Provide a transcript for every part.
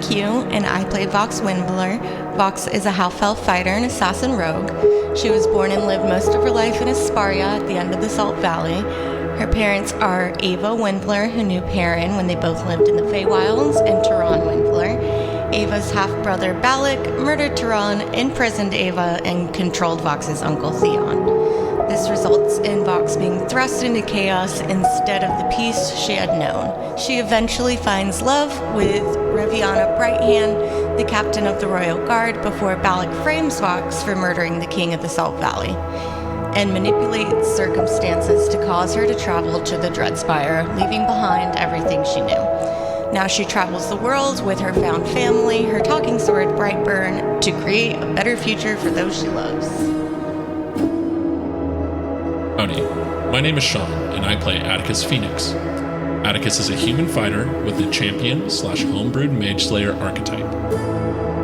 Q, and I play Vox Windbler. Vox is a half-elf fighter and assassin rogue. She was born and lived most of her life in Asparia at the end of the Salt Valley. Her parents are Ava Windbler, who knew Perrin when they both lived in the Feywilds, and Turan Windbler. Ava's half-brother Balak murdered Turan, imprisoned Ava, and controlled Vox's uncle Theon. This results in Vox being thrust into chaos instead of the peace she had known. She eventually finds love with Reviana Brighthand, the captain of the Royal Guard, before Balak frames Vox for murdering the king of the Salt Valley, and manipulates circumstances to cause her to travel to the Dreadspire, leaving behind everything she knew. Now she travels the world with her found family, her talking sword Brightburn, to create a better future for those she loves. Howdy, my name is Sean, and I play Atticus Phoenix. Atticus is a human fighter with a champion/homebrewed mage slayer archetype.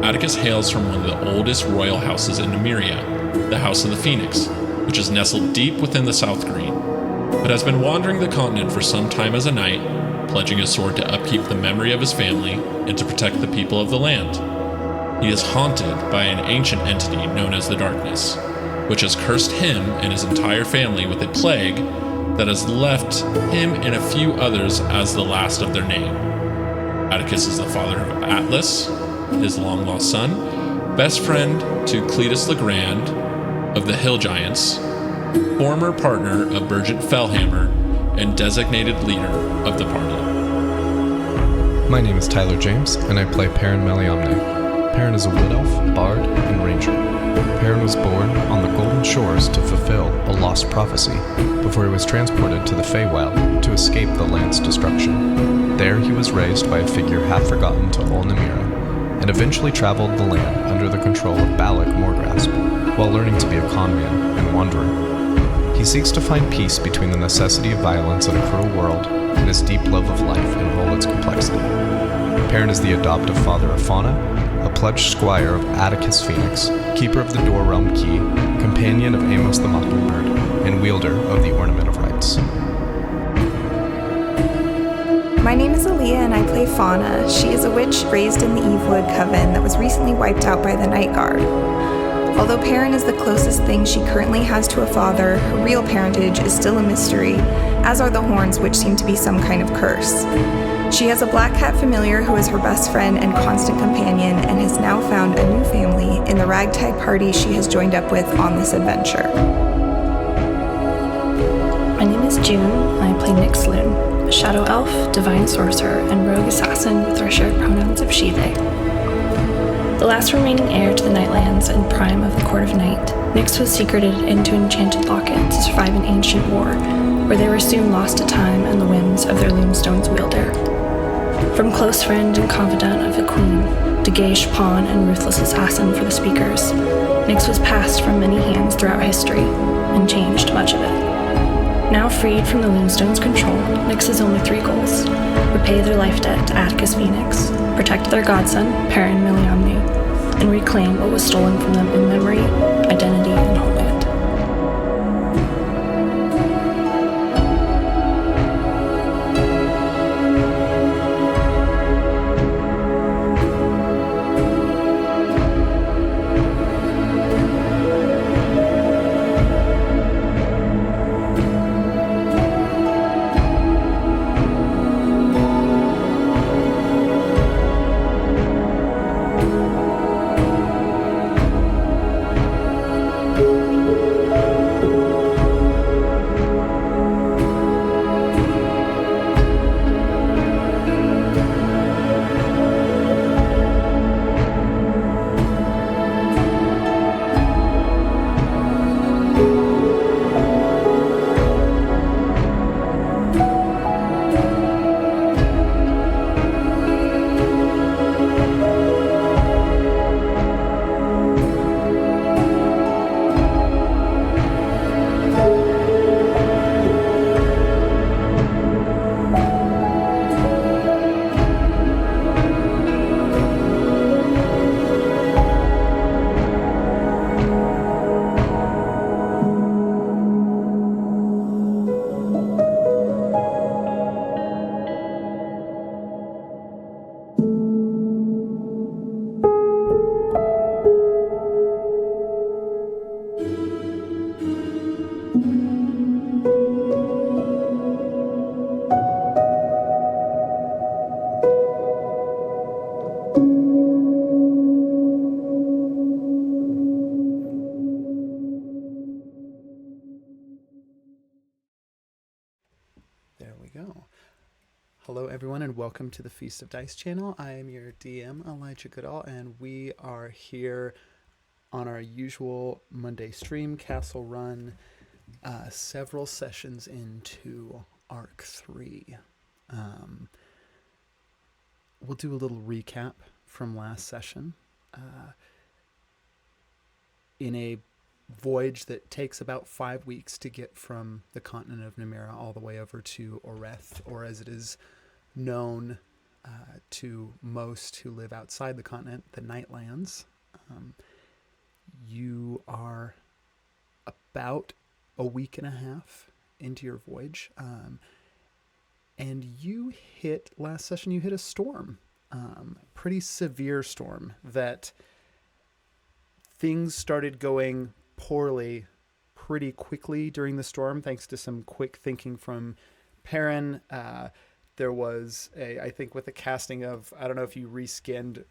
Atticus hails from one of the oldest royal houses in Nymeria, the House of the Phoenix, which is nestled deep within the South Green, but has been wandering the continent for some time as a knight, pledging his sword to upkeep the memory of his family and to protect the people of the land. He is haunted by an ancient entity known as the Darkness, which has cursed him and his entire family with a plague that has left him and a few others as the last of their name. Atticus is the father of Atlas, his long-lost son, best friend to Cletus the Grand of the Hill Giants, former partner of Burgent Fellhammer, and designated leader of the party. My name is Tyler James, and I play Perrin Meliamne. Perrin is a wood elf, bard, and ranger. Perrin was born on the Golden Shores to fulfill a lost prophecy before he was transported to the Feywild to escape the land's destruction. There he was raised by a figure half forgotten to all Nymeria, and eventually traveled the land under the control of Balak Morgrasp, while learning to be a conman and wanderer. He seeks to find peace between the necessity of violence in a cruel world and his deep love of life in all its complexity. Perrin is the adoptive father of Fauna, a pledged squire of Atticus Phoenix, keeper of the Door Realm Key, companion of Amos the Mockingbird, and wielder of the Ornament of Rights. My name is Aaliyah and I play Fauna. She is a witch raised in the Evewood Coven that was recently wiped out by the Night Guard. Although Perrin is the closest thing she currently has to a father, her real parentage is still a mystery, as are the horns, which seem to be some kind of curse. She has a black cat familiar who is her best friend and constant companion, and has now found a new family in the ragtag party she has joined up with on this adventure. My name is June, and I play Nyxloon, a shadow elf, divine sorcerer, and rogue assassin with our shared pronouns of she/they. The last remaining heir to the Nightlands and prime of the Court of Night, Nyx was secreted into an enchanted locket to survive an ancient war, where they were soon lost to time and the whims of their Loomstone's wielder. From close friend and confidant of the Queen, to gauche pawn and ruthless assassin for the Speakers, Nyx was passed from many hands throughout history, and changed much of it. Now freed from the Loomstone's control, Nyx has only 3 goals: repay their life debt to Atticus Phoenix, protect their godson, Perrin Meliamne, and reclaim what was stolen from them in memory, identity, and homeland. Hello, everyone, and welcome to the Feast of Dice channel. I am your DM, Elijah Goodall, and we are here on our usual Monday stream, Castle Run, several sessions into Arc 3. We'll do a little recap from last session. In a voyage that takes about 5 weeks to get from the continent of Nemera all the way over to Oreth, or as it is known to most who live outside the continent, the Nightlands. You are about a week and a half into your voyage, and you hit, last session, you hit a storm, pretty severe storm that things started going poorly pretty quickly during the storm, thanks to some quick thinking from Perrin. There was I think with the casting of, I don't know if you reskinned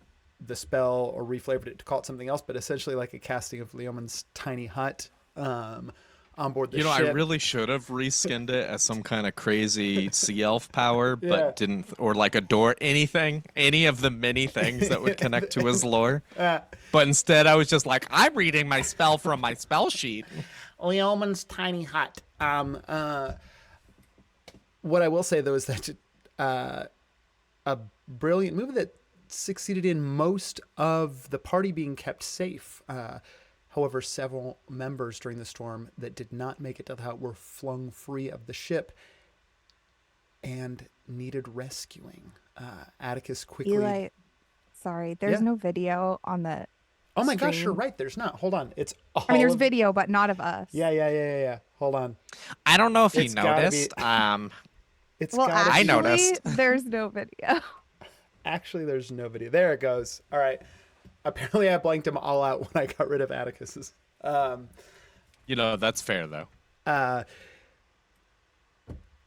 the spell or reflavored it to call it something else, but essentially like a casting of Leoman's tiny hut on board the ship. I really should have reskinned it as some kind of crazy sea elf power, but didn't, or like a door, any of the many things that would connect to his lore. But instead I was just like, I'm reading my spell from my spell sheet. Leoman's tiny hut. What I will say though is that a brilliant move that succeeded in most of the party being kept safe. However, several members during the storm that did not make it to the hut were flung free of the ship and needed rescuing. Atticus quickly... Eli, sorry, there's no video on the Oh my stream. gosh, you're right. There's not. Hold on. It's all I mean, there's video, but not of us. Yeah. Hold on. I don't know if you It's gotta noticed. It's Well, gotta I be- noticed. There's no video. Actually, there's no video. There it goes. All right. Apparently, I blanked them all out when I got rid of Atticus's. That's fair, though.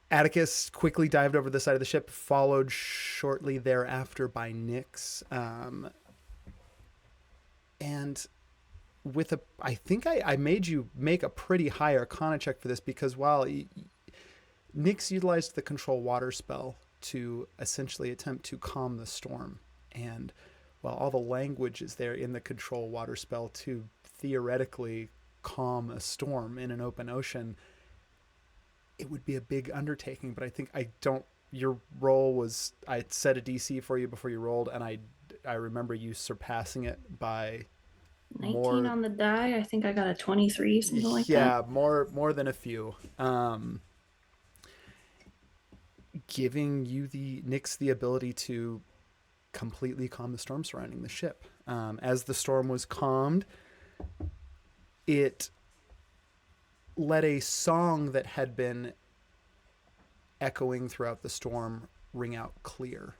Atticus quickly dived over the side of the ship, followed shortly thereafter by Nyx. And with I think I made you make a pretty high Arcana check for this, because while Nyx utilized the control water spell to essentially attempt to calm the storm, and while all the language is there in the control water spell to theoretically calm a storm in an open ocean, it would be a big undertaking. But I think your roll was, I set a DC for you before you rolled, and I remember you surpassing it by 19 on the die. I think I got a 23, something like that. Yeah, more than a few. Giving you Nyx the ability to completely calm the storm surrounding the ship. As the storm was calmed, it let a song that had been echoing throughout the storm ring out clear.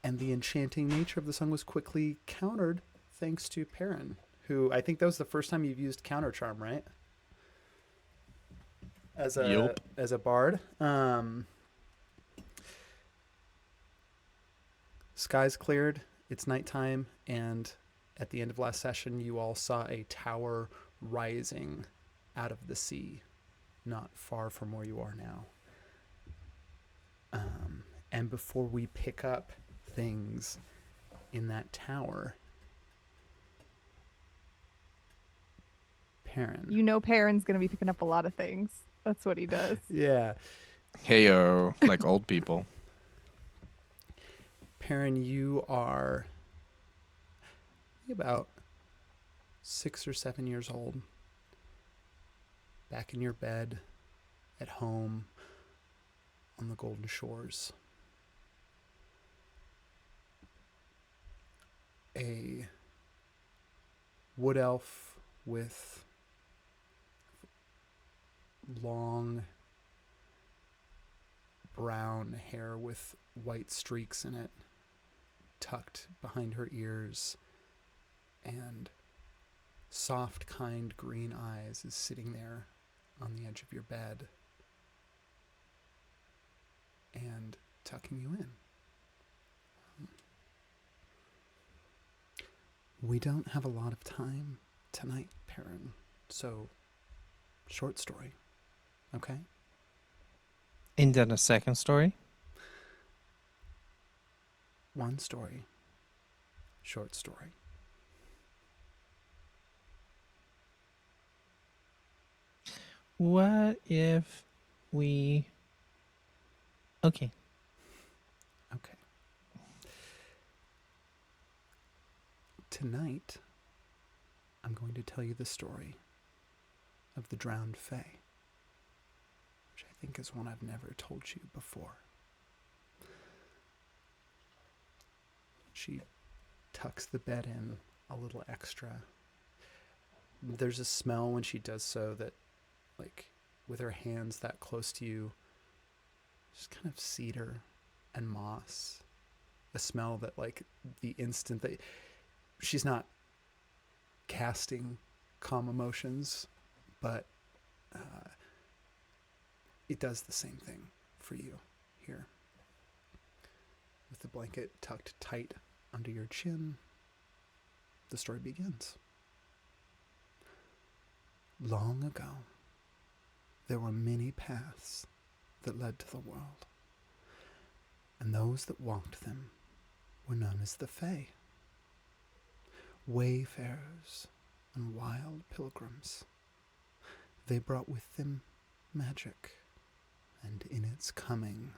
And the enchanting nature of the song was quickly countered thanks to Perrin, who, I think that was the first time you've used counter charm, right? As a bard. Skies cleared, it's nighttime, and at the end of last session, you all saw a tower rising out of the sea, not far from where you are now. And before we pick up things in that tower, Perrin. You know Perrin's going to be picking up a lot of things. That's what he does. Yeah. Heyo, like old people. Perrin, you are about 6 or 7 years old, back in your bed at home on the Golden Shores. A wood elf with long brown hair with white streaks in it, tucked behind her ears, and soft, kind green eyes, is sitting there on the edge of your bed and tucking you in. We don't have a lot of time tonight, Perrin, so short story, okay? And then a second story? One story. Short story. What if we... Okay. Okay. Tonight, I'm going to tell you the story of the drowned fae, which I think is one I've never told you before. She tucks the bed in a little extra. There's a smell when she does so that, like, with her hands that close to you, just kind of cedar and moss. A smell that, like, the instant that she's not casting calm emotions, but it does the same thing for you here. With the blanket tucked tight under your chin, the story begins. Long ago, there were many paths that led to the world, and those that walked them were known as the Fae. Wayfarers and wild pilgrims. They brought with them magic, and in its coming,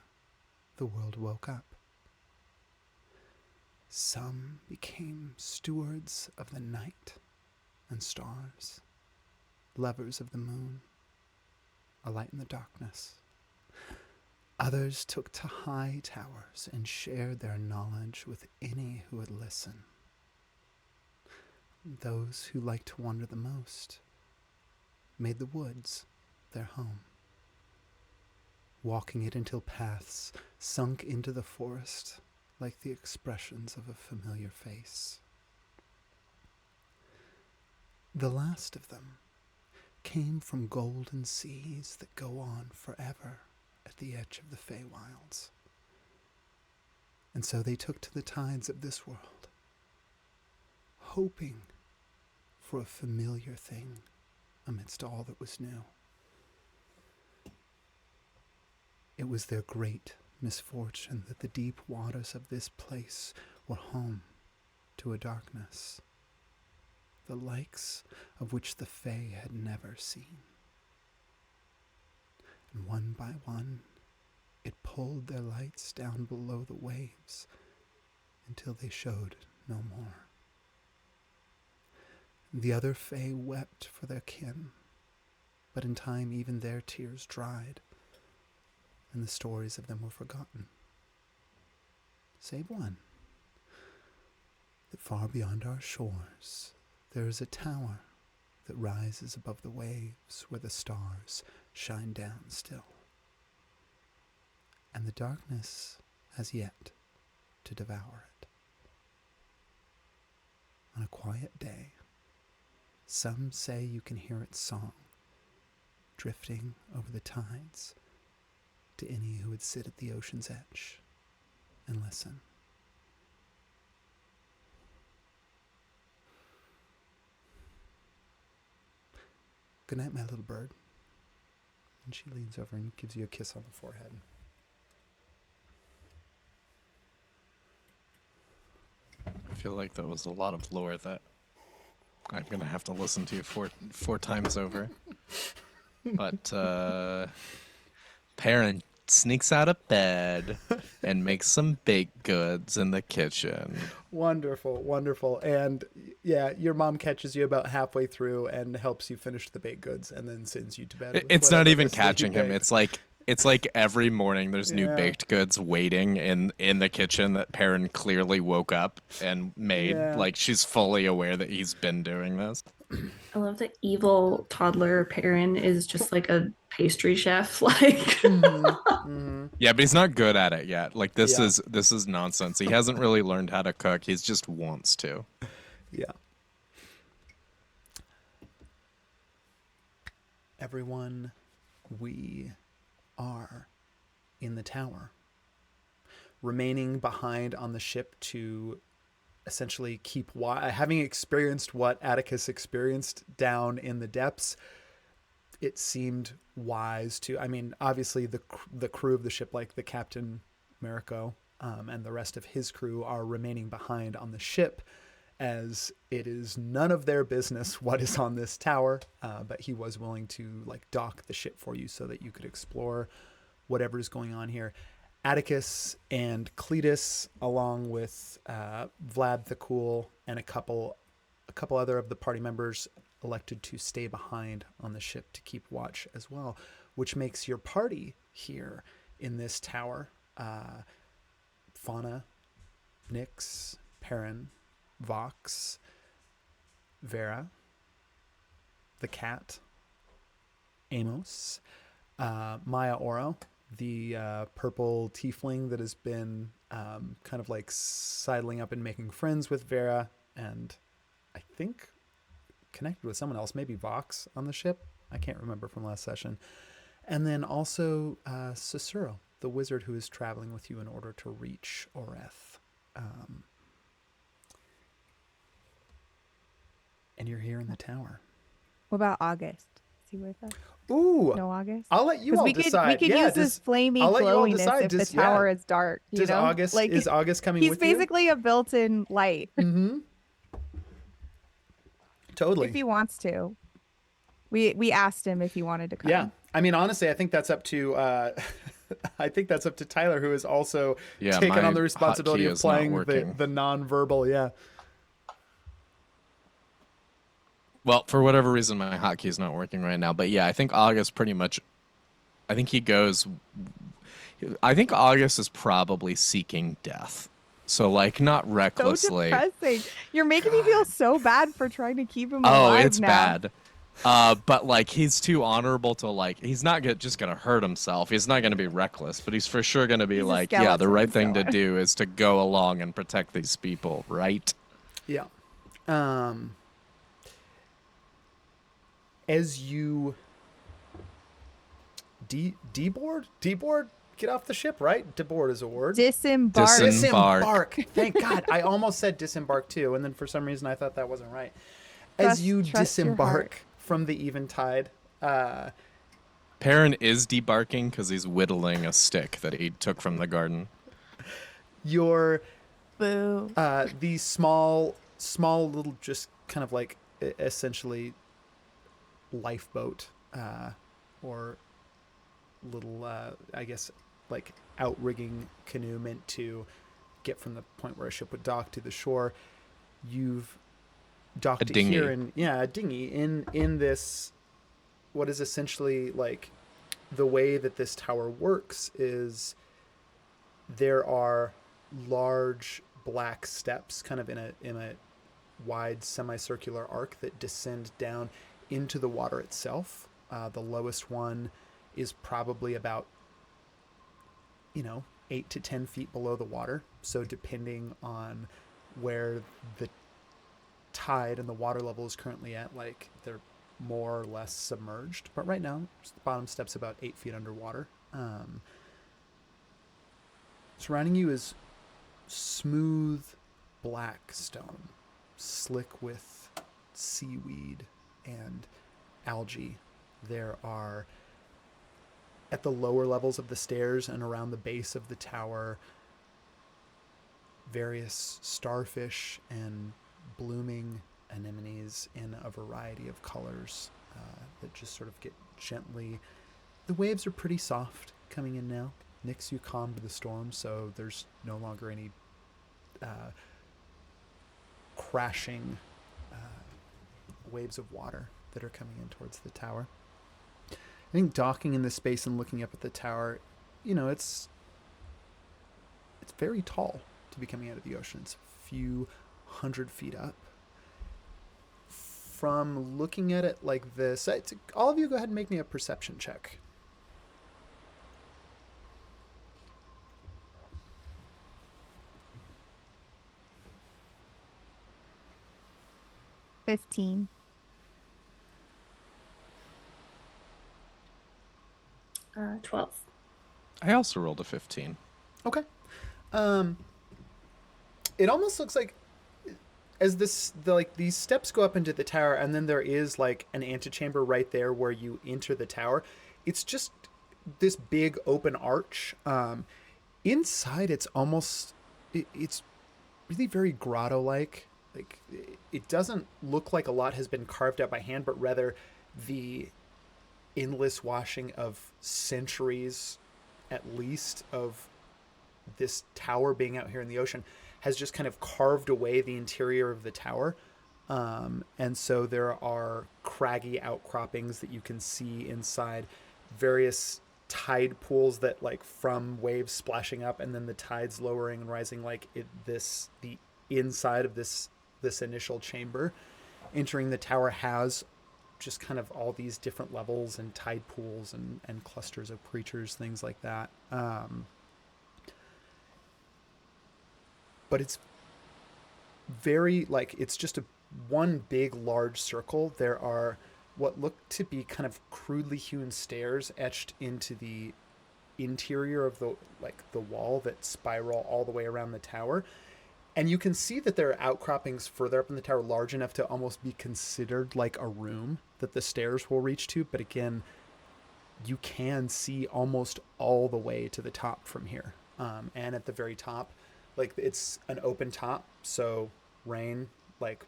the world woke up. Some became stewards of the night and stars, lovers of the moon, a light in the darkness. Others took to high towers and shared their knowledge with any who would listen. Those who liked to wander the most made the woods their home, walking it until paths sunk into the forest like the expressions of a familiar face. The last of them came from golden seas that go on forever at the edge of the Feywilds. And so they took to the tides of this world, hoping for a familiar thing amidst all that was new. It was their great misfortune that the deep waters of this place were home to a darkness, the likes of which the Fae had never seen. And one by one, it pulled their lights down below the waves until they showed no more. The other Fae wept for their kin, but in time even their tears dried, and the stories of them were forgotten. Save one, that far beyond our shores, there is a tower that rises above the waves where the stars shine down still. And the darkness has yet to devour it. On a quiet day, some say you can hear its song, drifting over the tides to any who would sit at the ocean's edge and listen. Good night, my little bird. And she leans over and gives you a kiss on the forehead. I feel like that was a lot of lore that I'm going to have to listen to four times over. But Perrin sneaks out of bed and makes some baked goods in the kitchen. Wonderful, wonderful. And yeah, your mom catches you about halfway through and helps you finish the baked goods and then sends you to bed. with It's not whatever even this that you catching him. baked. It's like every morning there's new Yeah. baked goods waiting in the kitchen that Perrin clearly woke up and made. Yeah. Like she's fully aware that he's been doing this. I love that evil toddler Perrin is just like a pastry chef. Like, Mm-hmm. Yeah, but he's not good at it yet. Like this Yeah. is nonsense. He hasn't really learned how to cook. He just wants to. Yeah. Everyone, we are in the tower, remaining behind on the ship to essentially keep having experienced what Atticus experienced down in the depths. it seemed wise to, I mean, obviously the crew of the ship, like the Captain Mariko, and the rest of his crew are remaining behind on the ship, as it is none of their business what is on this tower. But he was willing to like dock the ship for you so that you could explore whatever's going on here. Atticus and Cletus, along with Vlad the Cool and a couple other of the party members, elected to stay behind on the ship to keep watch as well, which makes your party here in this tower Fauna, Nyx, Perrin, Vox, Vera, the cat, Amos, Maya Oro, the purple tiefling that has been kind of like sidling up and making friends with Vera, and I think connected with someone else, maybe Vox on the ship. I can't remember from last session. And then also Cicero, the wizard who is traveling with you in order to reach Oreth. And you're here in the tower. What about August? Is he with us? Ooh. No August? I'll let you all decide. We could use this flamey glowiness if the tower is dark. You know? August, like, is August coming with you? He's basically a built-in light. Mm-hmm. Totally. If he wants to. We asked him if he wanted to come. Yeah. I mean, honestly, I think that's up to Tyler, who is also taken on the responsibility of playing the non-verbal. Yeah. Well, for whatever reason, my hotkey is not working right now. But yeah, I think August pretty much. I think August is probably seeking death. So like not recklessly. So depressing. You're making me feel so bad for trying to keep him alive. Oh, it's now. bad. But like he's too honorable to like. He's not just gonna hurt himself. He's not gonna be reckless, but he's for sure gonna be like, yeah, the right thing to do is to go along and protect these people, right? Yeah. As you deboard, get off the ship, right? Deboard is a word. Disembark. Thank God. I almost said disembark too, and then for some reason I thought that wasn't right. As you disembark from the Eventide, Perrin is debarking because he's whittling a stick that he took from the garden. Your boo. These small little, just kind of like essentially lifeboat or little I guess like outrigging canoe meant to get from the point where a ship would dock to the shore. You've docked it here, and a dinghy in this, what is essentially like the way that this tower works is there are large black steps kind of in a wide semicircular arc that descend down into the water itself. The lowest one is probably about 8 to 10 feet below the water. So depending on where the tide and the water level is currently at, like they're more or less submerged. But right now, the bottom step's about 8 feet underwater. Surrounding you is smooth black stone, slick with seaweed and algae. There are, at the lower levels of the stairs and around the base of the tower, various starfish and blooming anemones in a variety of colors that just sort of get gently. The waves are pretty soft coming in now. Nyx, you calmed the storm, so there's no longer any crashing waves of water that are coming in towards the tower. I think docking in this space and looking up at the tower, it's very tall to be coming out of the ocean. It's a few 100 feet up. From looking at it like this, all of you go ahead and make me a perception check. $15. 12. I also rolled a 15. Okay. It almost looks like as these steps go up into the tower, and then there is like an antechamber right there where you enter the tower. It's just this big open arch. Inside, it's really very grotto-like. Like, it doesn't look like a lot has been carved out by hand, but rather the endless washing of centuries, at least, of this tower being out here in the ocean has just kind of carved away the interior of the tower. And so there are craggy outcroppings that you can see inside, various tide pools that, like, from waves splashing up and then the tides lowering and rising, like the inside of this initial chamber entering the tower has just kind of all these different levels and tide pools and clusters of creatures, things like that. But it's very, like, it's just one big large circle. There are what look to be kind of crudely hewn stairs etched into the interior of the wall that spiral all the way around the tower. And you can see that there are outcroppings further up in the tower large enough to almost be considered like a room that the stairs will reach to. But again, you can see almost all the way to the top from here. And at the very top, like, it's an open top, so rain, like,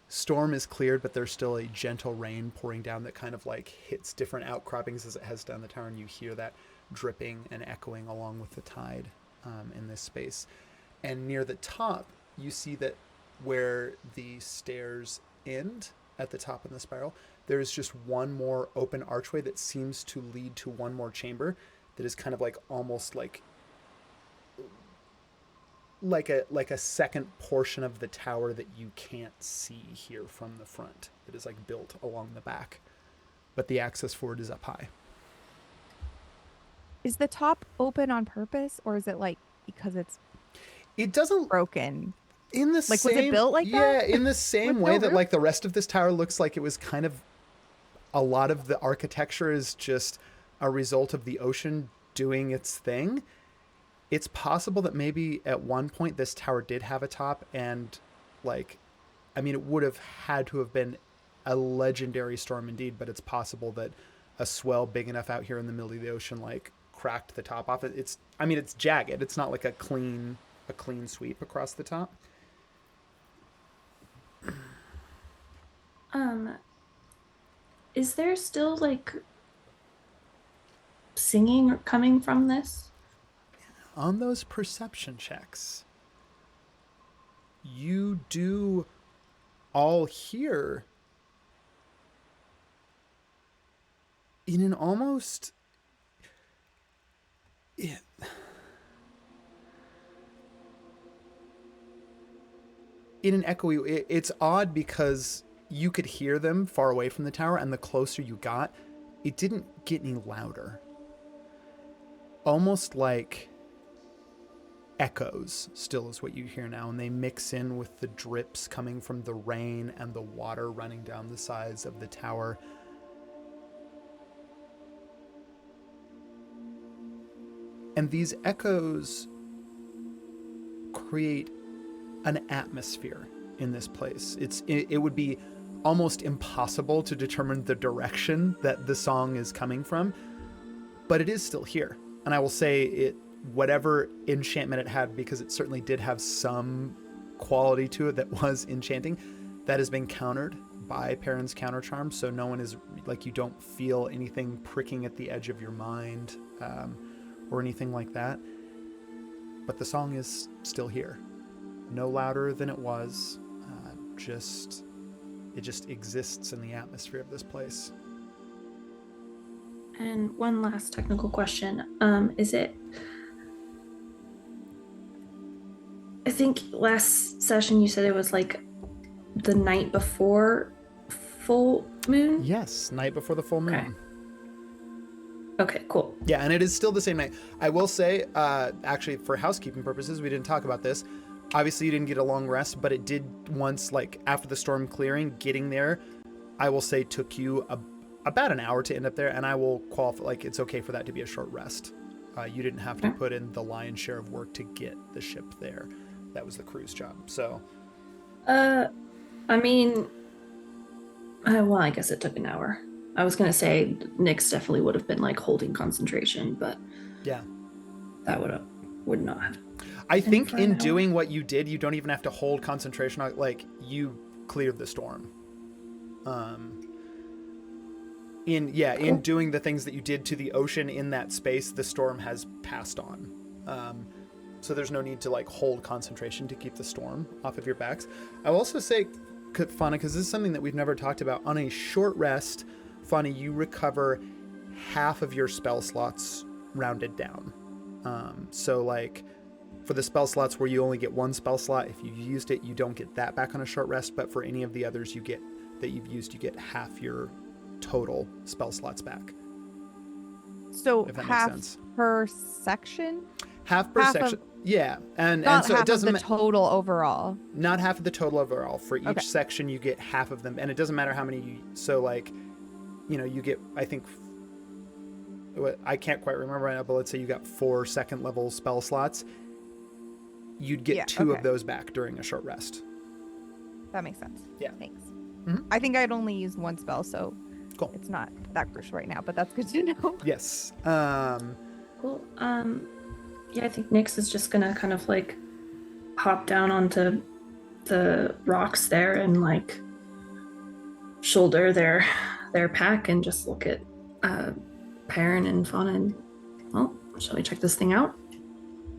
storm is cleared, but there's still a gentle rain pouring down that kind of like hits different outcroppings as it has down the tower, and you hear that dripping and echoing along with the tide in this space. And near the top, you see that where the stairs end at the top in the spiral, there's just one more open archway that seems to lead to one more chamber that is kind of like almost like a second portion of the tower that you can't see here from the front, that is like built along the back, but the access for it is up high. Is the top open on purpose, or is it like because it doesn't broken? In the like same, was it built like that? Yeah, in the same way that like the rest of this tower looks like it was kind of, a lot of the architecture is just a result of the ocean doing its thing. It's possible that maybe at one point this tower did have a top, and like, I mean, it would have had to have been a legendary storm indeed, but it's possible that a swell big enough out here in the middle of the ocean like cracked the top off. It's jagged. It's not like a clean sweep across the top. Is there still like singing coming from this? On those perception checks, you do all hear in an almost in an echoey. It's odd because you could hear them far away from the tower, and the closer you got, it didn't get any louder. Almost like echoes still is what you hear now, and they mix in with the drips coming from the rain and the water running down the sides of the tower. And these echoes create an atmosphere in this place. It would be almost impossible to determine the direction that the song is coming from, but it is still here. And I will say whatever enchantment it had, because it certainly did have some quality to it that was enchanting, that has been countered by Perrin's counter charm. So no one is like, you don't feel anything pricking at the edge of your mind or anything like that. But the song is still here. No louder than it was. It just exists in the atmosphere of this place. And one last technical question. Is it... I think last session you said it was like the night before full moon? Yes, night before the full moon. Okay, cool. Yeah, and it is still the same night. I will say, actually, for housekeeping purposes, we didn't talk about this. Obviously, you didn't get a long rest, but it did once, like, after the storm clearing, getting there, I will say took you about an hour to end up there, and I will qualify, like, it's okay for that to be a short rest. You didn't have to put in the lion's share of work to get the ship there. That was the crew's job. So I mean, well, I guess it took an hour. I was gonna say Nyx definitely would have been like holding concentration, but yeah, that would not have. I think in doing what you did, you don't even have to hold concentration. Like, you cleared the storm. In doing the things that you did to the ocean in that space, the storm has passed on. So there's no need to like hold concentration to keep the storm off of your backs. I will also say, Fauna, because this is something that we've never talked about, on a short rest, Fauna, you recover half of your spell slots rounded down. So like for the spell slots where you only get one spell slot, if you used it, you don't get that back on a short rest. But for any of the others you get half your total spell slots back. So if that half makes sense. Per section? Half per section. Yeah. And so half it doesn't of the total overall. Not half of the total overall. For each section you get half of them, and it doesn't matter how many so like, you get, I think, I can't quite remember right now, but let's say you got 4 second level spell slots. You'd get 2 of those back during a short rest. That makes sense. Yeah. Thanks. Mm-hmm. I think I'd only used 1 spell, so cool. It's not that crucial right now, but that's good to know. Yes. Cool. Yeah, I think Nyx is just gonna kind of like hop down onto the rocks there and like shoulder their pack and just look at Perrin and Fauna and, well, shall we check this thing out?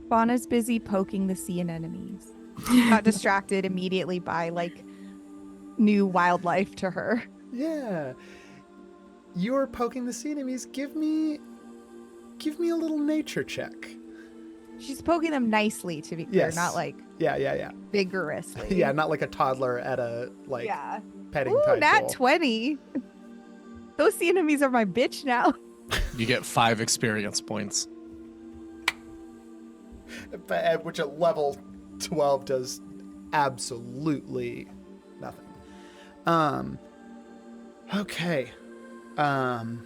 Fauna's busy poking the sea anemones. Got distracted immediately by like new wildlife to her. Yeah. You're poking the sea anemones. Give me a little nature check. She's poking them nicely, to be clear, not like vigorously. Yeah, not like a toddler at a petting Ooh, tide nat pool. 20. Those sea anemones are my bitch now. You get 5 experience points. Which at level 12 does absolutely nothing. Okay. God,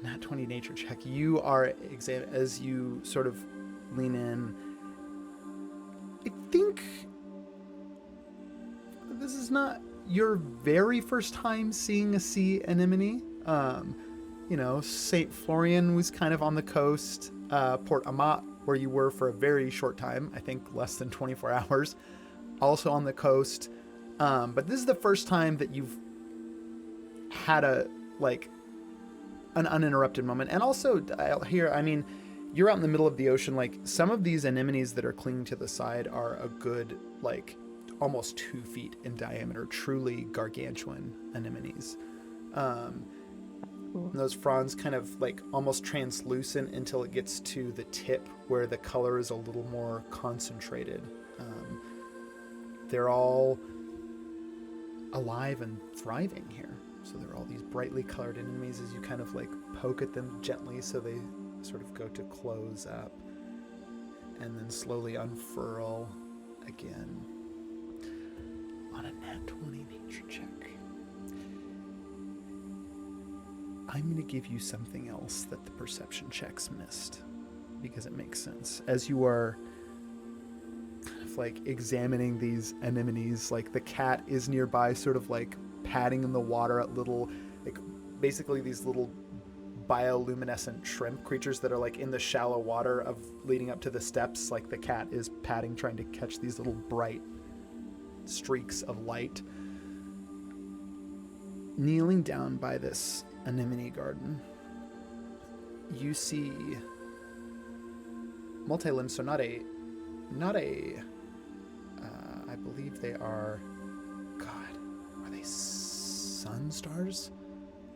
nat 20 nature check. You are as you sort of lean in. I think this is not your very first time seeing a sea anemone. St. Florian was kind of on the coast. Port Amat, where you were for a very short time, I think less than 24 hours, also on the coast. But this is the first time that you've had an uninterrupted moment. And also here, I mean, you're out in the middle of the ocean. Like, some of these anemones that are clinging to the side are a good, like, almost 2 feet in diameter, truly gargantuan anemones. And those fronds kind of like almost translucent until it gets to the tip where the color is a little more concentrated. They're all alive and thriving here. So there are all these brightly colored anemones as you kind of like poke at them gently so they sort of go to close up and then slowly unfurl again on a nat 20 nature check. I'm going to give you something else that the perception checks missed, because it makes sense. As you are kind of like examining these anemones, like the cat is nearby sort of like padding in the water at little, like basically these little bioluminescent shrimp creatures that are like in the shallow water of leading up to the steps. Like the cat is padding, trying to catch these little bright streaks of light. Kneeling down by this anemone garden, you see multi-limbed, so not a I believe they are, are they sun stars?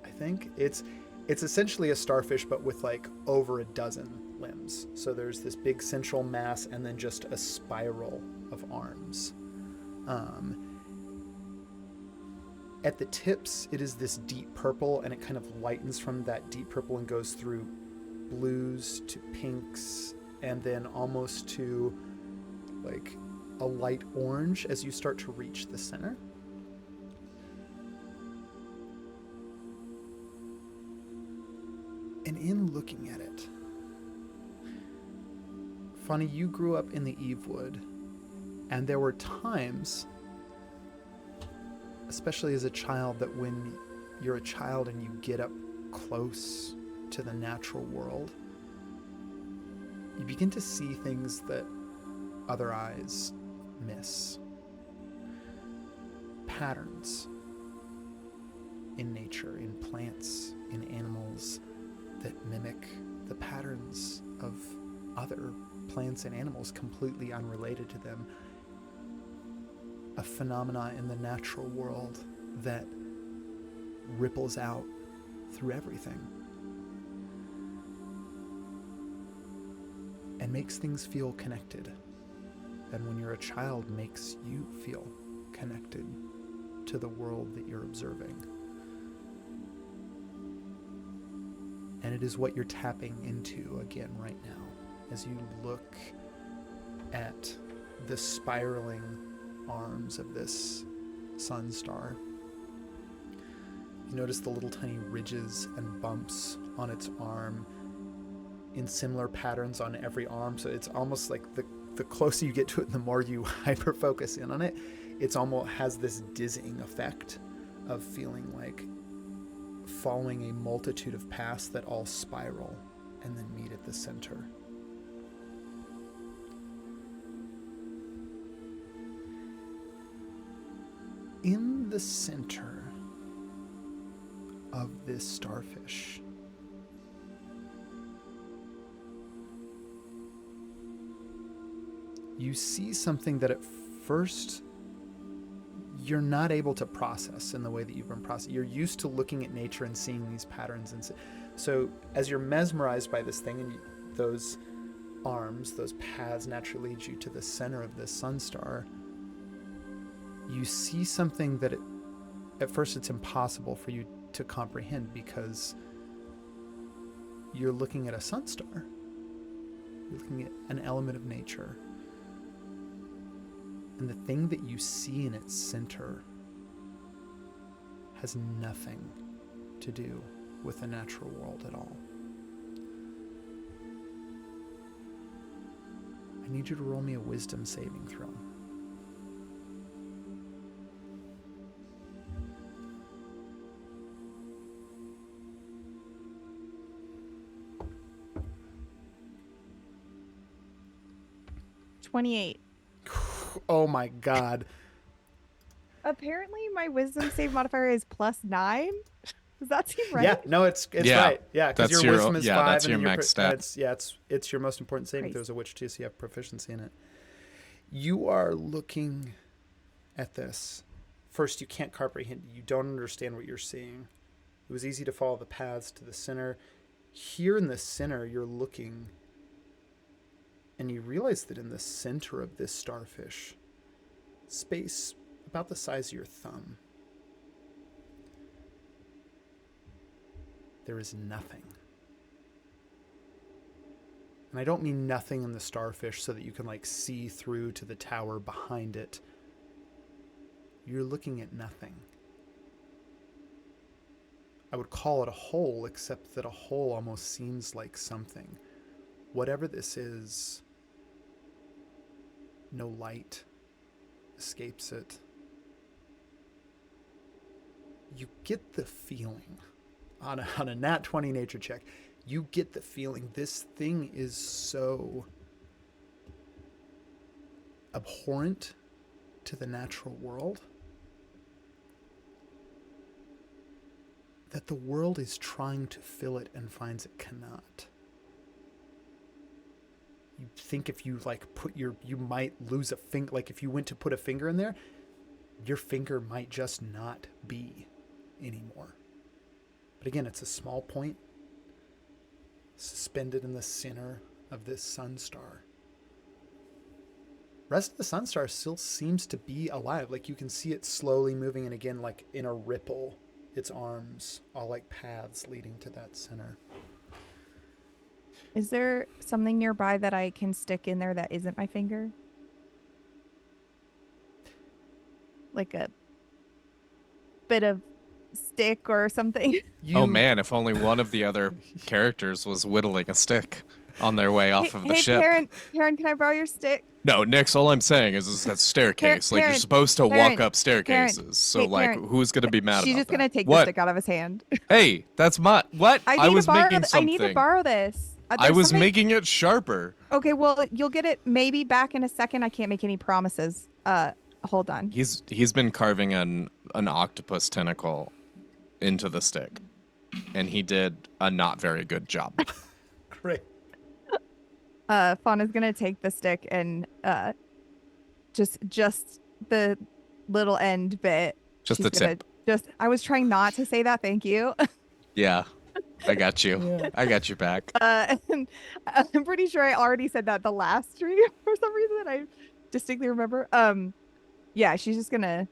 I think it's essentially a starfish, but with like over a dozen limbs. So there's this big central mass and then just a spiral of arms. At the tips, it is this deep purple, and it kind of lightens from that deep purple and goes through blues to pinks, and then almost to like a light orange as you start to reach the center. And in looking at it, Funny, you grew up in the Evewood, And there were times, especially as a child, that when you're a child and you get up close to the natural world, you begin to see things that other eyes miss. Patterns in nature, in plants, in animals that mimic the patterns of other plants and animals completely unrelated to them. A phenomena in the natural world that ripples out through everything and makes things feel connected. And when you're a child, makes you feel connected to the world that you're observing. And it is what you're tapping into again right now as you look at the spiraling arms of this sun star. You notice the little tiny ridges and bumps on its arm in similar patterns on every arm. So it's almost like the closer you get to it, the more you hyper focus in on it. It's almost has this dizzying effect of feeling like following a multitude of paths that all spiral and then meet at the center. In the center of this starfish, you see something that at first you're not able to process in the way that you've been processed. You're used to looking at nature and seeing these patterns. And so as you're mesmerized by this thing, and those arms, those paths naturally lead you to the center of this sun star, you see something that at first it's impossible for you to comprehend, because you're looking at a sun star. You're looking at an element of nature. And the thing that you see in its center has nothing to do with the natural world at all. I need you to roll me a wisdom saving throw. Oh my god. Apparently my wisdom save modifier is +9. Does that seem right? Yeah, no, it's right. Yeah, because your wisdom is 5. That's and your then max stat. It's your most important saving throw, a witch too, so you have proficiency in it. You are looking at this. First, you can't comprehend. You don't understand what you're seeing. It was easy to follow the paths to the center. Here in the center, you're looking, and you realize that in the center of this starfish, space about the size of your thumb, there is nothing. And I don't mean nothing in the starfish so that you can like see through to the tower behind it. You're looking at nothing. I would call it a hole, except that a hole almost seems like something. Whatever this is, no light escapes it. You get the feeling, on a nat 20 nature check, you get the feeling this thing is so abhorrent to the natural world that the world is trying to fill it and finds it cannot. You think if you you might lose a finger, like if you went to put a finger in there, your finger might just not be anymore. But again, it's a small point suspended in the center of this sun star. Rest of the sun star still seems to be alive. Like you can see it slowly moving, and again, like in a ripple, its arms all like paths leading to that center. Is there something nearby that I can stick in there that isn't my finger? Like a bit of stick or something? Oh man, if only one of the other characters was whittling a stick. on their way off of the hey, ship. Karen, can I borrow your stick? No, Nix, all I'm saying is that staircase. Like, you're supposed to walk up staircases. So, hey, like, Karen, who's going to be mad She's about just gonna that? take What? the stick out of his hand. Hey, that's my... What? I was making something. I need to borrow this. I was making it sharper. Okay, well, you'll get it maybe back in a second. I can't make any promises. Hold on. He's been carving an octopus tentacle into the stick, and he did a not very good job. Great. Fauna's gonna take the stick and just the little end bit. Just the tip. I was trying not to say that. Thank you. Yeah, I got you. Yeah. I got your back. And I'm pretty sure I already said that the last stream for some reason. I distinctly remember. Yeah, she's just gonna.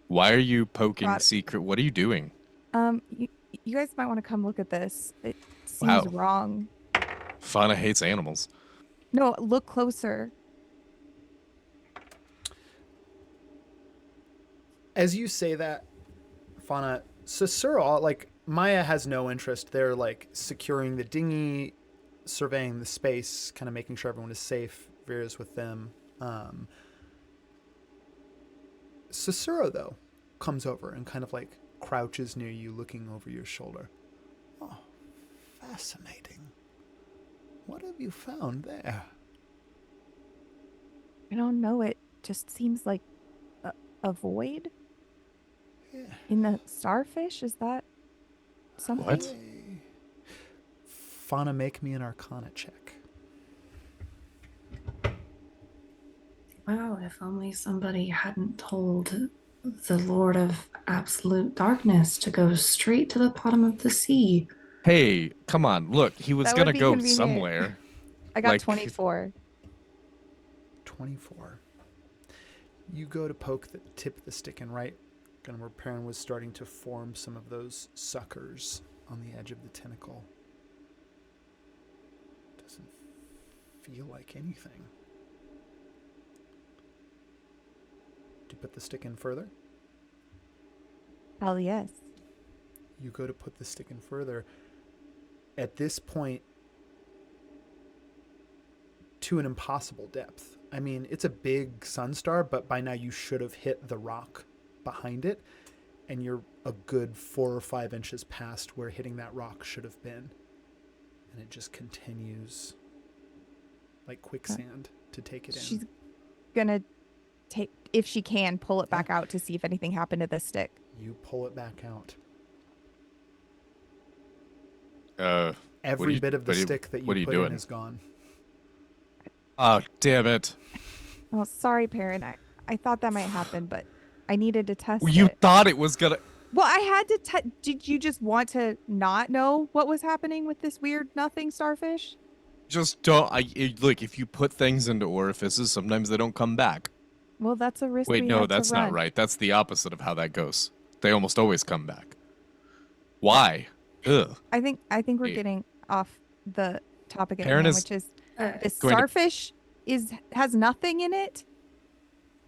Why are you poking secret? What are you doing? You guys might want to come look at this. It seems wrong. Fauna hates animals. No, look closer. As you say that, Fauna, Cicero, like, Maya has no interest. They're, like, securing the dinghy, surveying the space, kind of making sure everyone is safe. Vera's with them. Cicero, though, comes over and kind of, like, crouches near you, looking over your shoulder. Oh, fascinating. What have you found there? I don't know. It just seems like a void in the starfish. Is that something? What? Fauna, make me an Arcana check. Wow, if only somebody hadn't told the Lord of Absolute Darkness to go straight to the bottom of the sea. Hey, come on. Look, he was going to go convenient. somewhere. I got 24. 24. You go to poke the tip of the stick in right, kind of where Perrin was starting to form some of those suckers on the edge of the tentacle. Doesn't feel like anything. Do you put the stick in further? Hell yes. You go to put the stick in further. At this point, to an impossible depth. I mean, it's a big sunstar, but by now you should have hit the rock behind it, and you're a good 4 or 5 inches past where hitting that rock should have been. And it just continues like quicksand to take it in. She's gonna take, if she can, pull it back out to see if anything happened to the stick. You pull it back out. Every bit of the stick that you put in is gone. Oh, damn it. Oh, sorry, Perrin. I thought that might happen, but I needed to test You it. thought it was gonna... Well, I had to did you just want to not know what was happening with this weird nothing starfish? Just don't... Look, if you put things into orifices, sometimes they don't come back. Well, that's a risk. Wait, we no, had that's to run. not right. That's the opposite of how that goes. They almost always come back. Why? Ugh. I think we're getting off the topic at Perrin hand, is which is the starfish has nothing in it.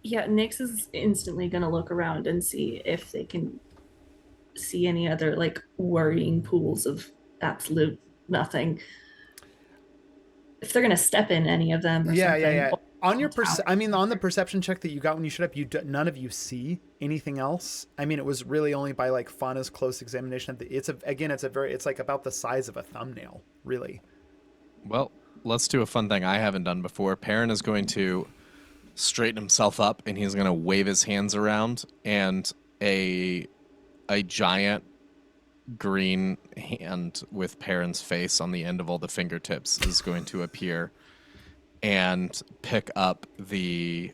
Yeah, Nyx is instantly going to look around and see if they can see any other, like, worrying pools of absolute nothing. If they're going to step in any of them or something. Yeah. On your on the perception check that you got when you showed up, none of you see anything else. I mean, it was really only by like Fauna's close examination of it's like about the size of a thumbnail, really. Well, let's do a fun thing I haven't done before. Perrin is going to straighten himself up, and he's going to wave his hands around, and a giant green hand with Perrin's face on the end of all the fingertips is going to appear and pick up the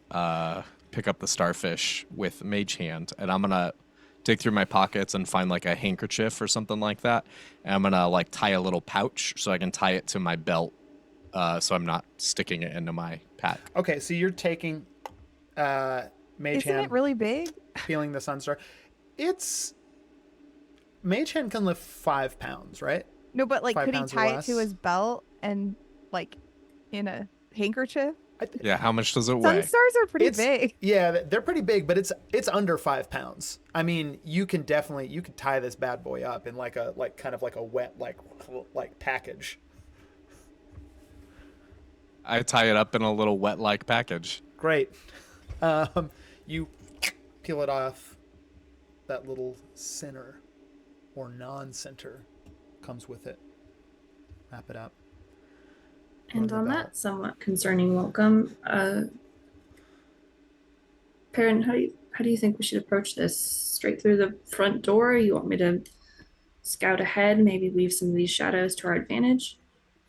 starfish with mage hand, and I'm gonna dig through my pockets and find like a handkerchief or something like that, and I'm gonna like tie a little pouch so I can tie it to my belt, so I'm not sticking it into my pack. Okay, so you're taking mage Isn't hand. it really big? Feeling the sunstar. Mage hand can lift 5 pounds, right? No, but like, 5 could he pounds or tie it less? to his belt and like in a handkerchief? Yeah, how much does it weigh? Sunstars are pretty big. Yeah, they're pretty big, but it's under 5 pounds. I mean, you could tie this bad boy up in kind of like a wet like package. I tie it up in a little wet-like package. Great. You peel it off. That little center or non-center comes with it. Wrap it up. And on that somewhat concerning welcome, Perrin, how do you think we should approach this? Straight through the front door? You want me to scout ahead, maybe weave some of these shadows to our advantage?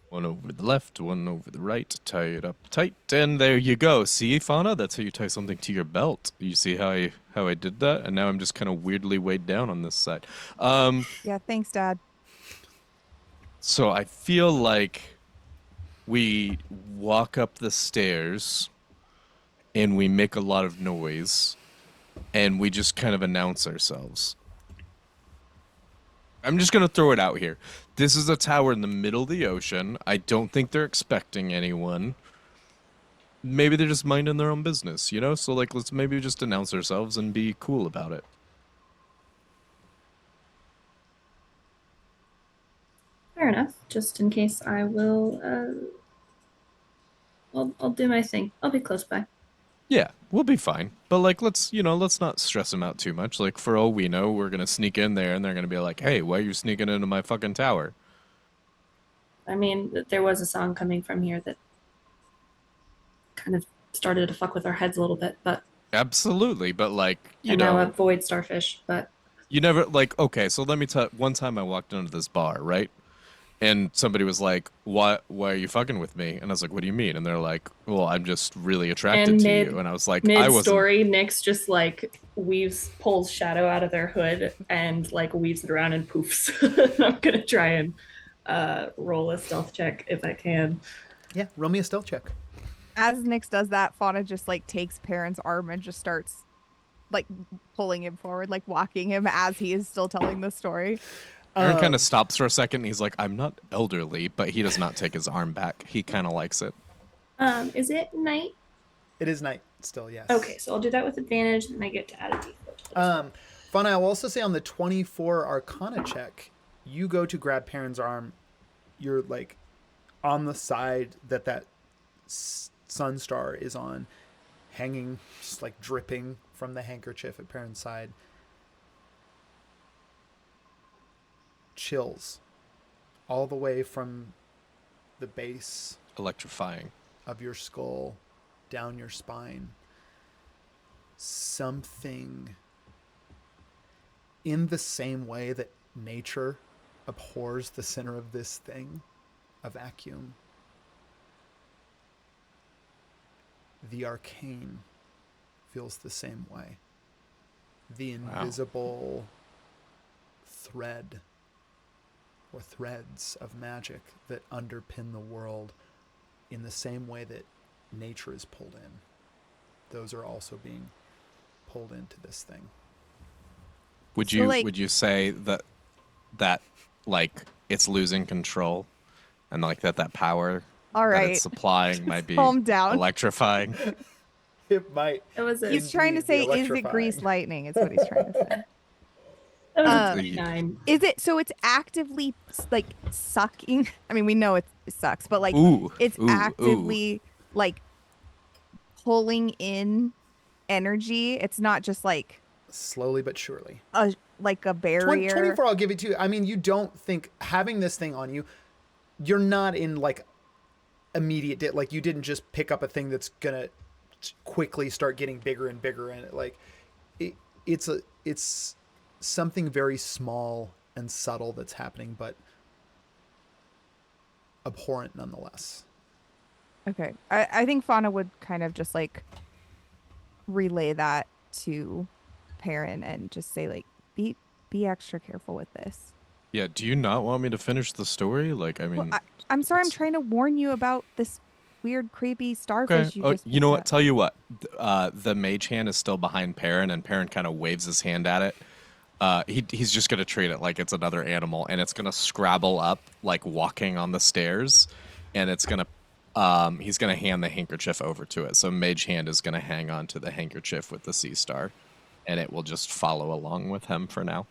One over the left, one over the right, tie it up tight, and there you go. See, Fauna? That's how you tie something to your belt. You see how I did that? And now I'm just kind of weirdly weighed down on this side. Yeah, thanks, Dad. So I feel like we walk up the stairs and we make a lot of noise and we just kind of announce ourselves. I'm just going to throw it out here. This is a tower in the middle of the ocean. I don't think they're expecting anyone. Maybe they're just minding their own business, you know? So, like, let's maybe just announce ourselves and be cool about it. Fair enough. Just in case, I will. I'll do my thing. I'll be close by. Yeah, we'll be fine. But, like, let's not stress them out too much. Like, for all we know, we're gonna sneak in there and they're gonna be like, hey, why are you sneaking into my fucking tower? I mean, there was a song coming from here that kind of started to fuck with our heads a little bit, but. Absolutely, but, like, you know. Now avoid starfish, but. You never, like, okay, so let me tell one time I walked into this bar, right? And somebody was like, why are you fucking with me? And I was like, what do you mean? And they're like, well, I'm just really attracted to you. And I was like, I wasn't. Mid-story, Nyx just, like, pulls shadow out of their hood and, like, weaves it around and poofs. I'm going to try and roll a stealth check if I can. Yeah, roll me a stealth check. As Nyx does that, Fauna just, like, takes Perrin's arm and just starts, like, pulling him forward, like, walking him as he is still telling the story. Aaron kind of stops for a second. And he's like, I'm not elderly, but he does not take his arm back. He kind of likes it. Is it night? It is night still, yes. Okay, so I'll do that with advantage, and I get to add a d4. Fauna, I'll also say on the 24 Arcana check, you go to grab Perrin's arm. You're, like, on the side that sun star is on, hanging, just, like, dripping from the handkerchief at Perrin's side. Chills all the way from the base, electrifying, of your skull down your spine. Something in the same way that nature abhors the center of this thing, a vacuum. The arcane feels the same way. The invisible thread or threads of magic that underpin the world in the same way that nature is pulled in. Those are also being pulled into this thing. Would you say that like it's losing control and like that power all right. that it's supplying might be electrifying? It might. He's trying to say, is it greased lightning? Is what he's trying to say. Is it so it's actively like sucking? I mean, we know it sucks, but like it's actively like pulling in energy. It's not just like slowly but surely. Like a barrier. 24, I'll give it to you. I mean, you don't think having this thing on you, you're not in like immediate like you didn't just pick up a thing that's gonna quickly start getting bigger and bigger, and like it's something very small and subtle that's happening, but abhorrent nonetheless. Okay. I think Fauna would kind of just like relay that to Perrin and just say like, be extra careful with this. Yeah. Do you not want me to finish the story? Like, I mean, I'm sorry. I'm trying to warn you about this weird, creepy starfish. Okay. You know what? Tell you what, the mage hand is still behind Perrin, and Perrin kind of waves his hand at it. He's just going to treat it like it's another animal, and it's going to scrabble up like walking on the stairs, and it's going to he's going to hand the handkerchief over to it. So mage hand is going to hang on to the handkerchief with the sea star, and it will just follow along with him for now.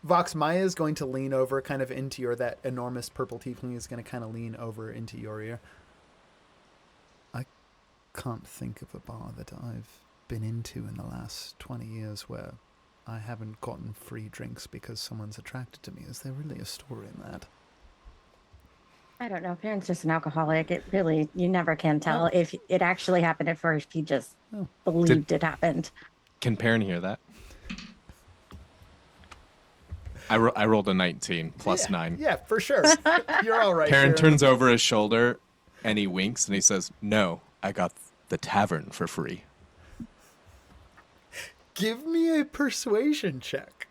Vox, Maya is going to lean over kind of into your, that enormous purple tiefling is going to kind of lean over into your ear. I can't think of a bar that I've been into in the last 20 years where I haven't gotten free drinks because someone's attracted to me. Is there really a story in that? I don't know. Perrin's just an alcoholic. It really, you never can tell if it actually happened at first. He just believed it happened. Can Perrin hear that? I rolled a 19 plus 9. Yeah, for sure. You're all right. Perrin turns over his shoulder and he winks and he says, "No, I got the tavern for free." Give me a persuasion check.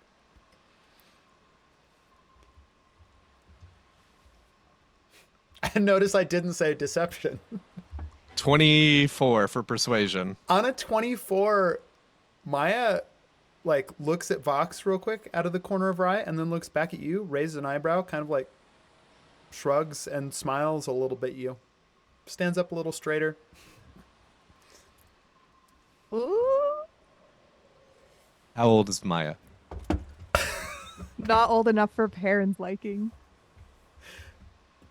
And notice I didn't say deception. 24 for persuasion. On a 24, Maya like looks at Vox real quick out of the corner of her eye and then looks back at you, raises an eyebrow, kind of like shrugs and smiles a little bit at you. Stands up a little straighter. Ooh. How old is Maya? Not old enough for Perrin's liking.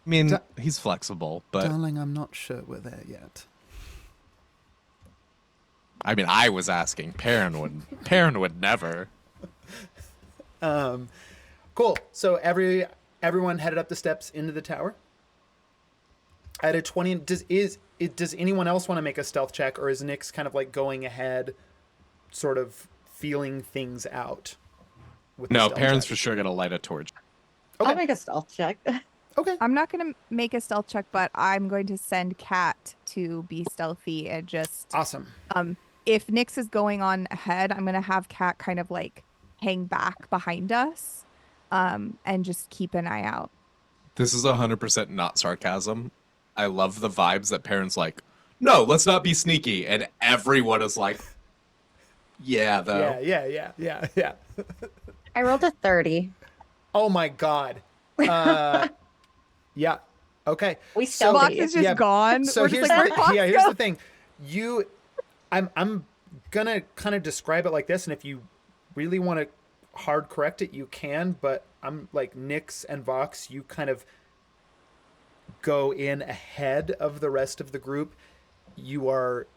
I mean, he's flexible, but... Darling, I'm not sure we're there yet. I mean, I was asking. Perrin would never. Cool. So everyone headed up the steps into the tower. At a 20, does anyone else want to make a stealth check, or is Nyx kind of like going ahead, sort of feeling things out? No, Perrin's for sure gonna light a torch. Okay. I'll make a stealth check. Okay. I'm not going to make a stealth check, but I'm going to send Kat to be stealthy and just... Awesome. If Nyx is going on ahead, I'm going to have Kat kind of like hang back behind us and just keep an eye out. This is 100% not sarcasm. I love the vibes that Perrin's like, "No, let's not be sneaky." And everyone is like, "Yeah, though." Yeah. I rolled a 30. Oh my God. Yeah. Okay. We still Vox is just gone. So here's the thing. I'm gonna kind of describe it like this, and if you really want to hard correct it, you can. But I'm like Nyx and Vox. You kind of go in ahead of the rest of the group. You are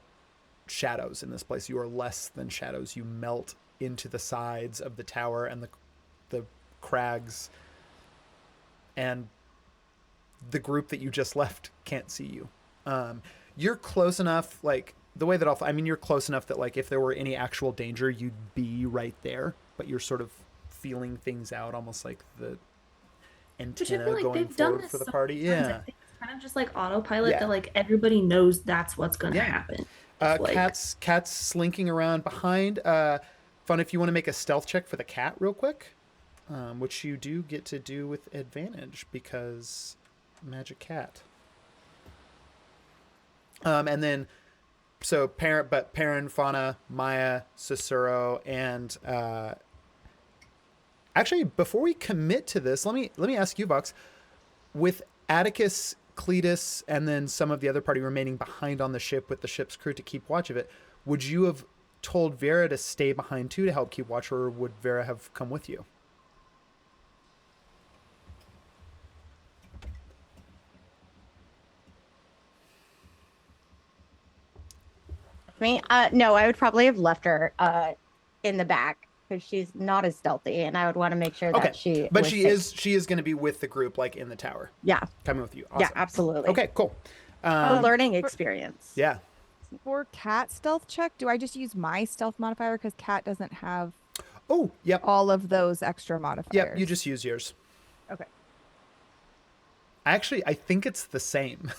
shadows in this place. You are less than shadows. You melt into the sides of the tower and the crags, and the group that you just left can't see you. You're close enough, like the way that you're close enough that like if there were any actual danger, you'd be right there, but you're sort of feeling things out, almost like the antenna like going forward for the party. Yeah. It's kind of just like autopilot that like everybody knows that's what's going to happen. Cat's slinking around behind. Fun if you want to make a stealth check for the cat real quick, which you do get to do with advantage because magic cat. And then so Perrin, Fauna, Maya, Cicero, and actually before we commit to this, let me ask you, Vox, with Atticus, Cletus, and then some of the other party remaining behind on the ship with the ship's crew to keep watch of it, would you have told Vera to stay behind too to help keep watch, or would Vera have come with you? Me? No, I would probably have left her in the back because she's not as stealthy, and I would want to make sure that she. But she is going to be with the group, like in the tower. Yeah, coming with you. Awesome. Yeah, absolutely. Okay, cool. A learning experience. Yeah. For Cat stealth check, do I just use my stealth modifier because Cat doesn't have? Oh, yep. All of those extra modifiers. Yep, you just use yours. Okay. Actually, I think it's the same.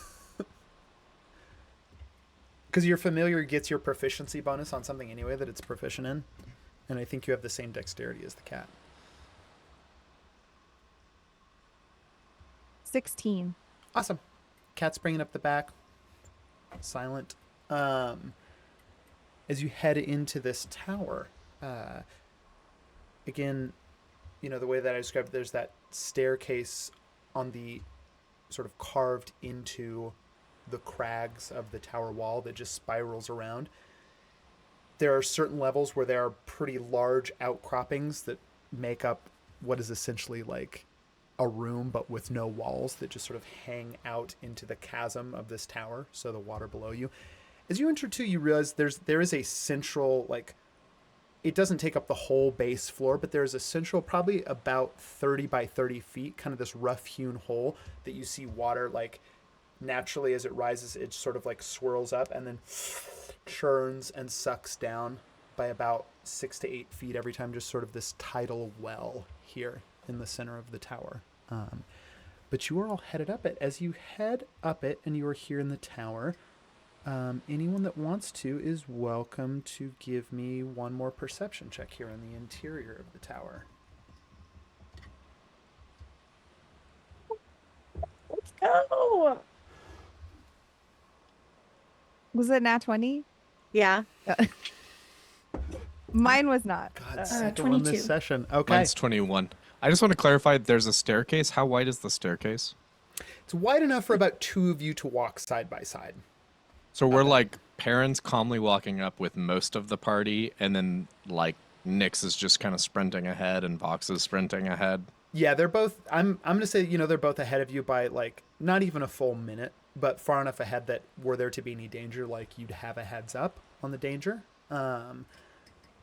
Because your familiar gets your proficiency bonus on something anyway that it's proficient in. And I think you have the same dexterity as the cat. 16. Awesome. Cat's bringing up the back. Silent. As you head into this tower, again, the way that I described it, there's that staircase on the sort of carved into the crags of the tower wall that just spirals around. There are certain levels where there are pretty large outcroppings that make up what is essentially like a room, but with no walls that just sort of hang out into the chasm of this tower. So the water below you. As you enter too, you realize there is a central, like, it doesn't take up the whole base floor, but there's a central, probably about 30 by 30 feet, kind of this rough hewn hole that you see water, like, naturally as it rises, it sort of like swirls up and then churns and sucks down by about 6 to 8 feet every time, just sort of this tidal well here in the center of the tower. But you are all headed up it. As you head up it and you are here in the tower, anyone that wants to is welcome to give me one more perception check here in the interior of the tower. Let's go. Was it nat 20? Yeah. Mine was not. God, second one this session. Okay. Mine's 21. I just want to clarify, there's a staircase. How wide is the staircase? It's wide enough for about two of you to walk side by side. So we're like parents calmly walking up with most of the party, and then like Nyx is just kind of sprinting ahead and Vox is sprinting ahead. Yeah, they're both, I'm going to say, they're both ahead of you by like not even a full minute, but far enough ahead that were there to be any danger, like you'd have a heads up on the danger.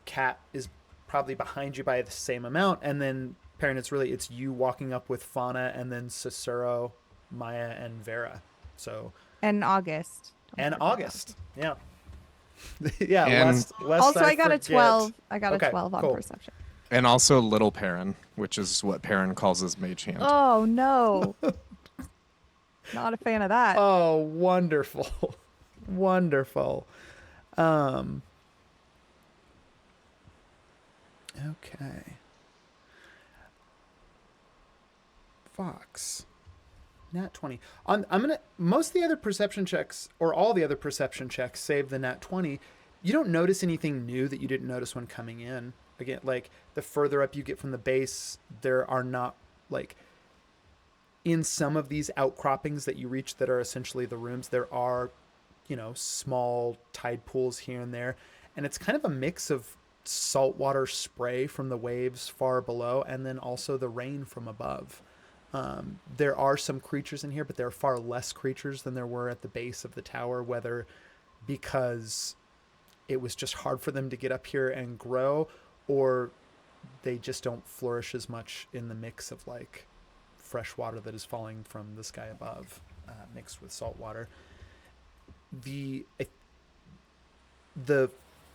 Kat is probably behind you by the same amount, and then Perrin, it's you walking up with Fauna, and then Cicero, Maya, and Vera. So and August. Yeah. Yeah. And lest also, I got forget. a 12. I got Okay, a 12 on cool. perception. And also little Perrin, which is what Perrin calls his mage hand. Oh no. Not a fan of that. Oh, wonderful. Wonderful. Okay. Fox. Nat 20. Most of the other perception checks, or all the other perception checks, save the nat 20, you don't notice anything new that you didn't notice when coming in. Again, like, the further up you get from the base, there are not, like, in some of these outcroppings that you reach that are essentially the rooms, there are, small tide pools here and there. And it's kind of a mix of saltwater spray from the waves far below, and then also the rain from above. There are some creatures in here, but there are far less creatures than there were at the base of the tower, whether because it was just hard for them to get up here and grow, or they just don't flourish as much in the mix of like fresh water that is falling from the sky above, mixed with salt water. The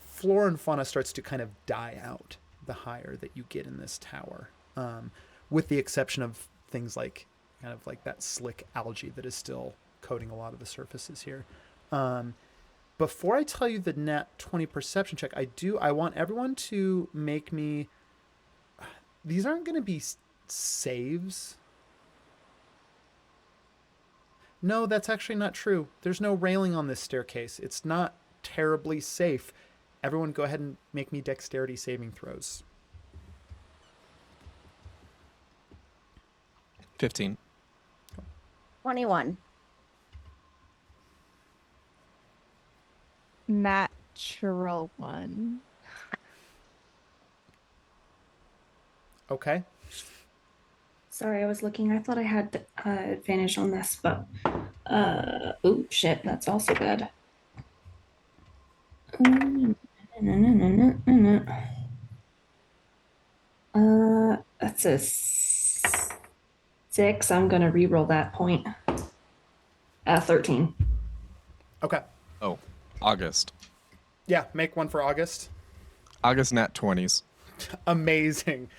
flora and fauna starts to kind of die out the higher that you get in this tower, with the exception of things like kind of like that slick algae that is still coating a lot of the surfaces here. Before I tell you the nat 20 perception check, I want everyone to make me, these aren't going to be saves. No, that's actually not true. There's no railing on this staircase. It's not terribly safe. Everyone go ahead and make me dexterity saving throws. 15. 21. Natural one. Okay. Sorry, I was looking. I thought I had advantage on this, but oh shit, that's also bad. That's a 6. I'm gonna re-roll that point. 13. Okay. Oh, August. Yeah, make one for August. August nat 20s. Amazing.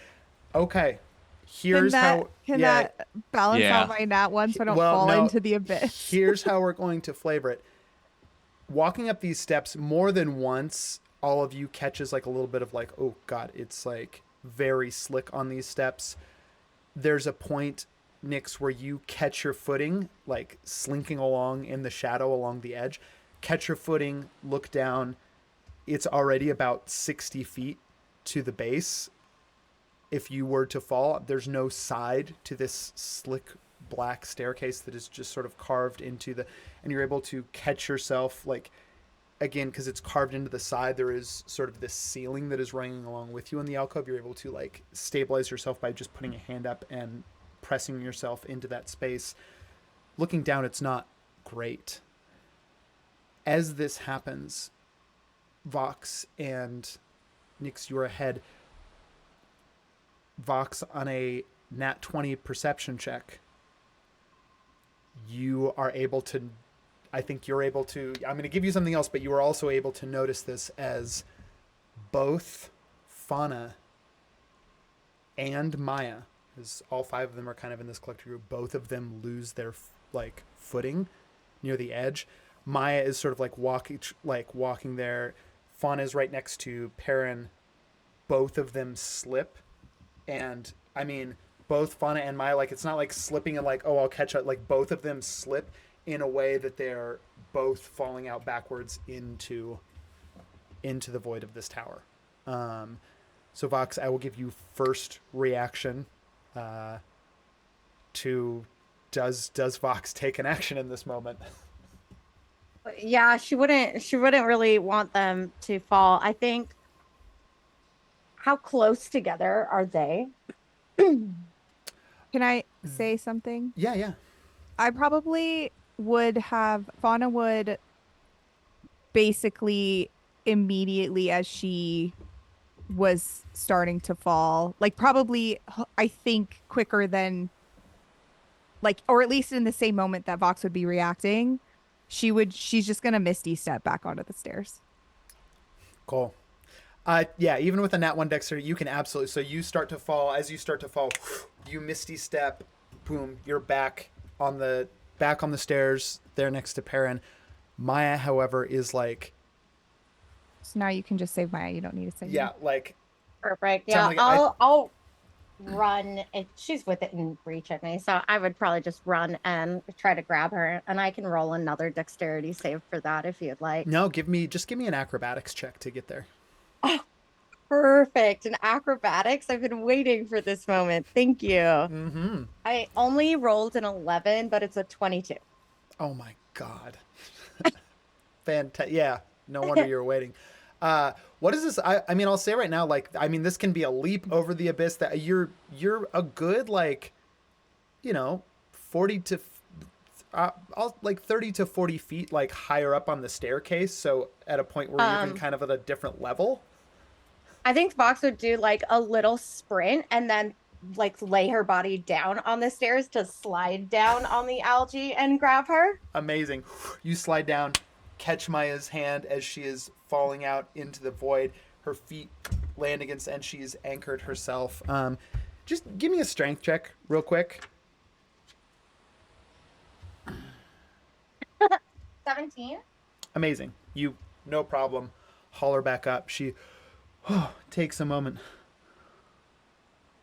Okay. Here's how. Can that balance out my nat one so I don't fall into the abyss? Here's how we're going to flavor it. Walking up these steps more than once, all of you catches like a little bit of like, oh God, it's like very slick on these steps. There's a point, Nyx, where you catch your footing, like slinking along in the shadow along the edge. Catch your footing, look down. It's already about 60 feet to the base. If you were to fall, there's no side to this slick black staircase that is just sort of carved into the, and you're able to catch yourself like again, because it's carved into the side, there is sort of this ceiling that is running along with you in the alcove. You're able to like stabilize yourself by just putting a hand up and pressing yourself into that space. Looking down, it's not great. As this happens, Vox and Nyx, you're ahead. Vox, on a nat 20 perception check, you are able to, I think you're able to, I'm going to give you something else, but you are also able to notice this as both Fauna and Maya, because all 5 of them are kind of in this collective group, both of them lose their like footing near the edge. Maya is sort of like walking there. Fauna is right next to Perrin. Both of them slip, and I mean both Fauna and Maya, like it's not like slipping and like, oh, I'll catch up. Like both of them slip in a way that they're both falling out backwards into the void of this tower. So Vox, I will give you first reaction to does Vox take an action in this moment? Yeah, she wouldn't really want them to fall. I think. How close together are they? Can I say something? Yeah. I probably would have, Fauna would basically immediately as she was starting to fall, like probably, I think quicker than, like, or at least in the same moment that Vox would be reacting, she's just going to Misty step back onto the stairs. Cool. Yeah, even with a nat 1 dexterity, you can absolutely. So you start to fall. As you start to fall, you Misty step, boom, you're back on the stairs there next to Perrin. Maya, however, is like. So now you can just save Maya. You don't need to save. Yeah, like. Perfect. Yeah, I'll run. She's within reach of me, so I would probably just run and try to grab her, and I can roll another dexterity save for that if you'd like. No, give me an acrobatics check to get there. Oh, perfect. And acrobatics. I've been waiting for this moment. Thank you. Mm-hmm. I only rolled an 11, but it's a 22. Oh my God. Fantastic. Yeah. No wonder you were waiting. What is this? I mean, I'll say right now, like, I mean, this can be a leap over the abyss that you're a good, like, 40 to, like 30 to 40 feet, like higher up on the staircase. So at a point where you're even kind of at a different level. I think Vox would do like a little sprint and then like lay her body down on the stairs to slide down on the algae and grab her. Amazing. You slide down, catch Maya's hand as she is falling out into the void. Her feet land against, and she's anchored herself. Just give me a strength check real quick. 17. Amazing. You, no problem, haul her back up. She takes a moment.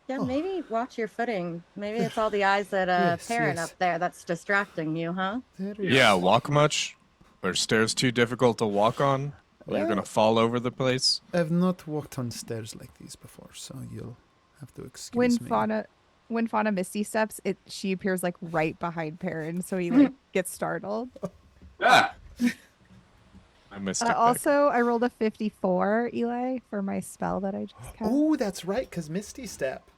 Yeah, maybe watch your footing. Maybe it's all the eyes that Perrin up there that's distracting you, huh? Yeah, walk much? Are stairs too difficult to walk on? You're gonna fall over the place? I've not walked on stairs like these before, so you'll have to excuse me. When Fauna Misty steps, she appears like right behind Perrin, so he like gets startled. Ah! I missed it. Also, I rolled a 54, Eli, for my spell that I just cast. Oh, that's right, because Misty Step.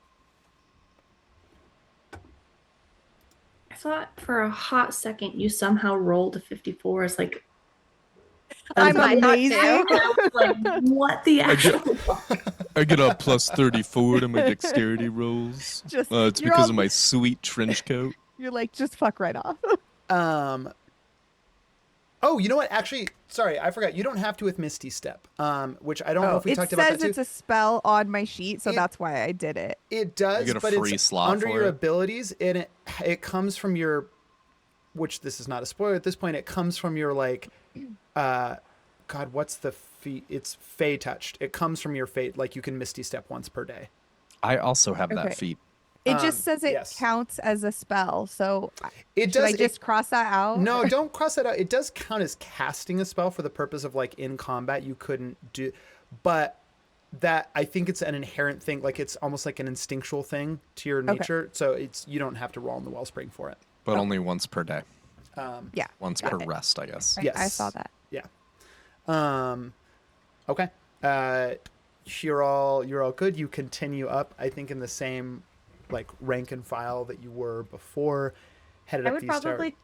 I thought for a hot second you somehow rolled a 54 as like. I'm amazing. I was like, what the actual? I get a plus 34 to my dexterity rolls. It's because of my sweet trench coat. You're like, just fuck right off. Oh, you know what? Actually, sorry, I forgot. You don't have to with Misty Step, which I don't know if we talked about that too. It says it's a spell on my sheet, so that's why I did it. It does, you get a but free it's slot under for your it. abilities, and it comes from your, which this is not a spoiler at this point, it comes from your, like, God, what's the feat? It's Fey Touched. It comes from your fate, like you can Misty Step once per day. I also have that feat. It just says it counts as a spell, so should I just cross that out? No, don't cross that out. It does count as casting a spell for the purpose of, like, in combat you couldn't do, but that, I think it's an inherent thing, like it's almost like an instinctual thing to your nature, so you don't have to roll in the wellspring for it. But only once per day. Yeah. Once per rest, I guess. Yes. I saw that. Yeah. Okay. You're all good. You continue up, I think, in the same like rank and file that you were before. Headed I up would these probably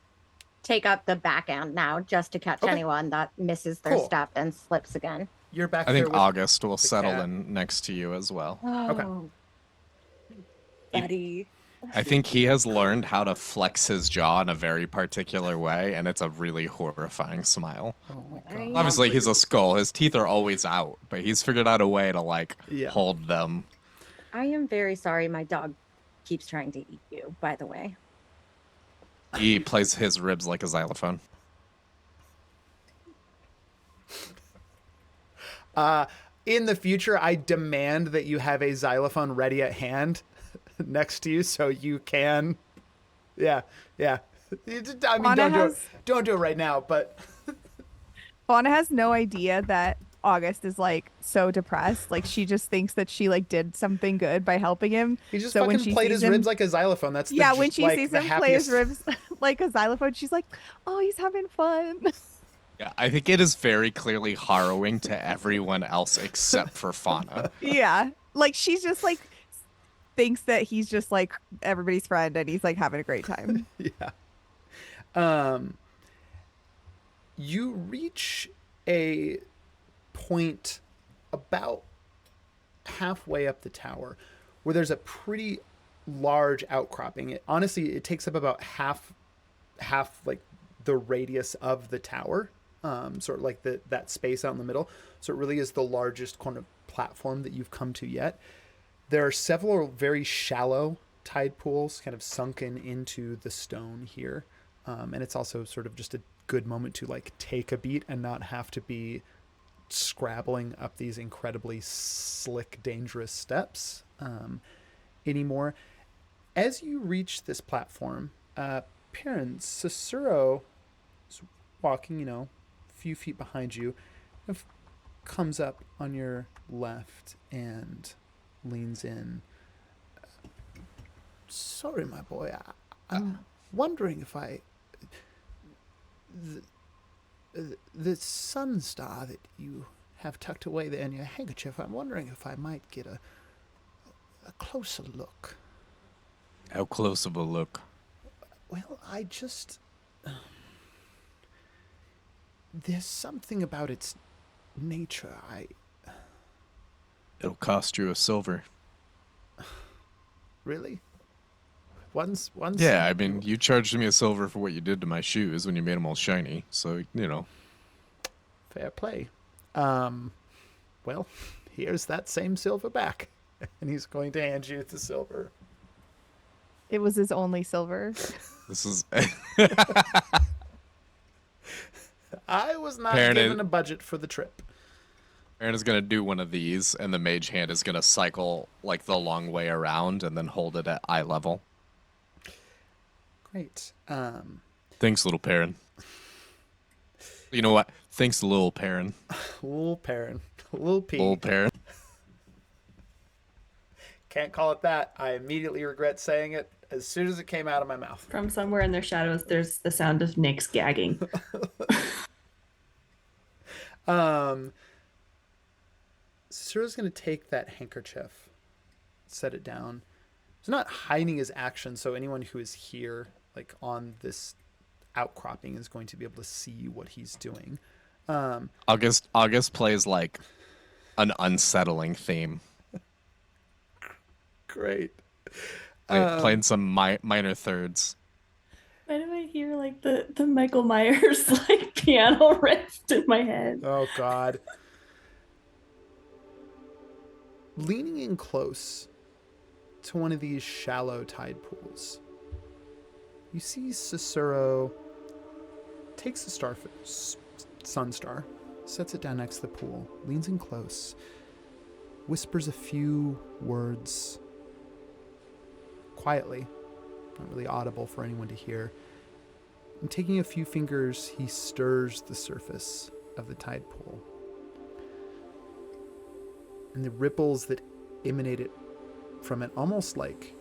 take up the back end now just to catch Okay. anyone that misses their Cool. step and slips again. You're back I there think with August will the settle cat. in next to you as well. Okay. Oh, buddy. I think he has learned how to flex his jaw in a very particular way, and it's a really horrifying smile. Oh my god. Obviously, he's a skull. His teeth are always out, but he's figured out a way to, like, Yeah. hold them. I am very sorry my dog keeps trying to eat you, by the way. He plays his ribs like a xylophone. In the future, I demand that you have a xylophone ready at hand next to you so you can. Yeah. I mean, don't do it right now, but Fauna has no idea that August is like so depressed. Like she just thinks that she like did something good by helping him. he just So when fucking she played sees his him- ribs like a xylophone. That's Yeah, the, when she like, sees the him play his happiest- ribs like a xylophone, she's like, "Oh, he's having fun." Yeah, I think it is very clearly harrowing to everyone else except for Fauna. Yeah, like she's just like thinks that he's just like everybody's friend and he's like having a great time. Yeah. You reach a point about halfway up the tower where there's a pretty large outcropping. It takes up about half like the radius of the tower, sort of like that space out in the middle. So it really is the largest kind of platform that you've come to yet. There are several very shallow tide pools kind of sunken into the stone here. And it's also sort of just a good moment to like take a beat and not have to be scrabbling up these incredibly slick, dangerous steps anymore. As you reach this platform, Perrin, Cicero is walking, a few feet behind you, comes up on your left and leans in. Sorry, my boy. I'm wondering if the sun star that you have tucked away there in your handkerchief, I'm wondering if I might get a closer look. How close of a look? Well, there's something about its nature. It'll cost you a silver. Really? Once. Yeah, I mean, you charged me a silver for what you did to my shoes when you made them all shiny, so, Fair play. Well, here's that same silver back. And he's going to hand you the silver. It was his only silver. This is... I was not Perrin given a budget for the trip. Aaron is going to do one of these, and the mage hand is going to cycle, like, the long way around and then hold it at eye level. Great. Thanks, little Perrin. You know what? Thanks, little Perrin. Little Perrin. Little P. Little Perrin. Can't call it that. I immediately regret saying it as soon as it came out of my mouth. From somewhere in their shadows, there's the sound of Nyx gagging. Cicero's going to take that handkerchief, set it down. He's not hiding his action, so anyone who is here, like on this outcropping, is going to be able to see what he's doing. August plays like an unsettling theme. Great. Playing some minor thirds. Why do I hear like the Michael Myers like piano riff in my head? Oh God. Leaning in close to one of these shallow tide pools, you see Cicero takes the sun star, sets it down next to the pool, leans in close, whispers a few words quietly, not really audible for anyone to hear. And taking a few fingers, he stirs the surface of the tide pool. And the ripples that emanated from it, almost like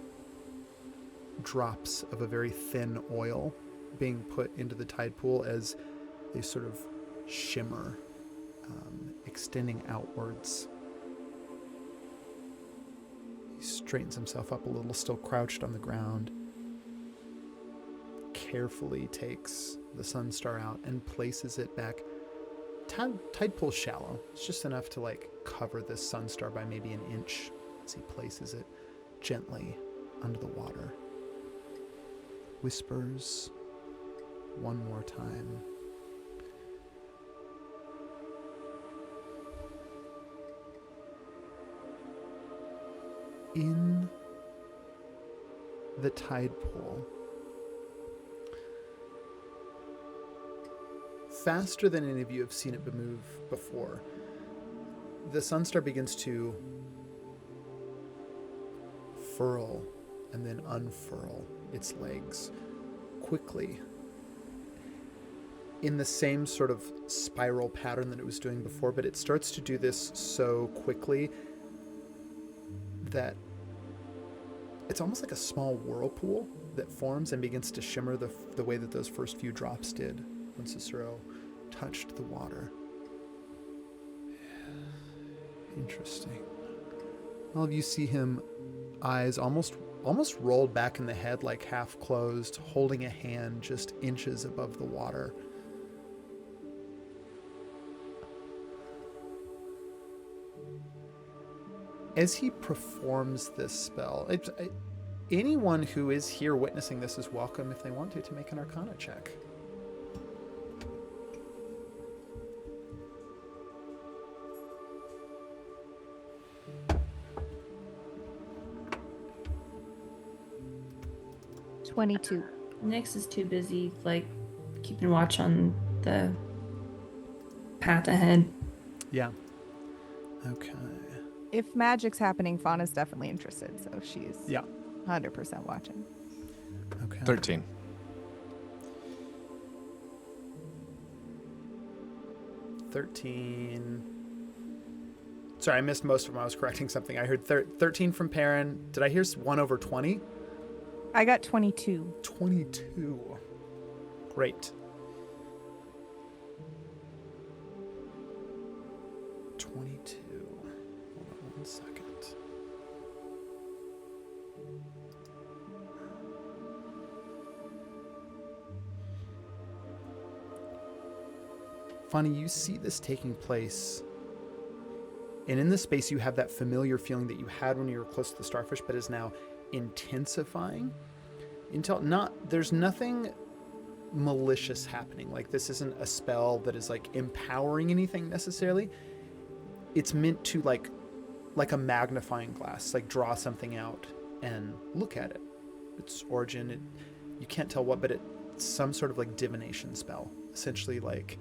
drops of a very thin oil being put into the tide pool as they sort of shimmer extending outwards. He straightens himself up a little, still crouched on the ground. Carefully takes the sun star out and places it back. Tide pool's shallow. It's just enough to like cover this sun star by maybe an inch as he places it gently under the water. Whispers one more time. In the tide pool, faster than any of you have seen it move before, the sun star begins to furl and then unfurl its legs quickly in the same sort of spiral pattern that it was doing before, but it starts to do this so quickly that it's almost like a small whirlpool that forms and begins to shimmer the way that those first few drops did when Cicero touched the water. Interesting. All of you see him, eyes almost rolled back in the head, like half closed, holding a hand just inches above the water. As he performs this spell, anyone who is here witnessing this is welcome, if they want to make an Arcana check. $22. Nyx is too busy, like, keeping watch on the path ahead. Yeah. Okay. If magic's happening, Fauna's definitely interested, so she's 100% watching. Okay. 13. 13. Sorry, I missed most of them. I was correcting something. I heard 13 from Perrin. Did I hear 1 over 20? I got 22. 22. Great. 22. Hold on 1 second. Funny, you see this taking place, and in this space you have that familiar feeling that you had when you were close to the starfish, but is now intensifying. There's nothing malicious happening. Like, this isn't a spell that is like empowering anything necessarily. It's meant to like a magnifying glass, like draw something out and look at it. Its origin, you can't tell what, but it's some sort of like divination spell, essentially like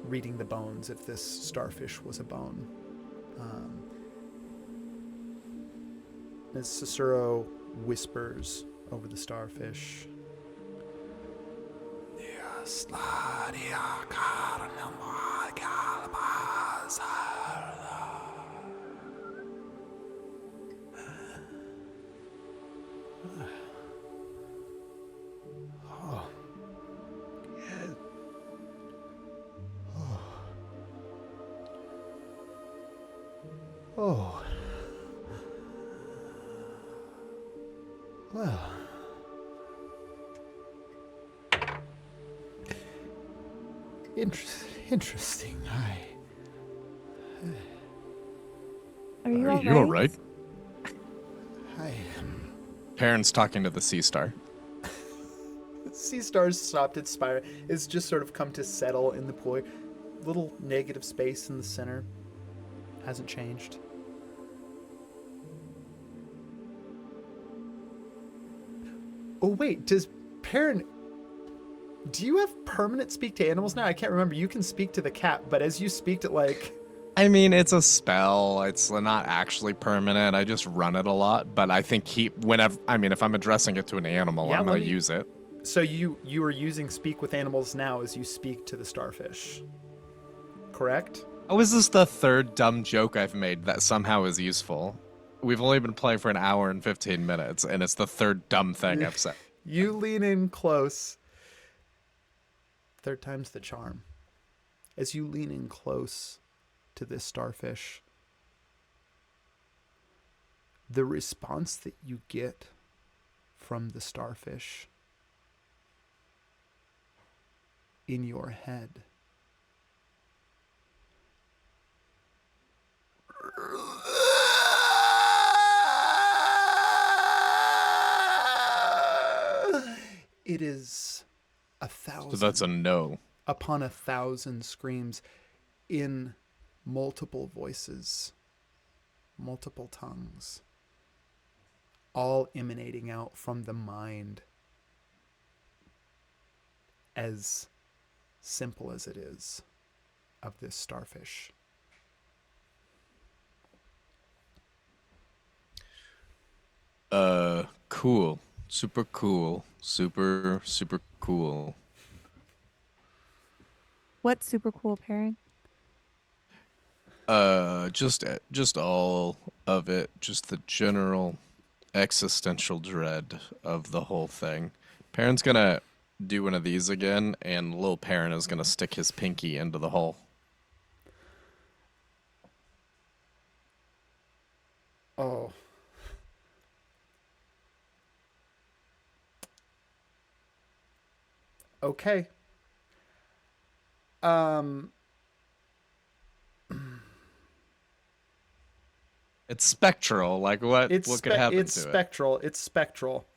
reading the bones if this starfish was a bone. As Cicero whispers over the starfish, Oh. Well. Interesting. Are you all right? You all right? I Perrin's talking to the sea star. Sea Star's stopped its spiral. It's just sort of come to settle in the pool. Little negative space in the center. Hasn't changed. Oh wait, does Perrin... Do you have permanent speak to animals now? I can't remember. You can speak to the cat, but as you speak to like... I mean, it's a spell. It's not actually permanent. I just run it a lot, but I think if I'm addressing it to an animal, I'm going to use it. So you are using speak with animals now as you speak to the starfish, correct? Oh, is this the third dumb joke I've made that somehow is useful? We've only been playing for an hour and 15 minutes, and it's the third dumb thing I've said. You lean in close. Third time's the charm. as you lean in close to this starfish, the response that you get from the starfish in your head it is 1,000. So that's a no. Upon 1,000 screams in multiple voices, multiple tongues, all emanating out from the mind, as simple as it is, of this starfish. Cool. Super cool. Super cool. What's super cool, Perrin? Just all of it. Just the general existential dread of the whole thing. Perrin's gonna do one of these again, and little Perrin is gonna stick his pinky into the hole. Oh. Okay. It's spectral. Like what could happen it's to spectral. It's spectral.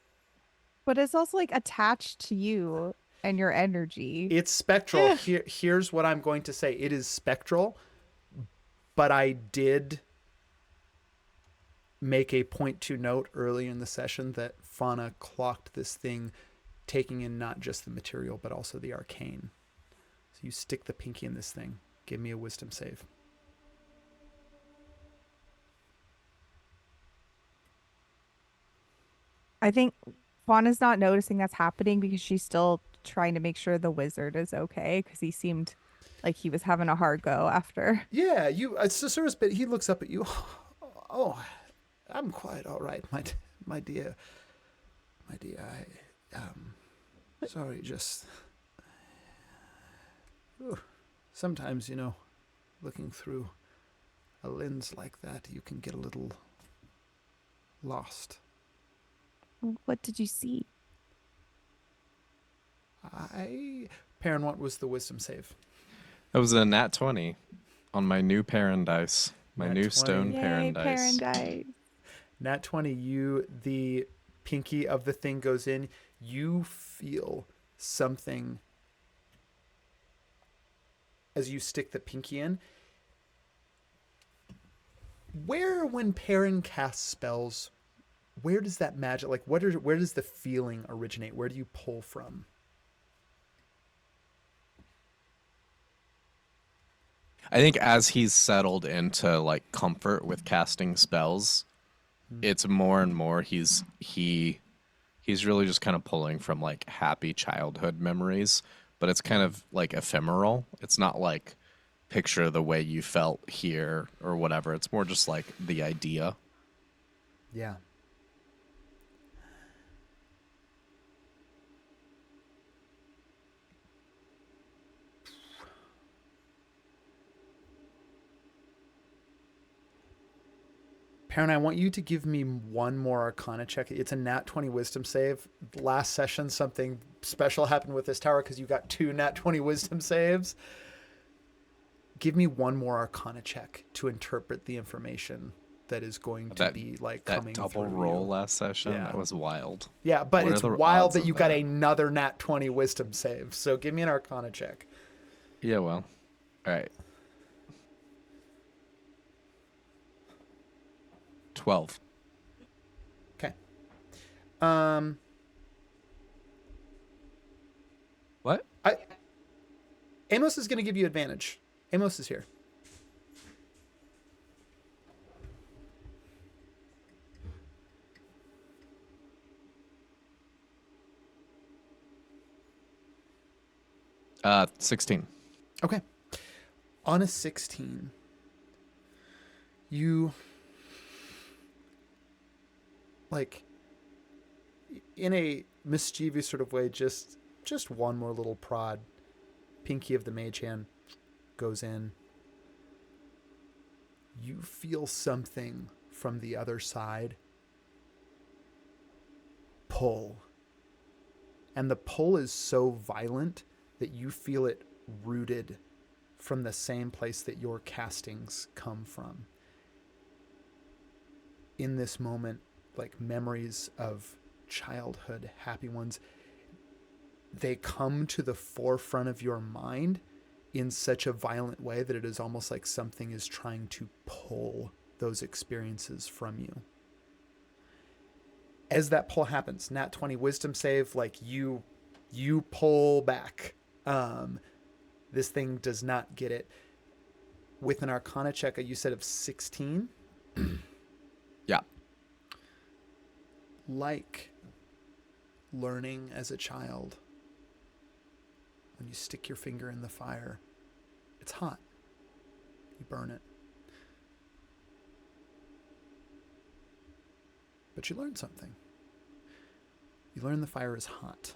But it's also like attached to you and your energy. It's spectral. Here's what I'm going to say. It is spectral, but I did make a point to note early in the session that Fauna clocked this thing, taking in not just the material, but also the arcane. So you stick the pinky in this thing. Give me a wisdom save. I think Fauna's not noticing that's happening because she's still trying to make sure the wizard is okay, because he seemed like he was having a hard go after. Yeah, it's a service, but he looks up at you. Oh, I'm quite all right, my dear. Sorry, just sometimes, looking through a lens like that, you can get a little lost. What did you see? Perrin, what was the wisdom save? That was a nat 20 on my new Perrin dice. My Nat new 20. stone Yay, Perrin dice. Perrin dice. Nat 20, the pinky of the thing goes in. You feel something as you stick the pinky in. When Perrin casts spells, where does that magic, where does the feeling originate? Where do you pull from? I think as he's settled into comfort with casting spells, it's more and more he's really just kind of pulling from happy childhood memories, but it's kind of ephemeral. It's not picture the way you felt here or whatever. It's more just the idea. Yeah. Perrin, I want you to give me one more Arcana check. It's a nat 20 wisdom save. Last session, something special happened with this tower because you got 2 nat 20 wisdom saves. Give me one more Arcana check to interpret the information that is going to be coming that double through roll you. last session. Yeah. That was wild. Yeah, but What it's are the wild odds that of you got that? another nat 20 wisdom save. So give me an Arcana check. Yeah, well. All right. 12. Okay. What? Amos is going to give you advantage. Amos is here. Uh, 16. Okay. On a 16, you in a mischievous sort of way, just one more little prod, pinky of the mage hand, goes in, you feel something from the other side pull. And the pull is so violent that you feel it rooted from the same place that your castings come from. In this moment, like memories of childhood, happy ones, they come to the forefront of your mind in such a violent way that it is almost like something is trying to pull those experiences from you. As that pull happens, nat 20 wisdom save, like you pull back. This thing does not get it. With an Arcana check, you said of 16? Yeah. Like learning as a child, when you stick your finger in the fire, it's hot. You burn it. But you learn something. You learn the fire is hot.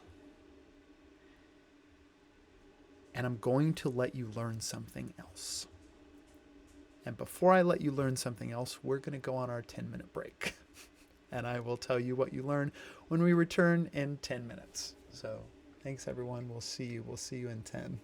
And I'm going to let you learn something else. And before I let you learn something else, we're going to go on our 10-minute break. And I will tell you what you learn when we return in 10 minutes. So thanks, everyone. We'll see you. We'll see you in 10.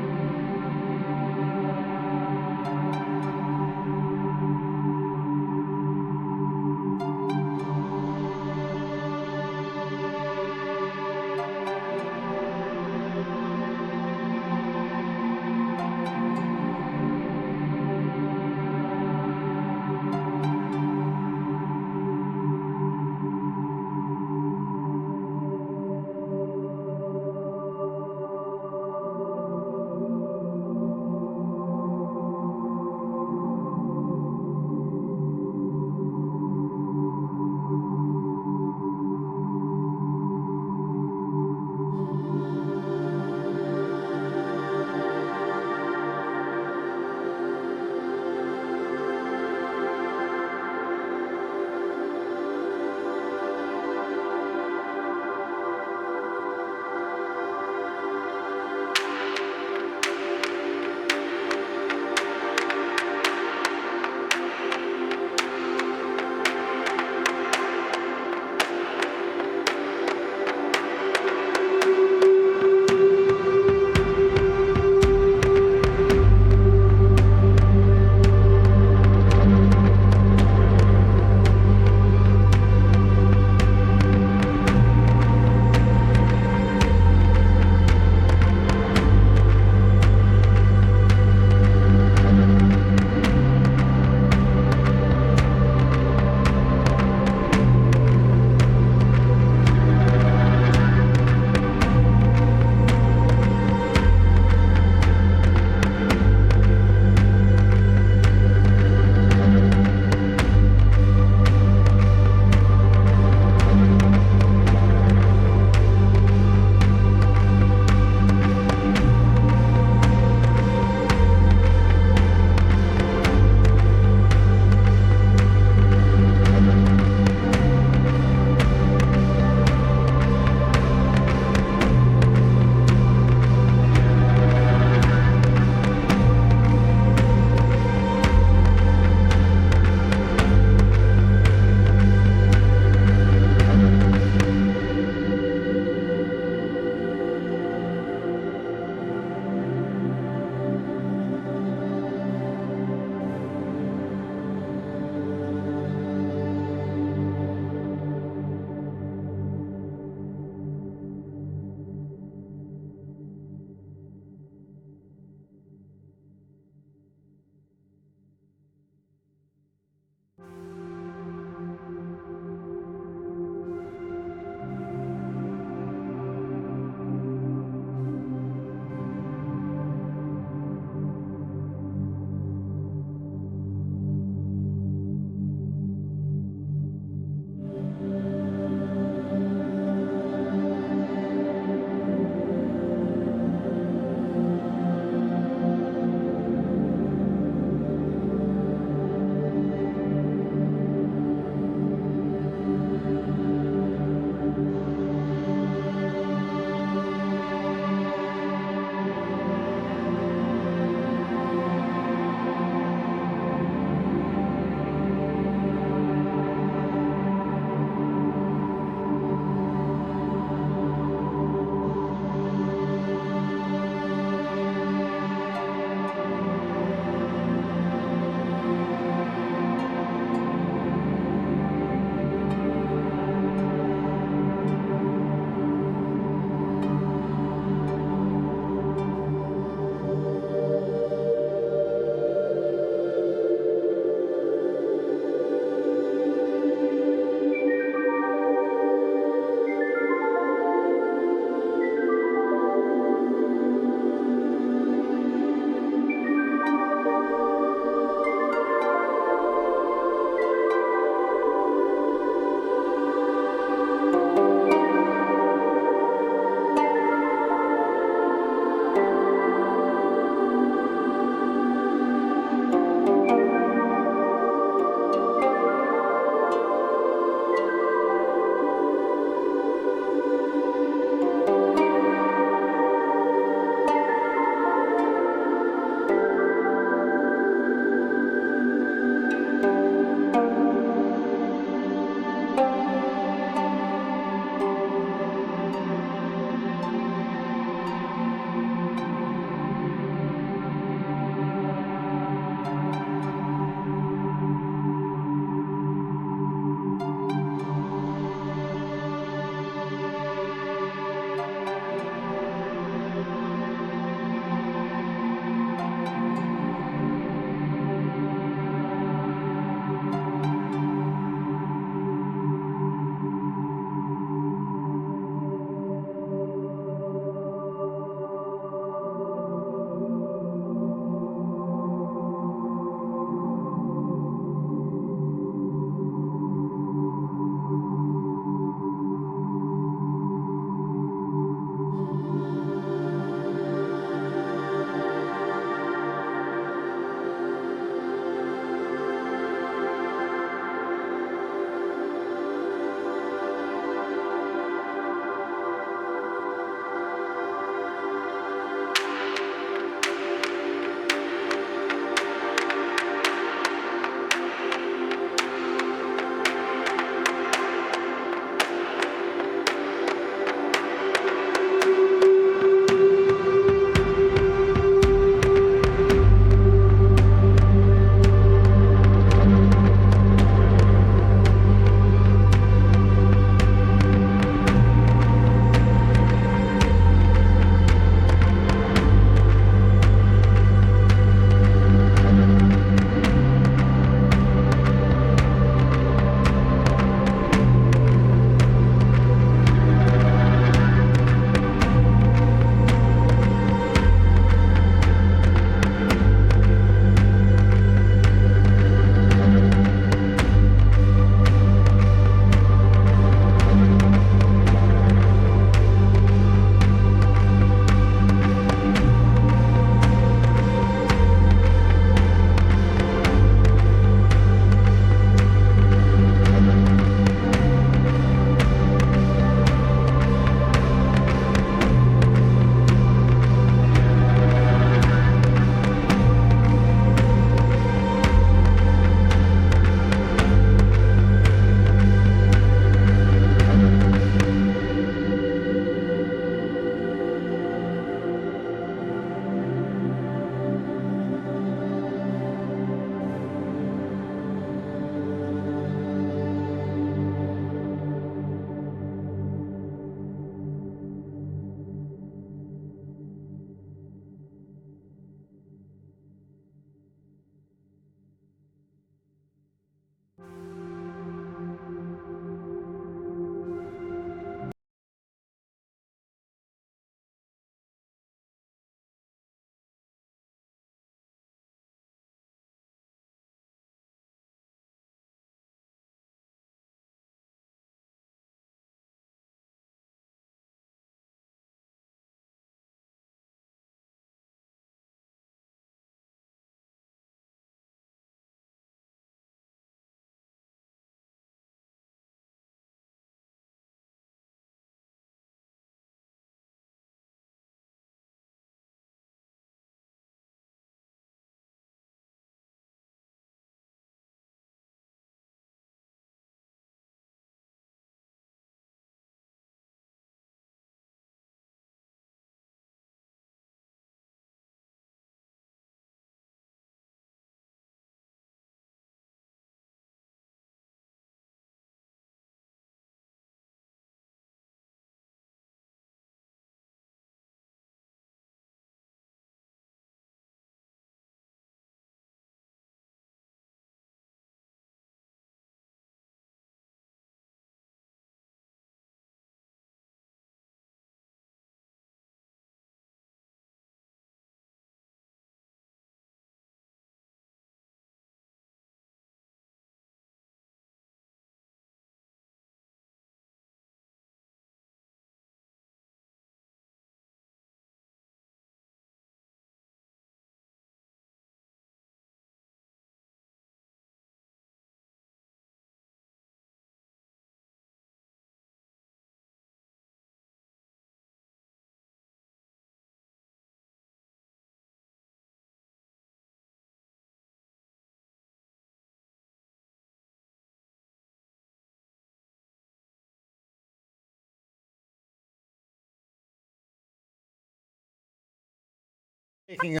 Taking a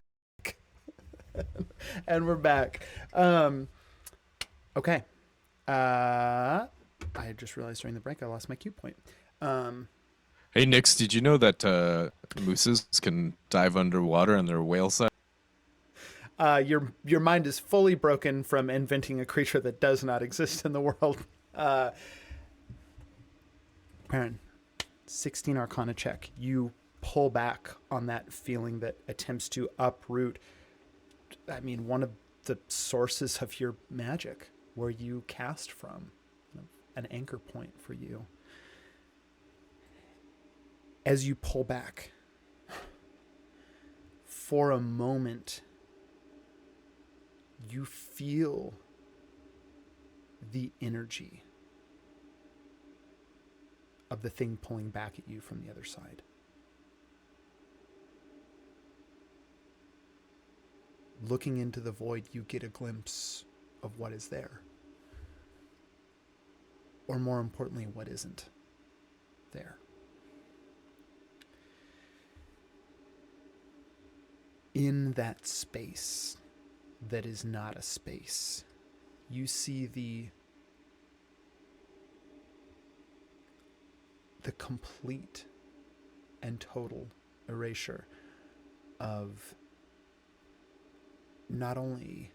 and we're back. Okay. I just realized during the break I lost my cue point. Hey, Nix, did you know that mooses can dive underwater on their whale side? Your mind is fully broken from inventing a creature that does not exist in the world. Perrin, 16 Arcana check. You pull back on that feeling that attempts to uproot, I mean, one of the sources of your magic, where you cast from, an anchor point for you. As you pull back, for a moment, you feel the energy of the thing pulling back at you from the other side. Looking into the void, you get a glimpse of what is there. Or more importantly, what isn't there. In that space that is not a space, you see the complete and total erasure of not only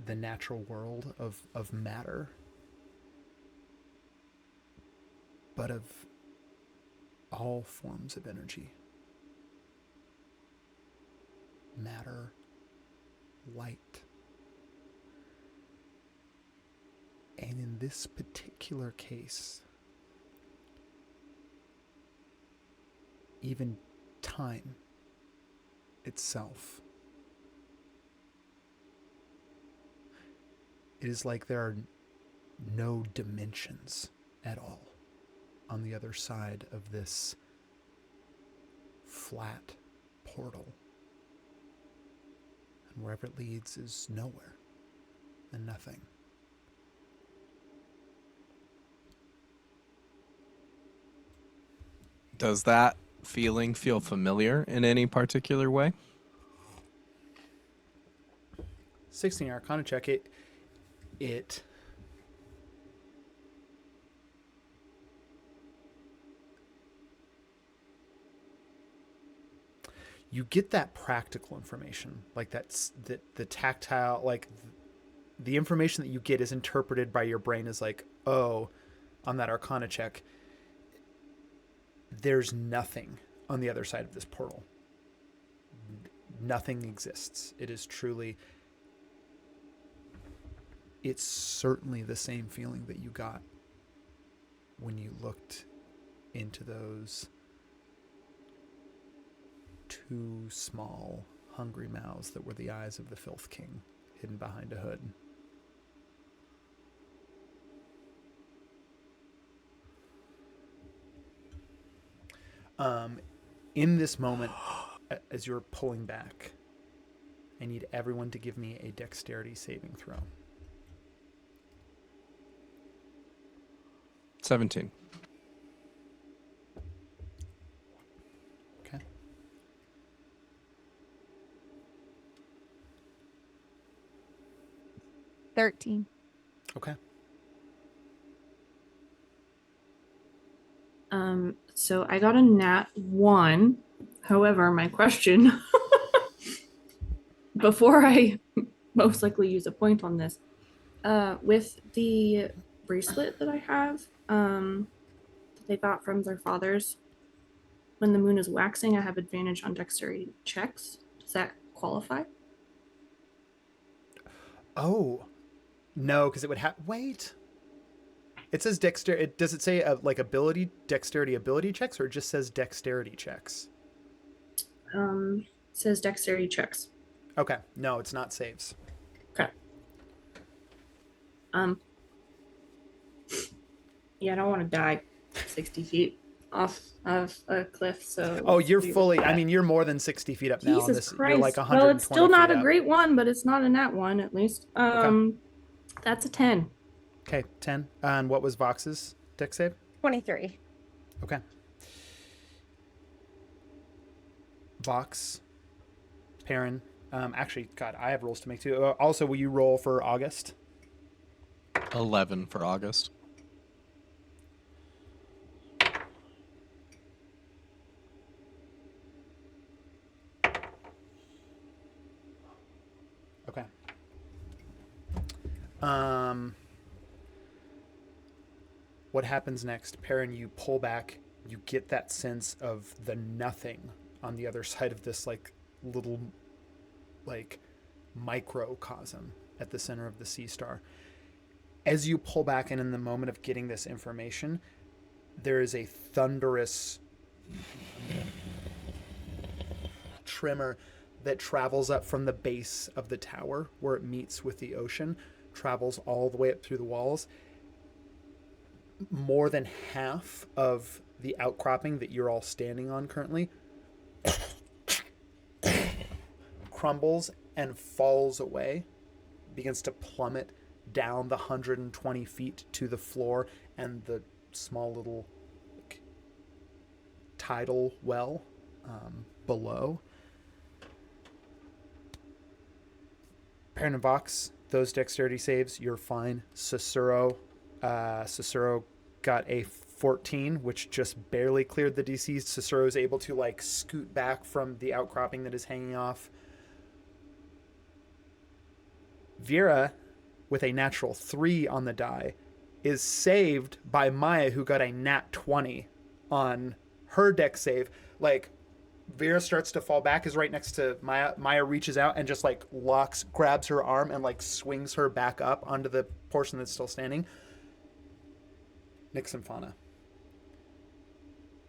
the natural world of matter, but of all forms of energy. Matter, light. And in this particular case, even time itself. It is like there are no dimensions at all on the other side of this flat portal. And wherever it leads is nowhere and nothing. Does that feeling feel familiar in any particular way? 16 Arcana check. It you get that practical information, like that's the tactile, like the information that you get is interpreted by your brain as like, oh, on that Arcana check, there's nothing on the other side of this portal. Nothing exists. It is truly, it's certainly the same feeling that you got when you looked into those two small, hungry mouths that were the eyes of the Filth King hidden behind a hood. In this moment, as you're pulling back, I need everyone to give me a dexterity saving throw. 17. Okay. $13. Okay. So I got a nat 1. However, my question, before I most likely use a point on this, with the bracelet that I have, that they got from their fathers, when the moon is waxing, I have advantage on dexterity checks. Does that qualify? Oh, no, because it would have. Wait. It says dexterity. Does it say like dexterity ability checks, or it just says dexterity checks? It says dexterity checks. Okay. No, it's not saves. Okay. Yeah, I don't want to die 60 feet off of a cliff. So. Oh, you're fully. I mean, you're more than 60 feet up now. Jesus On this, Christ. You're like 120 well, it's still not a up. great one, but it's not a nat 1 at least. Okay. That's a 10. Okay, 10. And what was Vox's dex save? 23. Okay. Vox, Perrin. Actually, God, I have rolls to make too. Also, will you roll for August? 11 for August. Okay. What happens next? Perrin, you pull back, you get that sense of the nothing on the other side of this like little like microcosm at the center of the sea star. As you pull back and in the moment of getting this information, there is a thunderous tremor that travels up from the base of the tower where it meets with the ocean, travels all the way up through the walls. More than half of the outcropping that you're all standing on currently crumbles and falls away, begins to plummet down the 120 feet to the floor and the small little like, tidal well below. Perrin and Vox, those dexterity saves, you're fine. Cicero got a 14, which just barely cleared the DC. Cicero is able to like scoot back from the outcropping that is hanging off. Vera, with a natural 3 on the die, is saved by Maya, who got a nat 20 on her dex save. Like, Vera starts to fall back, is right next to Maya. Maya reaches out and just like grabs her arm and like swings her back up onto the portion that's still standing. Nyx and Fauna,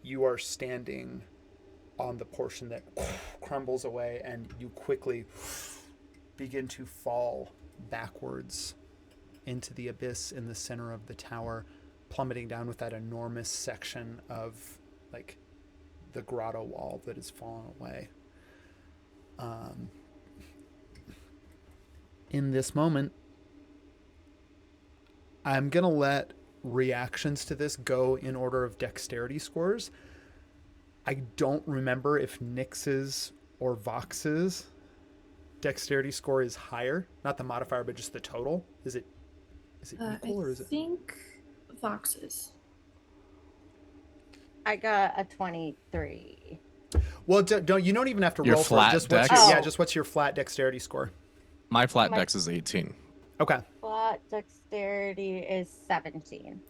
you are standing on the portion that crumbles away, and you quickly begin to fall backwards into the abyss in the center of the tower, plummeting down with that enormous section of like the grotto wall that has fallen away. In this moment, I'm gonna let reactions to this go in order of dexterity scores. I don't remember if Nyx's or Vox's dexterity score is higher, not the modifier, but just the total. Is it equal or is it? I think Vox's. I got a 23. Well, you don't even have to Your roll flat for it. dex? Just what's your flat dexterity score? My flat dex is 18. Okay. Flat dexterity is 17.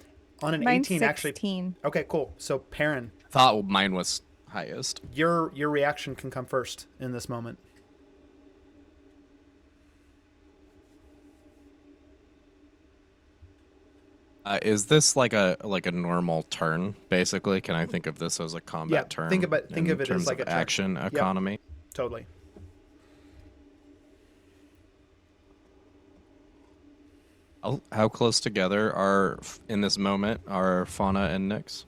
On an Mine's 18, 16. actually. Okay, cool. So, Perrin, Thought mine was highest. your reaction can come first in this moment. Is this like a normal turn? Basically, can I think of this as a combat turn? Think of it in as terms like of a turn. action Yep. economy. Totally. How close together are in this moment are Fauna and Nyx?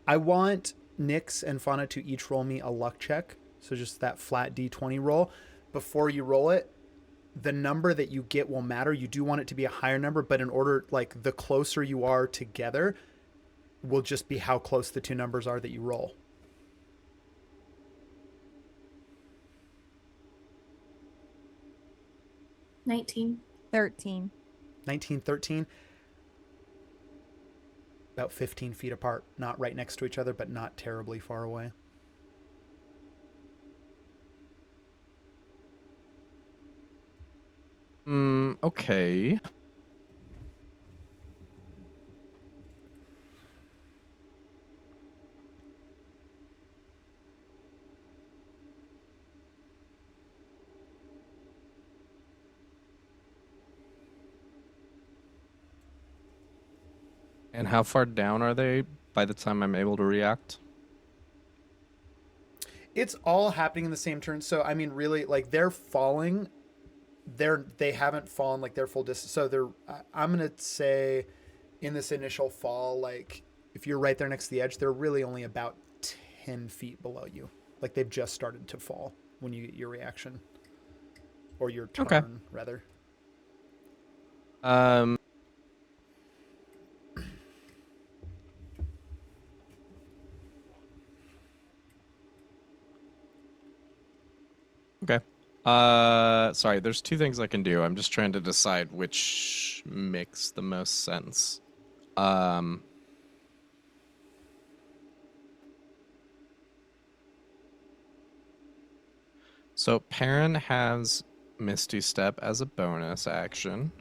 I want Nyx and Fauna to each roll me a luck check. So just that flat D20 roll. Before you roll it, the number that you get will matter. You do want it to be a higher number, but in order, like, the closer you are together will just be how close the two numbers are that you roll. $19. 13. 19, 13. About 15 feet apart. Not right next to each other, but not terribly far away. Okay. And how far down are they by the time I'm able to react? It's all happening in the same turn. So, I mean, really, like, they're falling. They haven't fallen like their full distance. So I'm going to say in this initial fall, like, if you're right there next to the edge, they're really only about 10 feet below you. Like, they've just started to fall when you get your reaction. Or your turn, rather. Sorry, there's two things I can do. I'm just trying to decide which makes the most sense. So Perrin has Misty Step as a bonus action.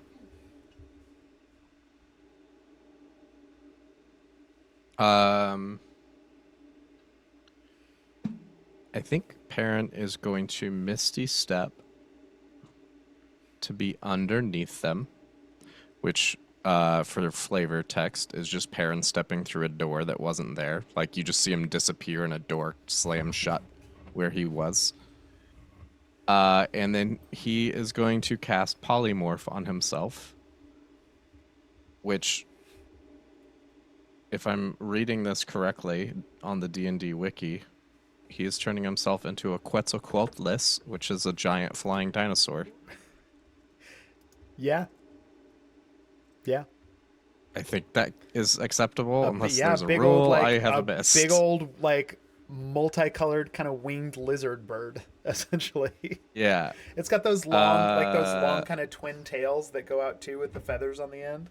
I think Perrin is going to Misty Step to be underneath them, which for flavor text is just Perrin stepping through a door that wasn't there. Like you just see him disappear and a door slam shut where he was. And then he is going to cast Polymorph on himself, which, if I'm reading this correctly on the D&D wiki, he is turning himself into a Quetzalcoatlus, which is a giant flying dinosaur. Yeah. Yeah. I think that is acceptable unless yeah, there's a big rule old, like, I have missed. Big old, like, multicolored kind of winged lizard bird, essentially. Yeah. It's got those long kind of twin tails that go out too with the feathers on the end.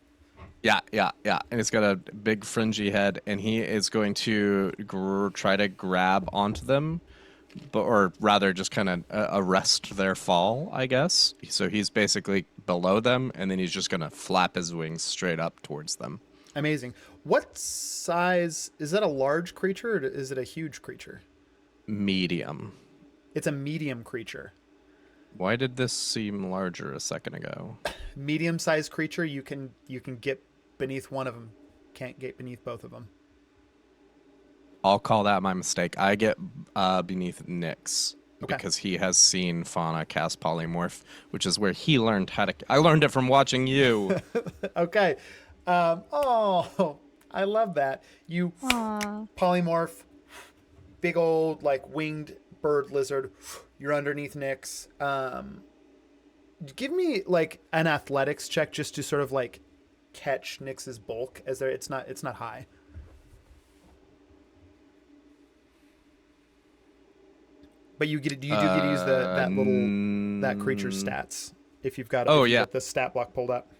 Yeah. And it's got a big fringy head, and he is going to try to grab onto them, or rather just kind of arrest their fall, I guess. So he's basically below them, and then he's just going to flap his wings straight up towards them. Amazing. What size, is that a large creature or is it a huge creature? Medium. It's a medium creature. Why did this seem larger a second ago? Medium-sized creature, you can get beneath one of them. Can't get beneath both of them. I'll call that my mistake. I get beneath Nyx Okay. because he has seen Fauna cast Polymorph, which is where he learned how to... I learned it from watching you. Okay. I love that. You polymorph, big old, like, winged bird lizard. You're underneath Nyx. Give me, like, an athletics check just to sort of, like, catch Nyx's bulk as there. It's not high. But you do get to use that creature's stats if you've got the stat block pulled up.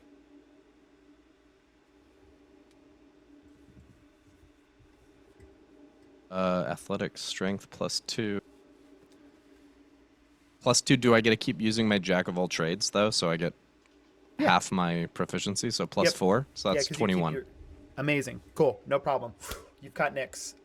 Athletics strength +2. +2. Do I get to keep using my Jack of all trades though? So I get half my proficiency, so +4. So that's 21. Amazing. Cool. No problem. You've caught Nyx.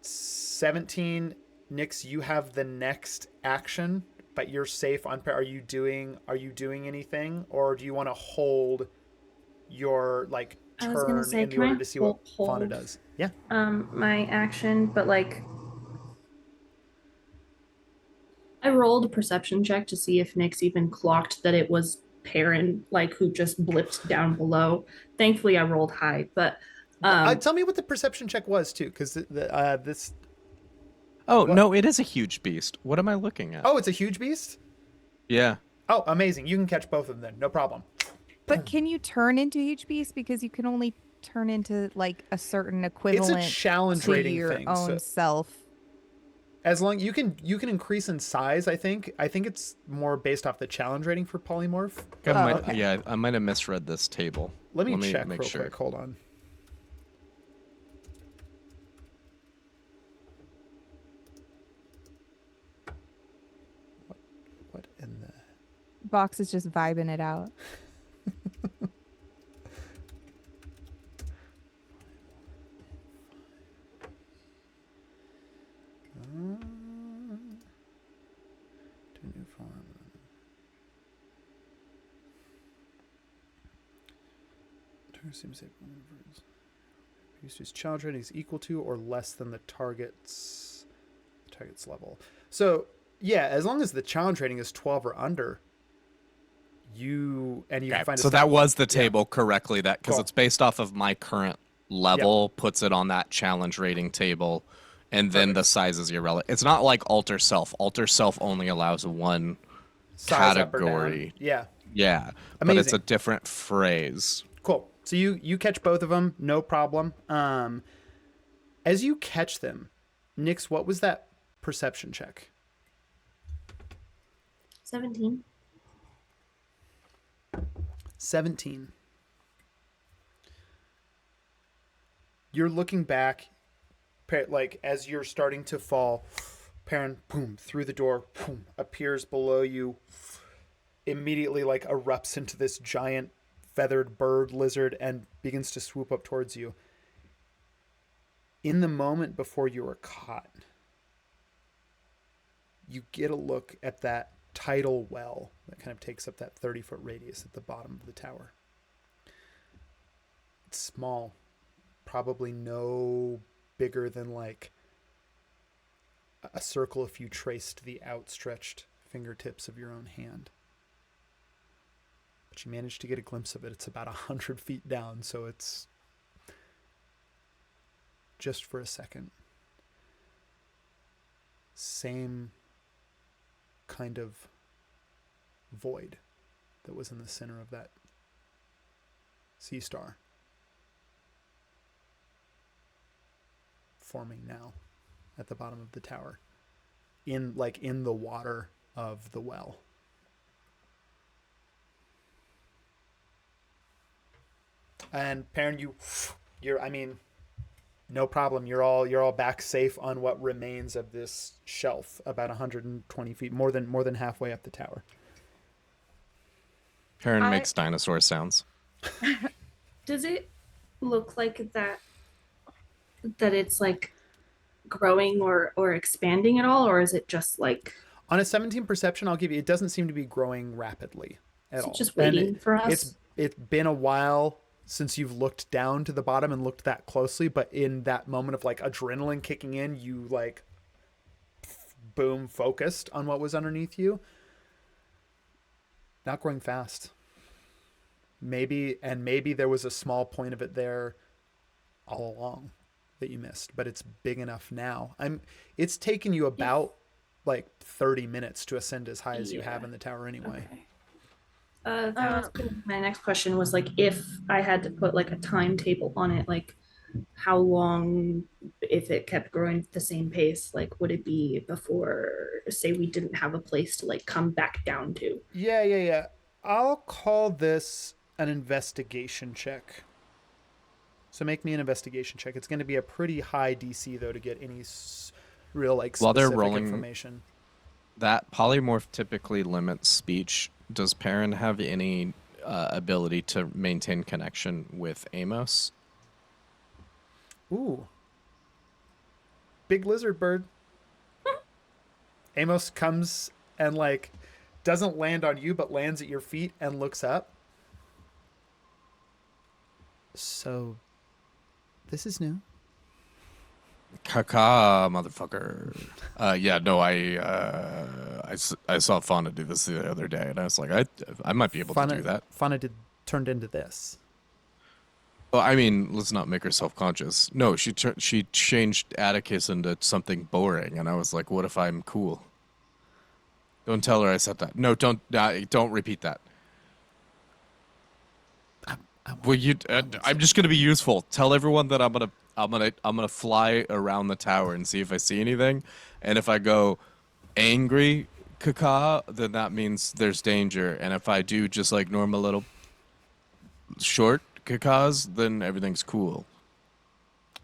17. Nyx, you have the next action, but you're safe on. Are you doing anything, or do you want to hold your, like, turn in order to see what Fauna does? Yeah. My action, but, like, I rolled a perception check to see if Nyx even clocked that it was Perrin, like, who just blipped down below. Thankfully, I rolled high, but tell me what the perception check was too, because this. Oh, no, it is a huge beast. What am I looking at? Oh, it's a huge beast? Yeah. Oh, amazing. You can catch both of them then. No problem. But can you turn into a huge beast? Because you can only turn into, like, a certain equivalent it's a challenge to rating your thing, own self. As long you can increase in size, I think it's more based off the challenge rating for polymorph. Okay. Yeah, I might have misread this table. Let me check real quick. Hold on. What in the Box is just vibing it out. Use challenge rating is equal to or less than the target's level. So yeah, as long as the challenge rating is 12 or under, you can find. So that was the table correctly. That because it's based off of my current level, puts it on that challenge rating table, and then the size is irrelevant. It's not like alter self. Alter self only allows one size category. Yeah. Yeah. Amazing. But it's a different phrase. Cool. So you catch both of them, no problem. As you catch them, Nyx, what was that perception check? 17. 17. You're looking back, like as you're starting to fall, Perrin, boom, through the door, boom, appears below you, immediately like erupts into this giant feathered bird lizard and begins to swoop up towards you. In the moment before you are caught, you get a look at that tidal well that kind of takes up that 30-foot radius at the bottom of the tower. It's small, probably no bigger than like a circle if you traced the outstretched fingertips of your own hand. But you managed to get a glimpse of it. It's about 100 feet down, so it's just for a second. Same kind of void that was in the center of that sea star forming now at the bottom of the tower, in the water of the well. And Perrin, no problem. You're all back safe on what remains of this shelf, about 120 feet, more than halfway up the tower. Perrin makes dinosaur sounds. Does it look like that it's like growing or expanding at all, or is it just like on a 17 perception? I'll give you. It doesn't seem to be growing rapidly at all. Just waiting for us. It's been a while since you've looked down to the bottom and looked that closely, but in that moment of like adrenaline kicking in, you like boom focused on what was underneath you. Not growing fast. Maybe there was a small point of it there all along that you missed, but it's big enough now. It's taken you about like 30 minutes to ascend as high as you have in the tower anyway. Okay. My next question was like, if I had to put like a timetable on it, like how long, if it kept growing at the same pace, like would it be before, say, we didn't have a place to like come back down to? Yeah. I'll call this an investigation check. So make me an investigation check. It's going to be a pretty high DC though to get any real like specific while they're rolling information. That polymorph typically limits speech. Does Perrin have any ability to maintain connection with Amos? Ooh. Big lizard bird. Amos comes and like doesn't land on you, but lands at your feet and looks up. So, this is new. Caca, motherfucker. I saw Fauna do this the other day, and I was like, I might be able to do that. Fauna turned into this. Well, I mean, let's not make her self-conscious. No, she changed Atticus into something boring, and I was like, what if I'm cool? Don't tell her I said that. No, don't repeat that. I'm just gonna be useful. Tell everyone that I'm gonna fly around the tower and see if I see anything, and if I go angry caca, then that means there's danger, and if I do just like normal little short cacas, then everything's cool.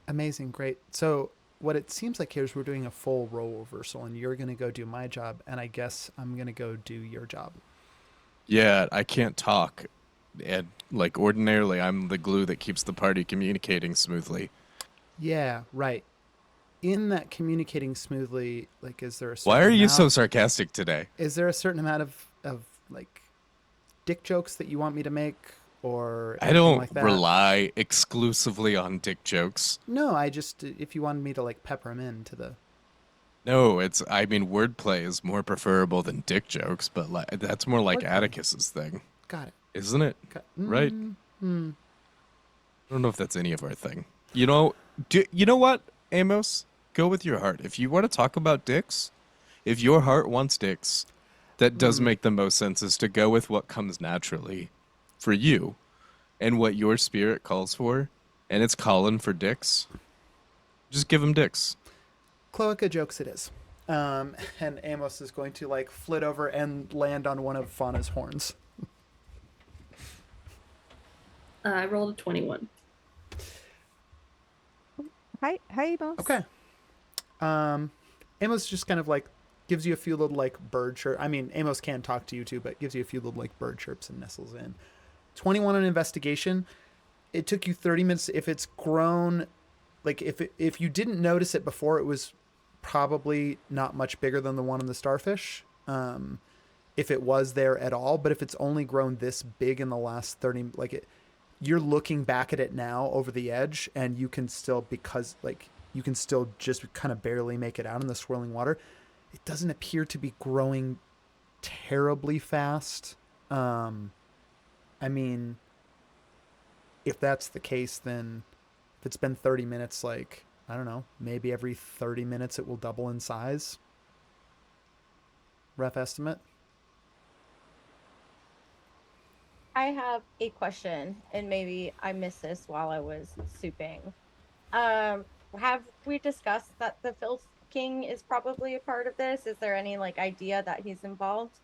Amazing, great. So what it seems like here is we're doing a full role reversal, and you're gonna go do my job, and I guess I'm gonna go do your job. Yeah, I can't talk. And like ordinarily I'm the glue that keeps the party communicating smoothly. Yeah, right. In that communicating smoothly, like, is there a certain Why are you so sarcastic today? Is there a certain amount of like dick jokes that you want me to make, or I don't like that? rely exclusively on dick jokes. No, I just, if you wanted me to like pepper them into the. No, wordplay is more preferable than dick jokes, but that's more like Atticus's thing. Got it. Isn't it? Right? I don't know if that's any of our thing. You know what, Amos? Go with your heart. If you want to talk about dicks, if your heart wants dicks, that does make the most sense, is to go with what comes naturally for you and what your spirit calls for, and it's calling for dicks. Just give them dicks. Cloaca jokes it is. And Amos is going to like flit over and land on one of Fauna's horns. I rolled a 21. Hi, Amos. Okay. Amos just kind of like gives you a few little like bird chirps. I mean, Amos can talk to you too, but gives you a few little like bird chirps and nestles in. 21 on investigation. It took you 30 minutes. If it's grown, like if you didn't notice it before, it was probably not much bigger than the one in the starfish. If it was there at all, but if it's only grown this big in the last 30, like it, you're looking back at it now over the edge, and you can still, because like you can still just kind of barely make it out in the swirling water. It doesn't appear to be growing terribly fast. I mean, if that's the case, then if it's been 30 minutes, like, I don't know, maybe every 30 minutes it will double in size. Rough estimate. I have a question, and maybe I missed this while I was souping. Have we discussed that the Filth King is probably a part of this? Is there any like idea that he's involved?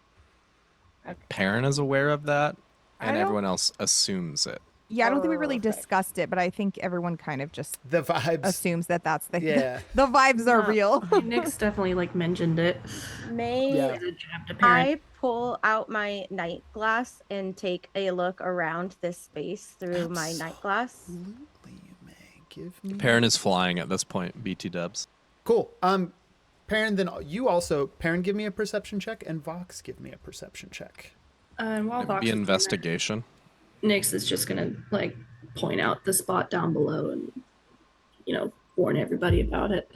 Okay. Perrin is aware of that, and don't- everyone else assumes it. Yeah, I don't think we really Perfect. discussed it, but I think everyone kind of just The vibes. assumes that that's the Yeah. the vibes are No. real. Nick's definitely like mentioned it. May Yeah. As a jab to Perrin. I pull out my night glass and take a look around this space through my night glass? Absolutely, you may give me. Perrin is flying at this point. BT dubs. Cool. Perrin, then you also, Perrin, give me a perception check, and Vox, give me a perception check. And while It'd Vox be is doing that, investigation. Nyx is just gonna like point out the spot down below and warn everybody about it.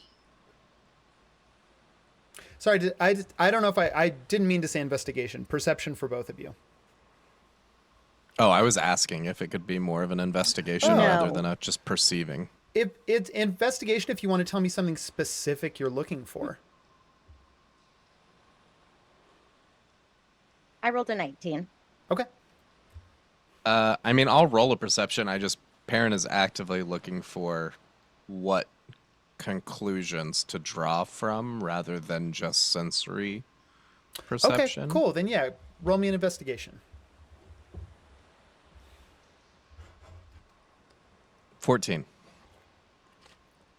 Sorry, I don't know if I didn't mean to say investigation. Perception for both of you. Oh, I was asking if it could be more of an investigation Oh. rather No. than a just perceiving. If it's investigation, if you want to tell me something specific you're looking for. I rolled a 19. Okay. I mean, I'll roll a perception. Perrin is actively looking for what conclusions to draw from rather than just sensory perception. Okay, cool. Then yeah, roll me an investigation. 14.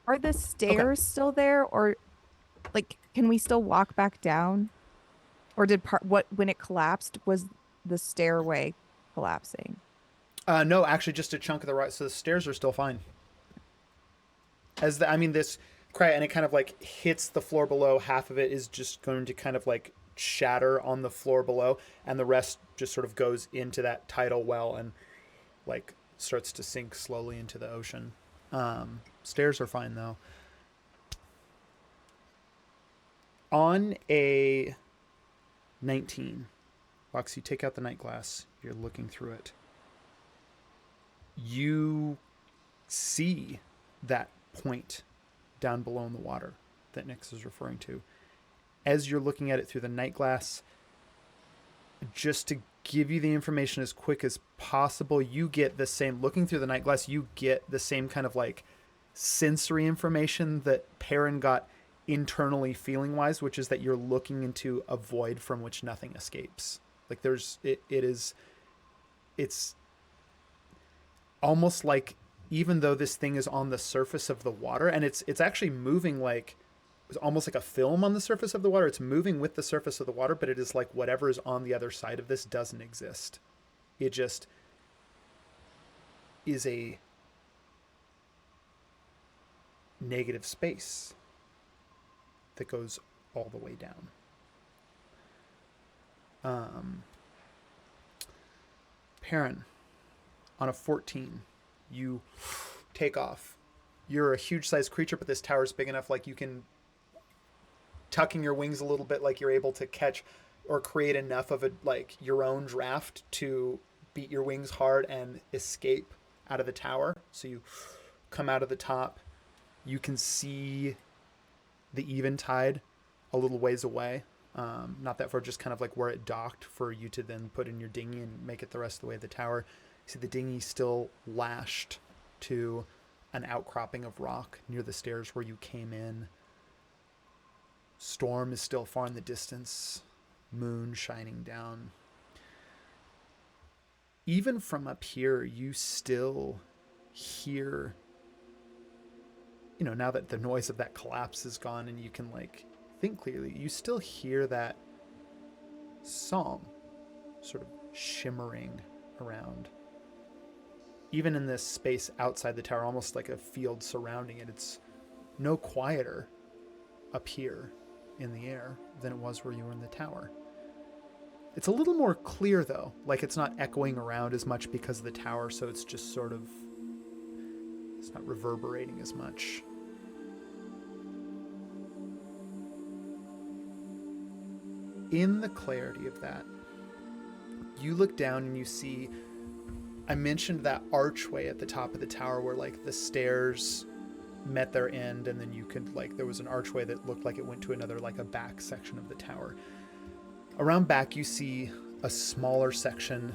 Are the stairs still there, or like can we still walk back down? Or did when it collapsed, was the stairway collapsing? No, actually, just a chunk of the right. So the stairs are still fine. This cry, and it kind of like hits the floor below. Half of it is just going to kind of like shatter on the floor below, and the rest just sort of goes into that tidal well and like starts to sink slowly into the ocean. Stairs are fine though. On a 19, Vox, you take out the night glass. You're looking through it. You see that point down below in the water that Nyx is referring to. As you're looking at it through the night glass, just to give you the information as quick as possible, you get the same, looking through the night glass, you get the same kind of like sensory information that Perrin got internally feeling wise, which is that you're looking into a void from which nothing escapes. Like it's almost like, even though this thing is on the surface of the water, and it's actually moving like, it's almost like a film on the surface of the water. It's moving with the surface of the water, but it is like whatever is on the other side of this doesn't exist. It just is a negative space that goes all the way down. Perrin, on a 14, you take off. You're a huge sized creature, but this tower is big enough like you can, tucking your wings a little bit, like you're able to catch or create enough of a like your own draft to beat your wings hard and escape out of the tower. So you come out of the top. You can see the eventide a little ways away. Not that far, just kind of like where it docked for you to then put in your dinghy and make it the rest of the way to the tower. You see the dinghy still lashed to an outcropping of rock near the stairs where you came in. Storm is still far in the distance, moon shining down. Even from up here, you still hear, now that the noise of that collapse is gone and you can think clearly, you still hear that song sort of shimmering around. Even in this space outside the tower, almost like a field surrounding it, it's no quieter up here in the air than it was where you were in the tower. It's a little more clear though, it's not echoing around as much because of the tower, so it's just sort of, it's not reverberating as much. In the clarity of that, you look down and you see, I mentioned that archway at the top of the tower where the stairs met their end, and then you could there was an archway that looked like it went to another, a back section of the tower. Around back you see a smaller section,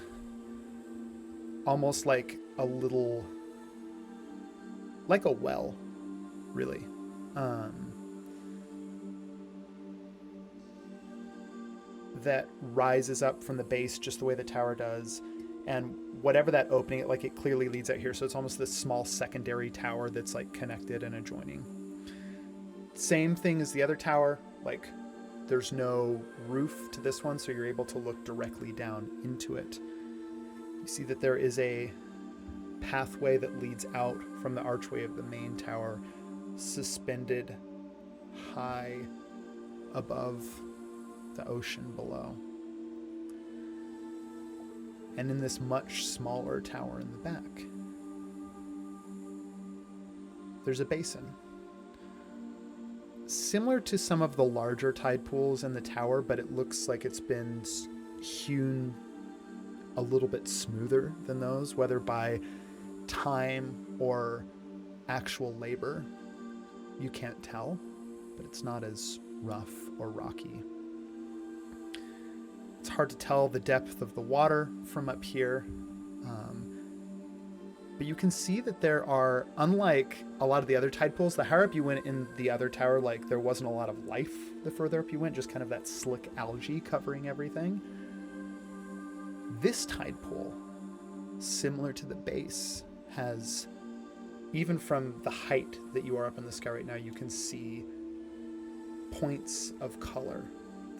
almost like a little, like a well, really. That rises up from the base just the way the tower does, and whatever that opening, it clearly leads out here, so it's almost this small secondary tower that's connected and adjoining. Same thing as the other tower, there's no roof to this one, so you're able to look directly down into it. You see that there is a pathway that leads out from the archway of the main tower, suspended high above the ocean below. And in this much smaller tower in the back, there's a basin. Similar to some of the larger tide pools in the tower, but it looks like it's been hewn a little bit smoother than those, whether by time or actual labor. You can't tell, but it's not as rough or rocky. It's hard to tell the depth of the water from up here, but you can see that there are, unlike a lot of the other tide pools, the higher up you went in the other tower, there wasn't a lot of life the further up you went, just kind of that slick algae covering everything. This tide pool, similar to the base, has, even from the height that you are up in the sky right now, you can see points of color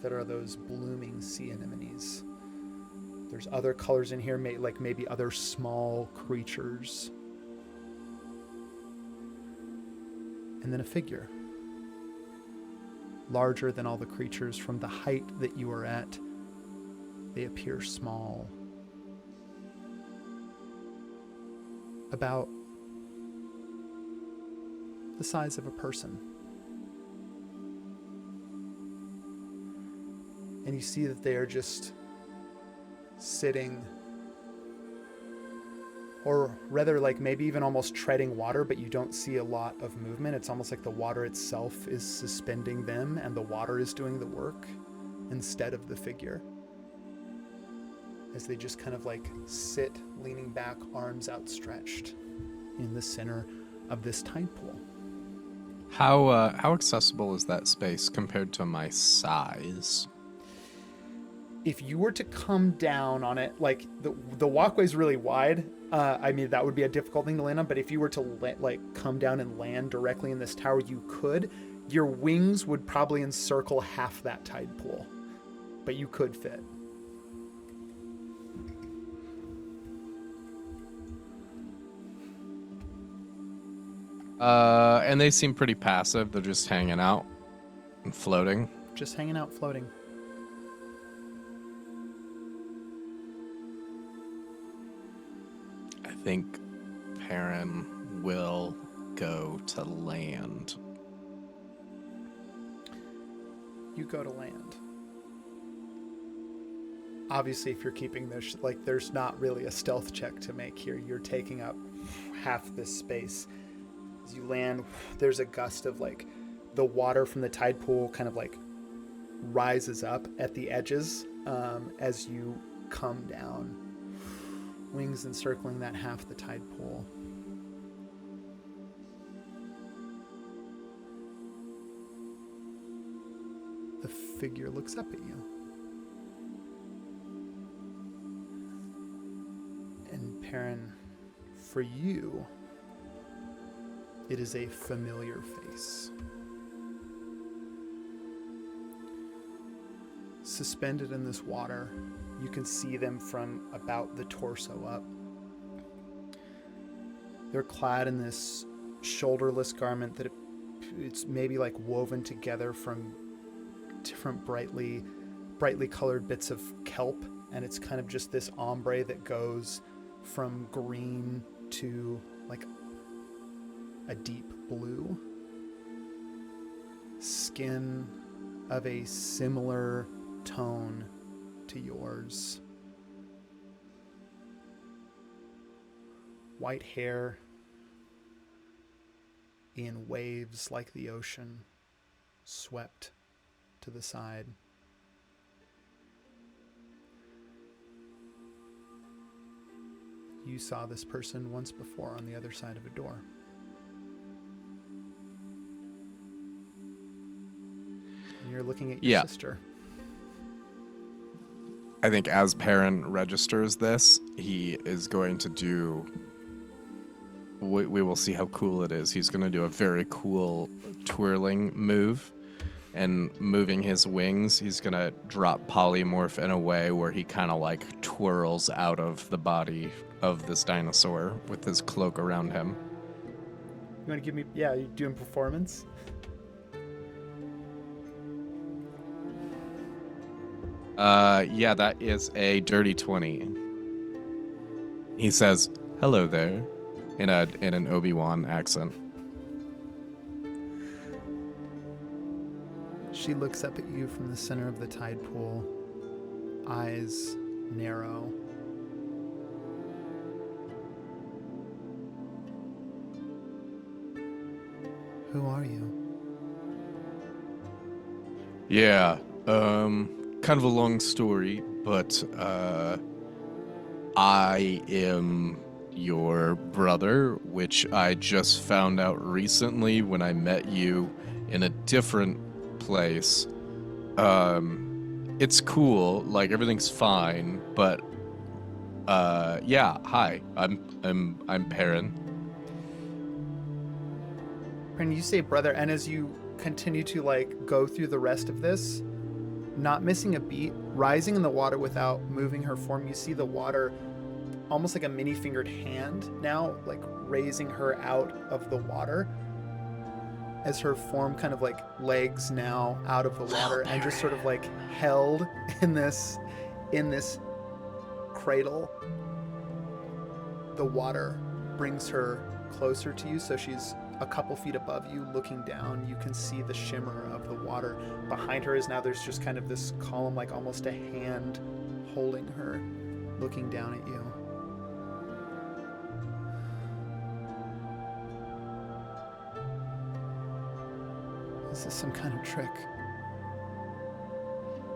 that are those blooming sea anemones. There's other colors in here, maybe other small creatures. And then a figure. Larger than all the creatures. From the height that you are at, they appear small. About the size of a person. And you see that they are just sitting, or rather maybe even almost treading water, but you don't see a lot of movement. It's almost like the water itself is suspending them and the water is doing the work instead of the figure, as they just kind of sit leaning back, arms outstretched in the center of this tide pool. How accessible is that space compared to my size? If you were to come down on it, the walkway's really wide. That would be a difficult thing to land on, but if you were to come down and land directly in this tower, you could. Your wings would probably encircle half that tide pool, but you could fit. And they seem pretty passive. They're just hanging out and floating. Just hanging out, floating. I think Perrin will go to land. You go to land. Obviously, if you're keeping this, there's not really a stealth check to make here. You're taking up half this space. As you land, there's a gust of the water from the tide pool kind of rises up at the edges as you come down. Wings encircling that half the tide pool. figure looks up at you. And Perrin, for you, it is a familiar face. Suspended in this water, you can see them from about the torso up. They're clad in this shoulderless garment that it's maybe like woven together from different brightly colored bits of kelp, and it's kind of just this ombre that goes from green to like a deep blue. Skin of a similar tone to yours. White hair in waves like the ocean, swept to the side. You saw this person once before on the other side of a door. And you're looking at your sister. I think as Perrin registers this, he is going to do... We will see how cool it is. He's going to do a very cool twirling move. And moving his wings, he's going to drop polymorph in a way where he kind of like twirls out of the body of this dinosaur with his cloak around him. You want to give me... Yeah, you doing performance? Yeah, that is a dirty 20. He says, "Hello there," in an Obi-Wan accent. She looks up at you from the center of the tide pool, eyes narrow. Who are you? Yeah, kind of a long story, but I am your brother, which I just found out recently when I met you in a different place. It's cool, like everything's fine, but yeah, hi. I'm Perrin. Perrin, you say brother, and as you continue to like go through the rest of this, not missing a beat, rising in the water without moving her form, you see the water almost like a mini fingered hand now, like raising her out of the water as her form kind of like legs now out of the water and just sort of like held in this cradle. The water brings her closer to you, so she's a couple feet above you looking down. You can see the shimmer of the water. Behind her is now there's just kind of this column, like almost a hand holding her, looking down at you. Is this some kind of trick?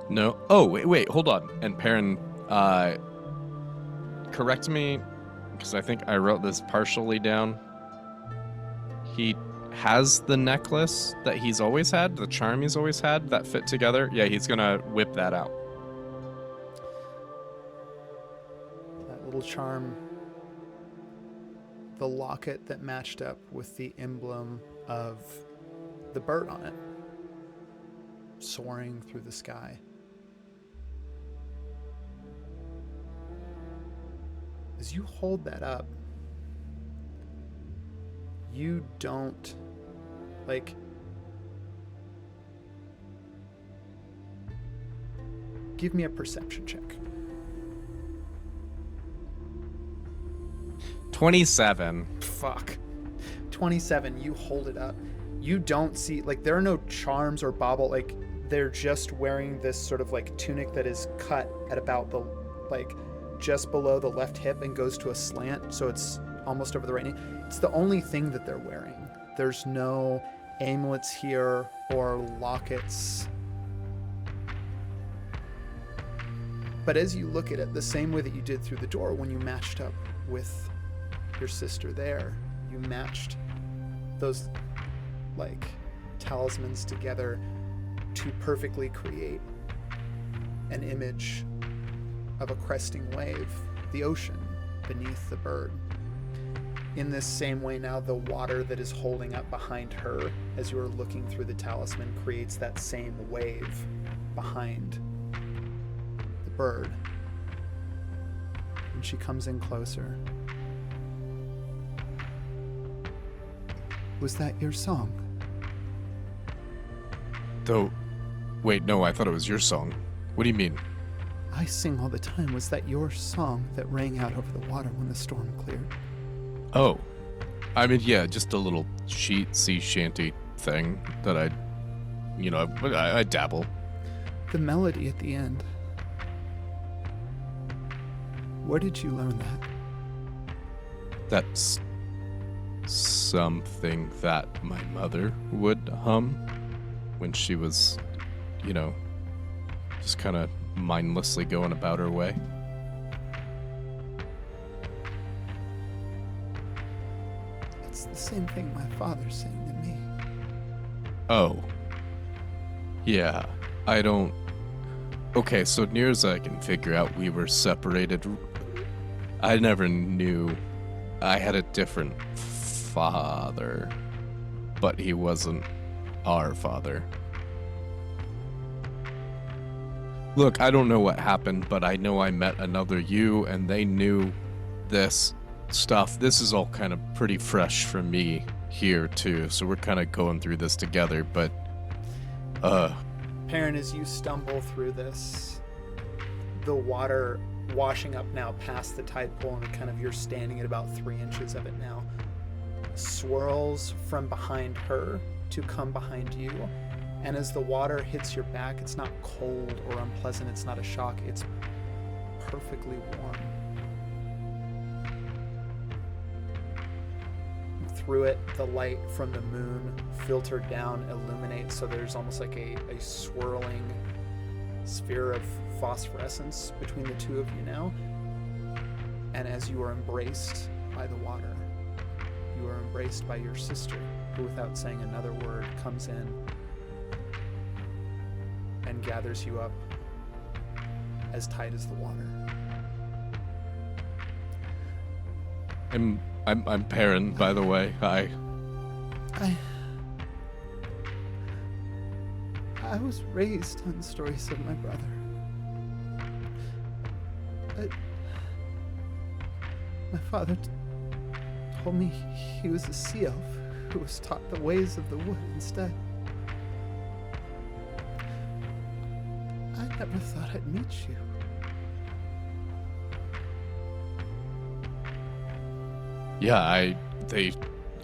No. Oh, wait, hold on. And Perrin, correct me, because I think I wrote this partially down. He has the necklace that he's always had, the charm he's always had that fit together. Yeah, he's gonna whip that out. That little charm, the locket that matched up with the emblem of the bird on it, soaring through the sky. As you hold that up, you don't, like, give me a perception check. 27. Fuck. 27, you hold it up. You don't see, like, there are no charms or bauble, like, they're just wearing this sort of, like, tunic that is cut at about the, like, just below the left hip and goes to a slant, so it's almost over the right knee. It's the only thing that they're wearing. There's no amulets here or lockets. But as you look at it, the same way that you did through the door when you matched up with your sister there, you matched those, like, talismans together. to perfectly create an image of a cresting wave, the ocean beneath the bird. In this same way now, the water that is holding up behind her as you are looking through the talisman creates that same wave behind the bird. And she comes in closer. Was that your song? Though, wait, no, I thought it was your song. What do you mean? I sing all the time. Was that your song that rang out over the water when the storm cleared? Oh, I mean, yeah, just a little sea shanty thing that I dabble. The melody at the end. Where did you learn that? That's something that my mother would hum when she was, just kind of mindlessly going about her way. It's the same thing my father sang to me. Oh. Yeah, I don't... Okay, so near as I can figure out, we were separated. I never knew I had a different father, but he wasn't our father. Look, I don't know what happened, but I know I met another you, and they knew this stuff. This is all kind of pretty fresh for me here, too, so we're kind of going through this together, but, Perrin, as you stumble through this, the water washing up now past the tide pool, and kind of you're standing at about 3 inches of it now, swirls from behind her to come behind you. And as the water hits your back, it's not cold or unpleasant, it's not a shock, it's perfectly warm. Through it, the light from the moon filtered down illuminates, so there's almost like a swirling sphere of phosphorescence between the two of you now. And as you are embraced by the water, you are embraced by your sister, who without saying another word comes in and gathers you up as tight as the water. I'm Perrin, by the way. Hi. I was raised on stories of my brother. My father told me he was a sea elf who was taught the ways of the wood instead. I never thought I'd meet you. Yeah,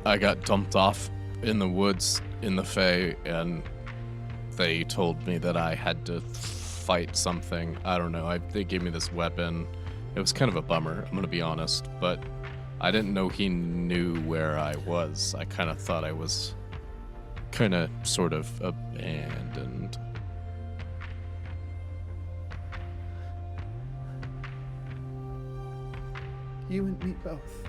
I got dumped off in the woods in the Fae, and they told me that I had to fight something. I don't know. They gave me this weapon. It was kind of a bummer, I'm gonna be honest, but I didn't know he knew where I was. I kind of thought I was kind of sort of abandoned. You and me both.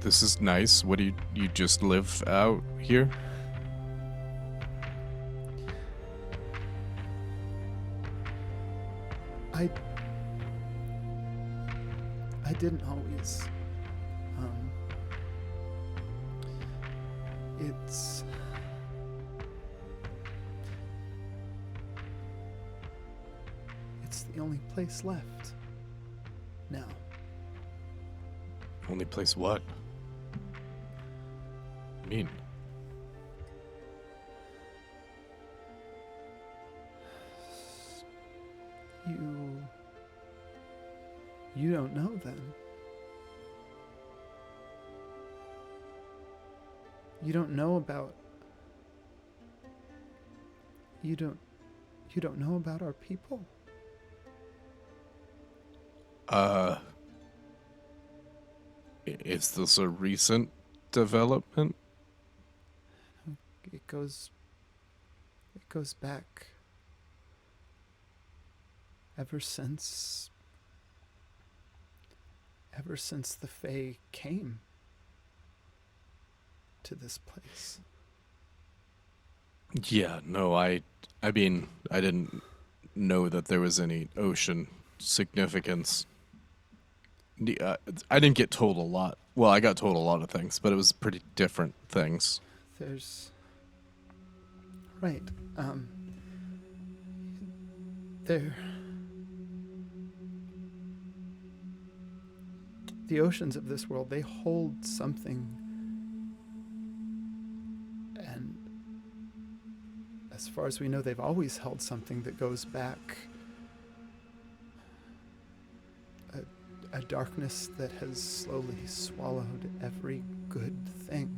This is nice. What do you just live out here? I didn't always. It's the only place left now. Only place what? I mean, You don't know then. You don't know about. You don't know about our people? Is this a recent development? It goes back ever since the Fae came to this place. Yeah, no, I mean, I didn't know that there was any ocean significance. I didn't get told a lot. Well, I got told a lot of things, but it was pretty different things. There's... Right. There... The oceans of this world, they hold something. And as far as we know, they've always held something that goes back. A darkness that has slowly swallowed every good thing.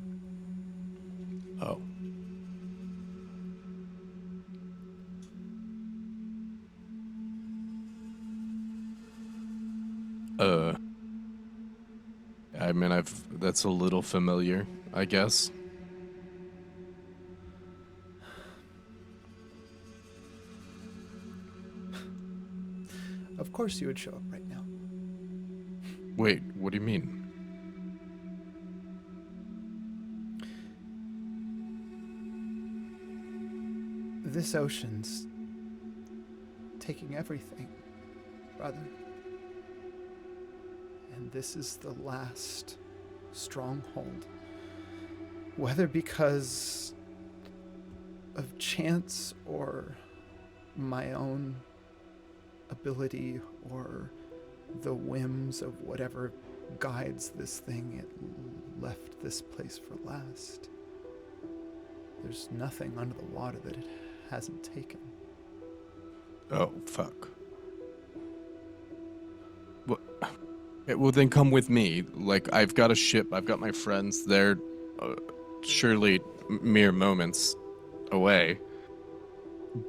Oh. I mean, that's a little familiar, I guess. Of course you would show up right now. Wait, what do you mean? This ocean's taking everything, brother. And this is the last stronghold. Whether because of chance or my own ability or the whims of whatever guides this thing, it left this place for last. There's nothing under the water that it hasn't taken. Oh, fuck. Well, then come with me. Like, I've got a ship, I've got my friends. They're surely mere moments away.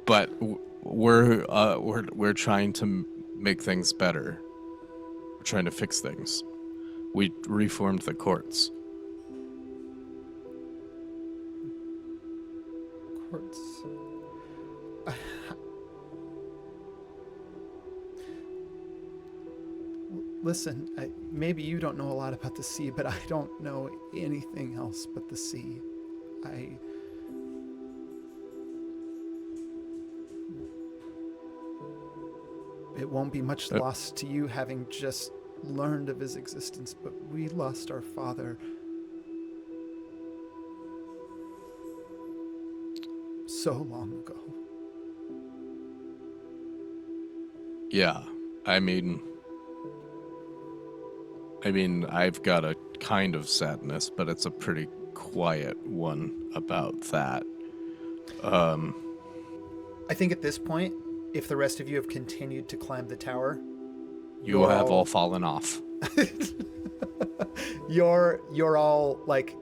But we're trying to make things better. We're trying to fix things. We reformed the courts. Courts. Listen, maybe you don't know a lot about the sea, but I don't know anything else but the sea. It won't be much loss to you having just learned of his existence, but we lost our father so long ago. Yeah, I mean, I've got a kind of sadness, but it's a pretty quiet one about that. I think at this point, if the rest of you have continued to climb the tower, you have all fallen off. You're all, like,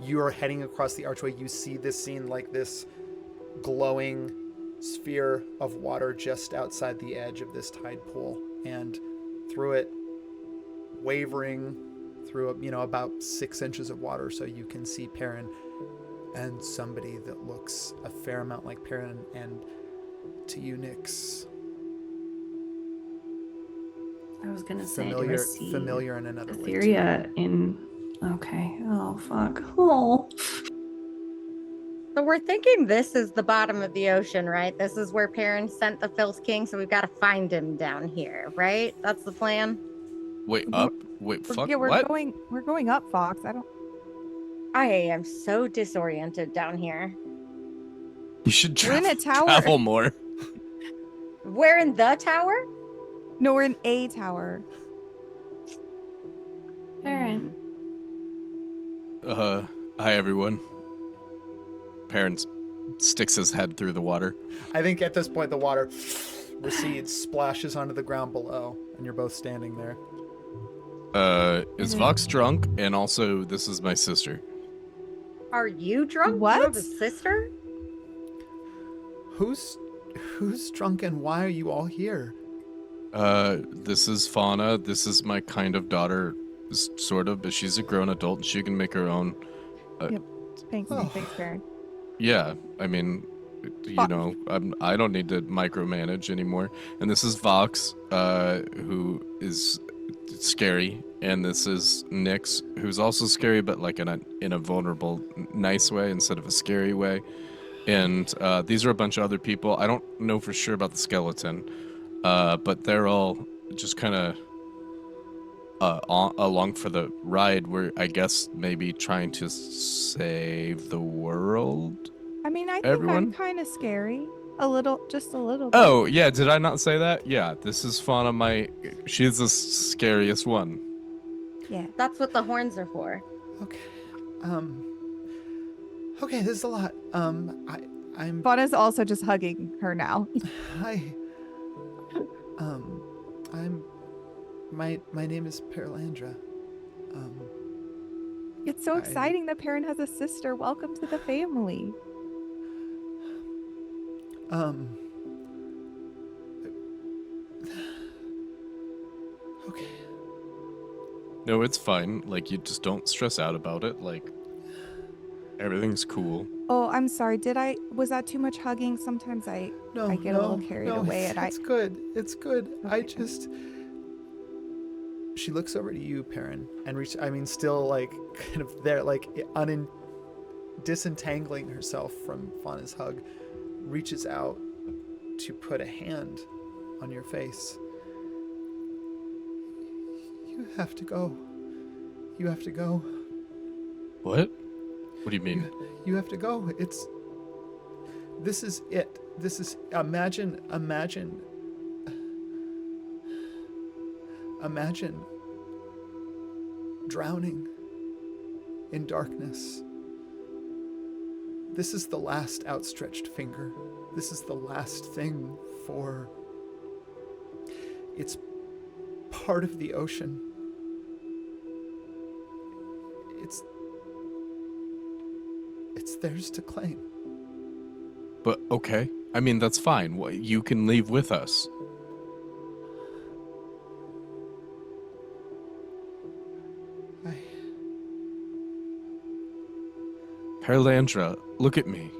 you're heading across the archway. You see this scene, like this glowing sphere of water just outside the edge of this tide pool, and through it, wavering through, about 6 inches of water, so you can see Perrin and somebody that looks a fair amount like Perrin, and to you, Nyx, I was gonna say, familiar in another way. Etheria in. Okay. Oh fuck. Oh. So we're thinking this is the bottom of the ocean, right? This is where Perrin sent the Filth King, so we've got to find him down here, right? That's the plan. Wait, up? Wait, fuck, Yeah, we're what? going up, Fox. I am so disoriented down here. You should We're in a tower. travel more. We're in the tower? No, we're in a tower. Perrin. Hi everyone. Perrin sticks his head through the water. I think at this point the water recedes, splashes onto the ground below, and you're both standing there. Is Vox drunk? And also, this is my sister. Are you drunk? What? You have a sister? Who's drunk, and why are you all here? This is Fauna. This is my kind of daughter, sort of, but she's a grown adult and she can make her own. Yep. Thanks, Perrin. Yeah, I mean, I don't need to micromanage anymore. And this is Vox, who is scary, and this is Nyx, who's also scary, but like in a vulnerable, nice way instead of a scary way. And these are a bunch of other people. I don't know for sure about the skeleton, but they're all just kind of along for the ride. We're, I guess, maybe trying to save the world. I mean, I think Everyone? I'm kind of scary. Just a little bit. Oh, yeah, did I not say that? Yeah, this is Fauna, she's the scariest one. Yeah. That's what the horns are for. Okay. Okay, this is a lot. I'm Fauna's also just hugging her now. Hi. My name is Paralandra. It's so exciting that Perrin has a sister. Welcome to the family. Okay. No, it's fine. Like, you just don't stress out about it. Like, everything's cool. Oh, I'm sorry. Was that too much hugging? Sometimes I get a little carried away. It's good. It's good. Okay. She looks over to you, Perrin, and still like kind of there, like disentangling herself from Fauna's hug, reaches out to put a hand on your face. You have to go. You have to go. What? What do you mean? You have to go. This is it. This is, imagine drowning in darkness. This is the last outstretched finger. This is the last thing for... It's part of the ocean. It's theirs to claim. But, okay. I mean, that's fine. You can leave with us. Paralandra, look at me.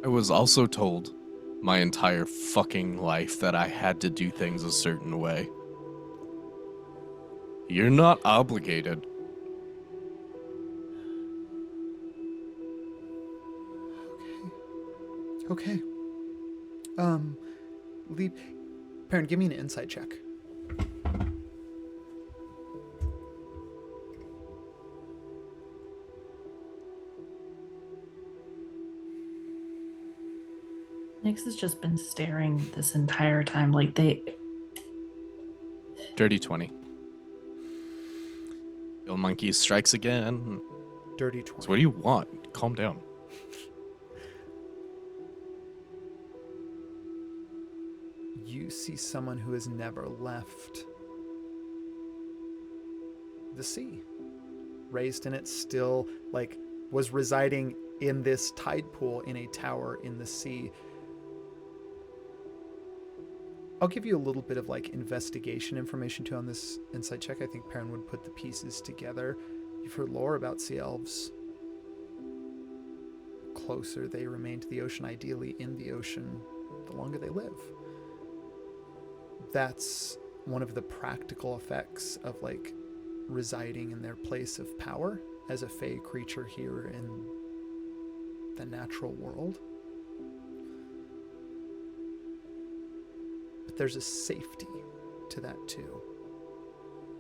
I was also told my entire fucking life that I had to do things a certain way. You're not obligated. Okay. Perrin, give me an insight check. Nyx has just been staring this entire time, like Dirty 20. Bill Monkey strikes again. Dirty 20. So what do you want? Calm down. You see someone who has never left the sea. Raised in it, still, like, was residing in this tide pool in a tower in the sea. I'll give you a little bit of, like, investigation information, too, on this insight check. I think Perrin would put the pieces together. You've heard lore about sea elves. The closer they remain to the ocean, ideally in the ocean, the longer they live. That's one of the practical effects of, like, residing in their place of power as a fey creature here in the natural world. But there's a safety to that too.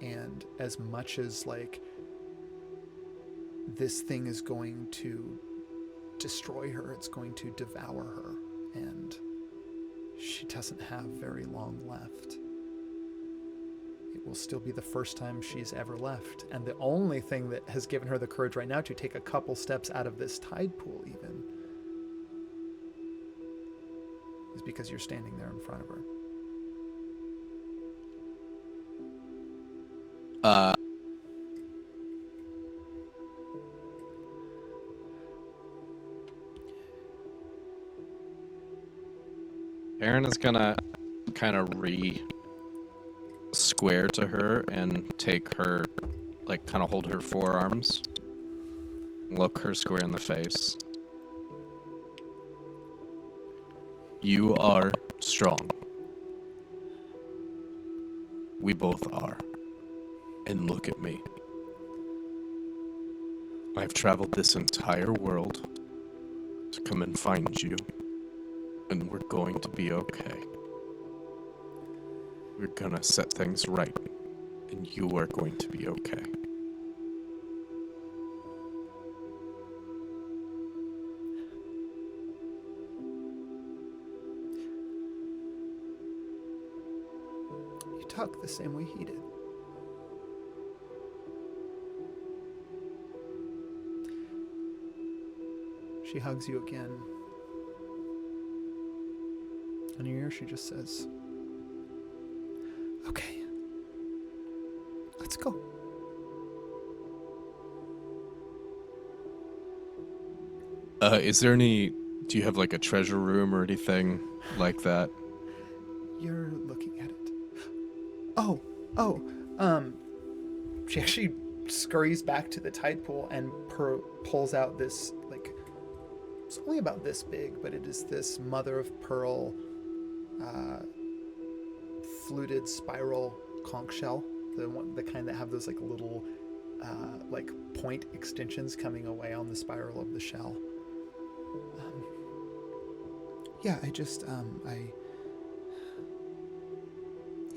And as much as, like, this thing is going to destroy her, it's going to devour her, and she doesn't have very long left. It will still be the first time she's ever left, and the only thing that has given her the courage right now to take a couple steps out of this tide pool even is because you're standing there in front of her. Aaron is gonna kind of square to her and take her, like, kind of hold her forearms, look her square in the face. You are strong. We both are. And look at me. I've traveled this entire world to come and find you. And we're going to be okay. We're gonna set things right. And you are going to be okay. You talk the same way he did. She hugs you again. In your ear, she just says, "Okay, let's go." Is there any... Do you have like a treasure room or anything like that? You're looking at it. Oh, she actually scurries back to the tide pool and pulls out this, like, it's only about this big, but it is this mother of pearl fluted spiral conch shell, the kind that have those like little like point extensions coming away on the spiral of the shell. Yeah, I just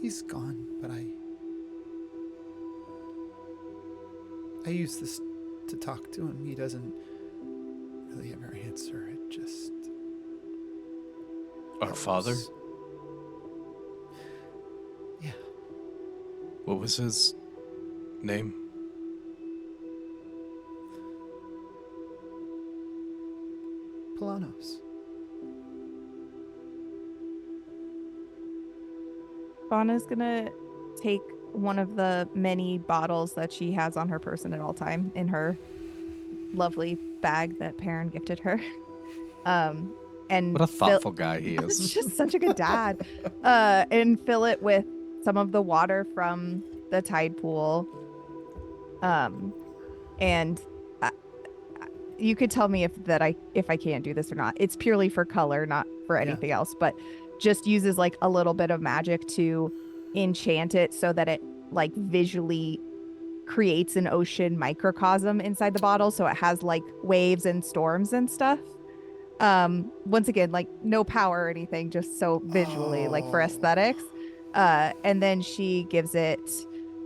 he's gone, but I use this to talk to him. He doesn't really ever answer. It just... Our father? Yeah. What was his name? Polanos. Fauna's gonna take one of the many bottles that she has on her person at all time in her lovely bag that Perrin gifted her. And What a thoughtful guy he is. He's just such a good dad. And fill it with some of the water from the tide pool. And you could tell me if I can't do this or not. It's purely for color, not for anything else, but just uses like a little bit of magic to enchant it so that it like visually creates an ocean microcosm inside the bottle, so it has like waves and storms and stuff. Once again, like no power or anything, just so visually, like for aesthetics. And then she gives it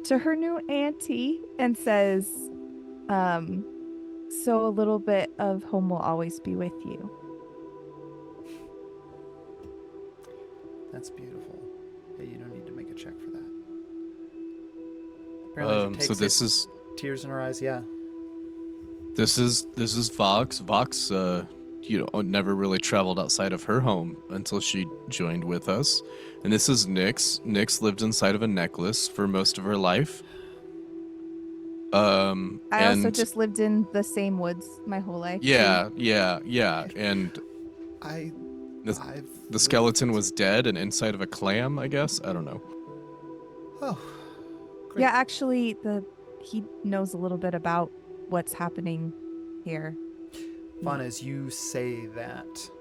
to her new auntie and says, so a little bit of home will always be with you. That's beautiful. Hey, you don't need to make a check for that. Apparently So this is... Tears in her eyes, yeah. This is Vox. Vox, never really traveled outside of her home until she joined with us. And this is Nyx. Nyx lived inside of a necklace for most of her life. I also just lived in the same woods my whole life. Yeah. And the skeleton was dead and inside of a clam, I guess. I don't know. Oh, great. Yeah, actually, he knows a little bit about what's happening here. Fun as you say that.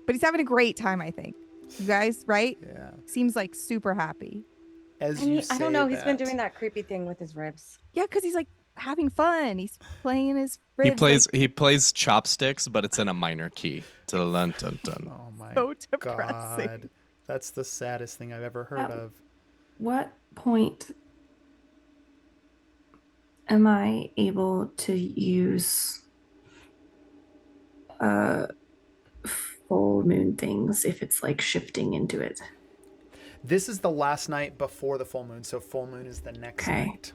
But he's having a great time, I think. You guys, right? Yeah. Seems like super happy. I don't know. He's been doing that creepy thing with his ribs. Yeah, because he's like having fun. He's playing his ribs. He plays chopsticks, but it's in a minor key. Dun, dun, dun. Oh my so depressing. God. That's the saddest thing I've ever heard of. What point am I able to use full moon things if it's like shifting into it? This is the last night before the full moon, so full moon is the next night.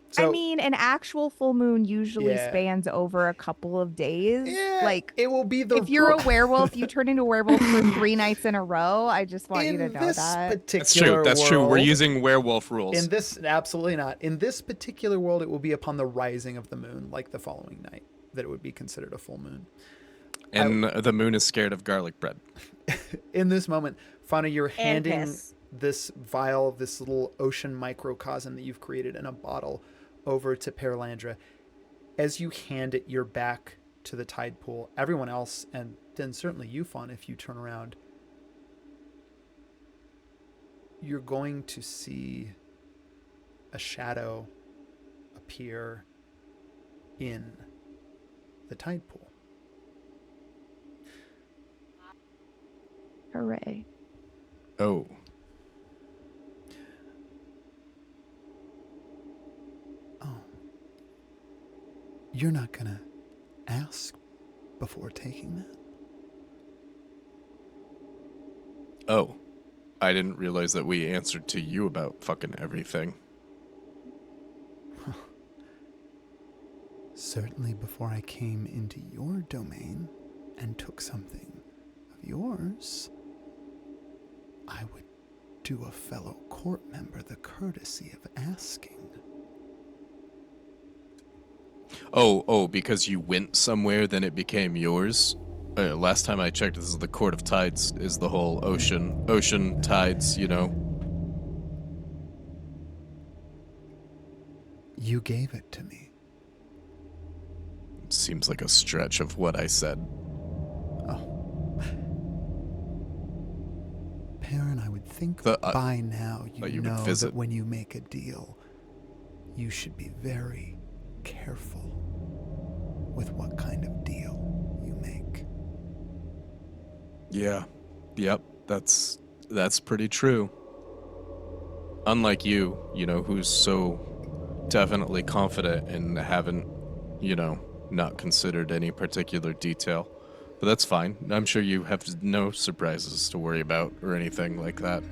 So, I mean, an actual full moon usually spans over a couple of days. Yeah, like it will be if you're a werewolf, you turn into a werewolf for 3 nights in a row. I just want you to know that. That's true. That's true. We're using werewolf rules. In this, absolutely not. In this particular world, it will be upon the rising of the moon, like the following night, that it would be considered a full moon. And the moon is scared of garlic bread. In this moment, Fauna, you're handing this vial, this little ocean microcosm that you've created in a bottle over to Paralandra. As you hand it, you're back to the tide pool. Everyone else, and then certainly you, Fauna, if you turn around, you're going to see a shadow appear in the tide pool. Hooray. Oh. Oh. You're not gonna ask before taking that? Oh. I didn't realize that we answered to you about fucking everything. Certainly before I came into your domain and took something of yours, I would do a fellow court member the courtesy of asking. Oh, because you went somewhere, then it became yours? Last time I checked, this is the Court of Tides, is the whole ocean tides, you know? You gave it to me. Seems like a stretch of what I said. Oh. Perrin, I would think by now you know that when you make a deal, you should be very careful with what kind of deal you make. Yeah. Yep. That's pretty true. Unlike you know, who's so definitely confident and haven't, you know, not considered any particular detail. But that's fine. I'm sure you have no surprises to worry about or anything like that.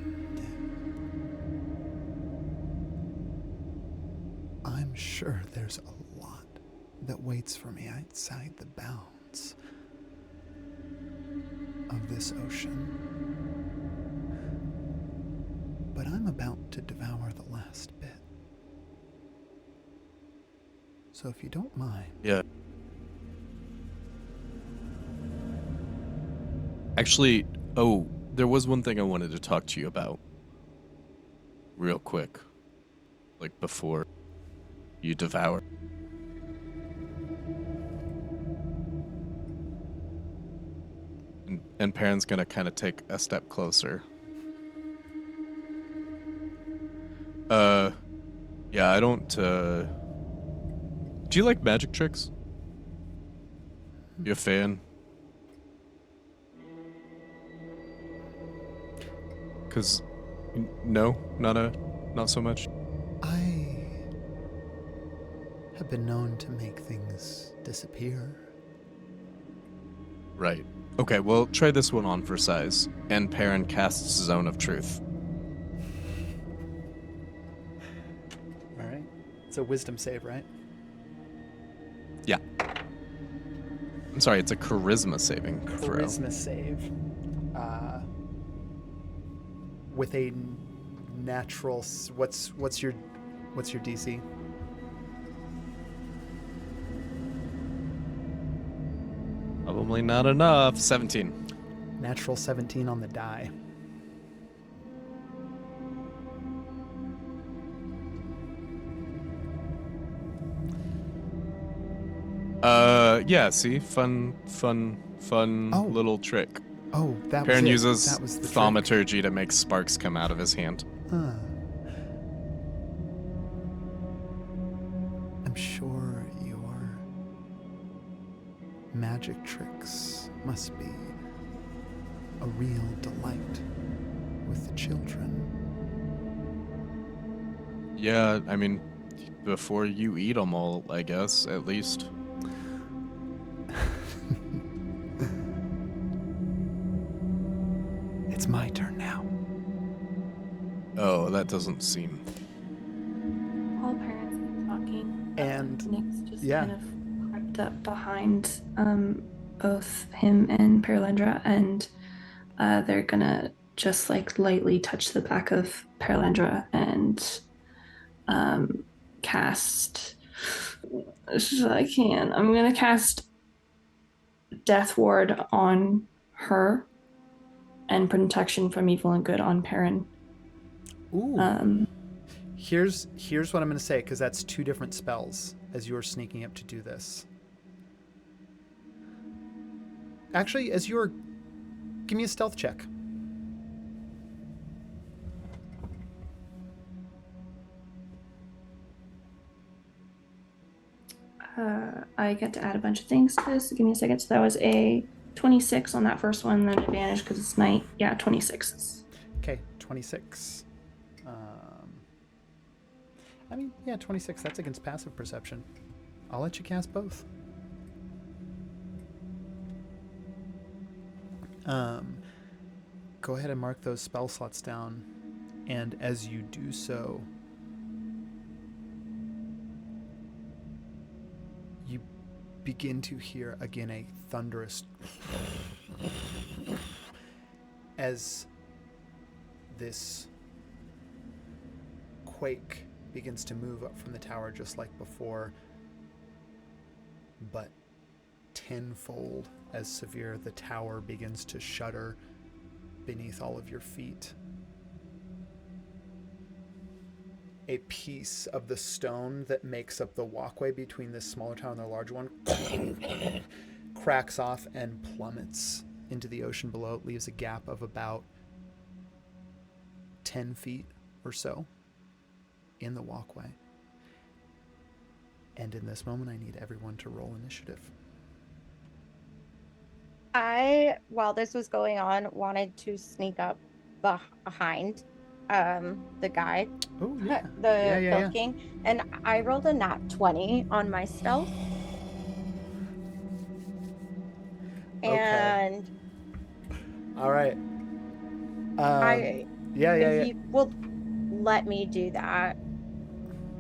I'm sure there's a lot that waits for me outside the bounds of this ocean. But I'm about to devour the last bit. So if you don't mind... Yeah. Actually, there was one thing I wanted to talk to you about. Real quick. Like, before you devour. And Perrin's gonna kind of take a step closer. Yeah, I don't, do you like magic tricks? You a fan? Cause, no, not so much. I have been known to make things disappear. Right. Okay, well, try this one on for size. And Perrin casts Zone of Truth. All right. It's a wisdom save, right? Yeah. I'm sorry, it's a charisma saving throw. Charisma save. With a natural, what's your DC? Probably not enough. 17. Natural 17 on the die. Yeah, see? Fun little trick. Oh, that Perrin was it. uses That was the thaumaturgy to make sparks come out of his hand. I'm sure your magic tricks must be a real delight with the children. Yeah, I mean, before you eat them all, I guess, at least. It's my turn now. Oh, that doesn't seem... While parents are talking, and Nyx just kind of crept up behind both him and Paralandra, and they're gonna just like lightly touch the back of Paralandra and cast... I'm gonna cast Death Ward on her and protection from evil and good on Perrin. Ooh. Here's what I'm going to say, because that's two different spells as you're sneaking up to do this. Actually, give me a stealth check. I get to add a bunch of things to this. Give me a second. So that was a 26 on that first one, then advantage because it's night. Yeah, 26. Okay, 26. 26, that's against passive perception. I'll let you cast both. Go ahead and mark those spell slots down, and as you do so, you begin to hear again a thunderous as this quake begins to move up from the tower just like before, but tenfold as severe. The tower begins to shudder beneath all of your feet. A piece of the stone that makes up the walkway between this smaller tower and the larger one cracks off and plummets into the ocean below. It leaves a gap of about 10 feet or so in the walkway. And in this moment, I need everyone to roll initiative. While this was going on, wanted to sneak up behind the guy, the Filth King, and I rolled a nat 20 on my stealth. And all right. If you will let me do that,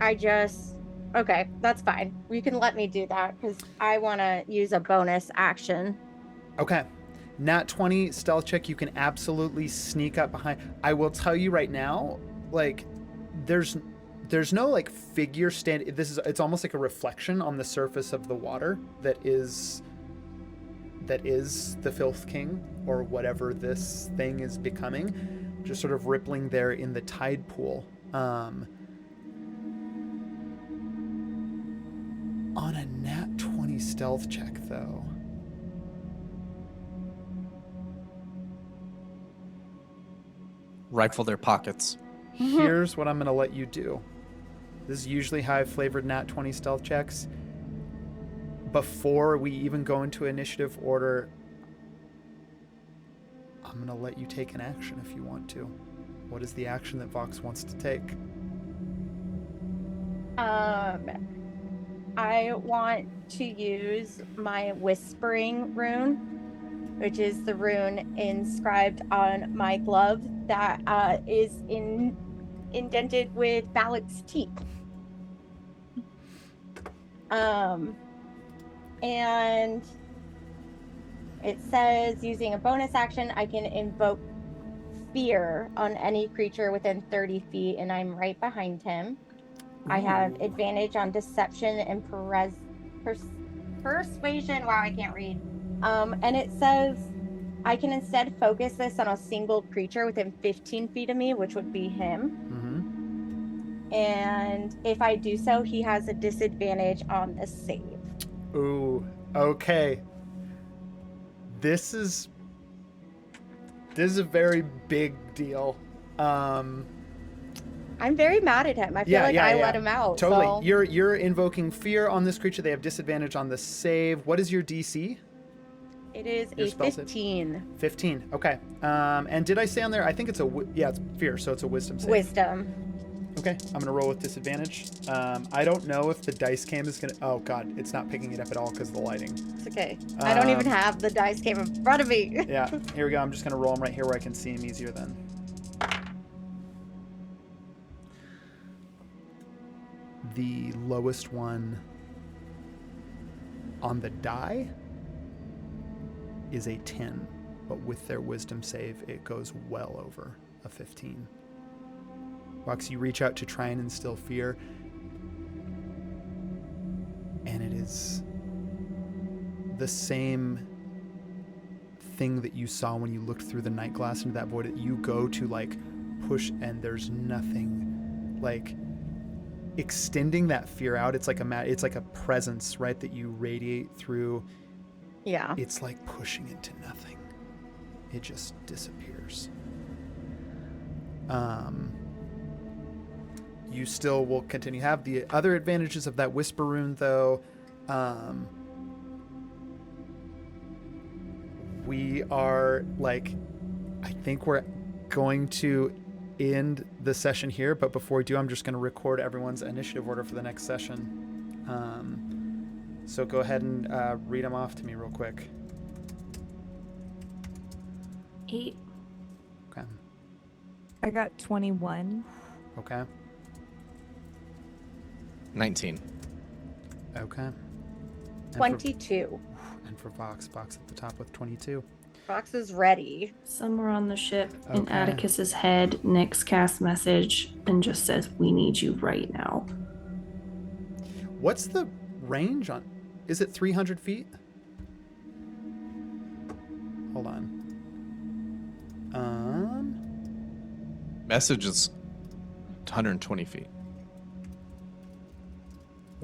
okay, that's fine. You can let me do that because I want to use a bonus action. Okay. Nat 20 stealth check, you can absolutely sneak up behind. I will tell you right now, like, there's no like figure stand. It's almost like a reflection on the surface of the water that is the Filth King, or whatever this thing is becoming, just sort of rippling there in the tide pool. On a nat 20 stealth check, though, rifle their pockets. Here's what I'm going to let you do. This is usually how I've flavored nat 20 stealth checks. Before we even go into initiative order, I'm going to let you take an action if you want to. What is the action that Vox wants to take? I want to use my Whispering rune, which is the rune inscribed on my glove that is indented with Balak's teeth. And it says, using a bonus action, I can invoke fear on any creature within 30 feet, and I'm right behind him. Ooh. I have advantage on deception and persuasion. Wow, I can't read. And it says I can instead focus this on a single creature within 15 feet of me, which would be him. Mm-hmm. And if I do so, he has a disadvantage on the save. Ooh, okay. This is a very big deal. I'm very mad at him. I feel like I let him out. Totally. So. You're invoking fear on this creature. They have disadvantage on the save. What is your DC? It is a 15. 15. Okay. And did I say on there? I think it's it's fear, so it's a wisdom save. Wisdom. Okay, I'm gonna roll with disadvantage. I don't know if the dice cam is gonna. Oh god, it's not picking it up at all because of the lighting. It's okay. I don't even have the dice cam in front of me. Yeah, here we go. I'm just gonna roll them right here where I can see them easier then. The lowest one on the die is a 10, but with their wisdom save, it goes well over a 15. Rox, you reach out to try and instill fear, and it is the same thing that you saw when you looked through the night glass into that void. You go to like push, and there's nothing. Like extending that fear out, it's like a presence, right, that you radiate through. Yeah. It's like pushing into nothing. It just disappears. You still will continue to have the other advantages of that whisper rune, though. We are I think we're going to end the session here, but before we do, I'm just going to record everyone's initiative order for the next session. So go ahead and read them off to me real quick. 8. Okay. I got 21. Okay. 19. Okay. And 22. And for Vox at the top with 22. Vox is ready. Somewhere on the ship in Okay. Atticus's head, Nyx casts message and just says, "We need you right now." What's the range on? Is it 300 feet? Hold on. Message is 120 feet.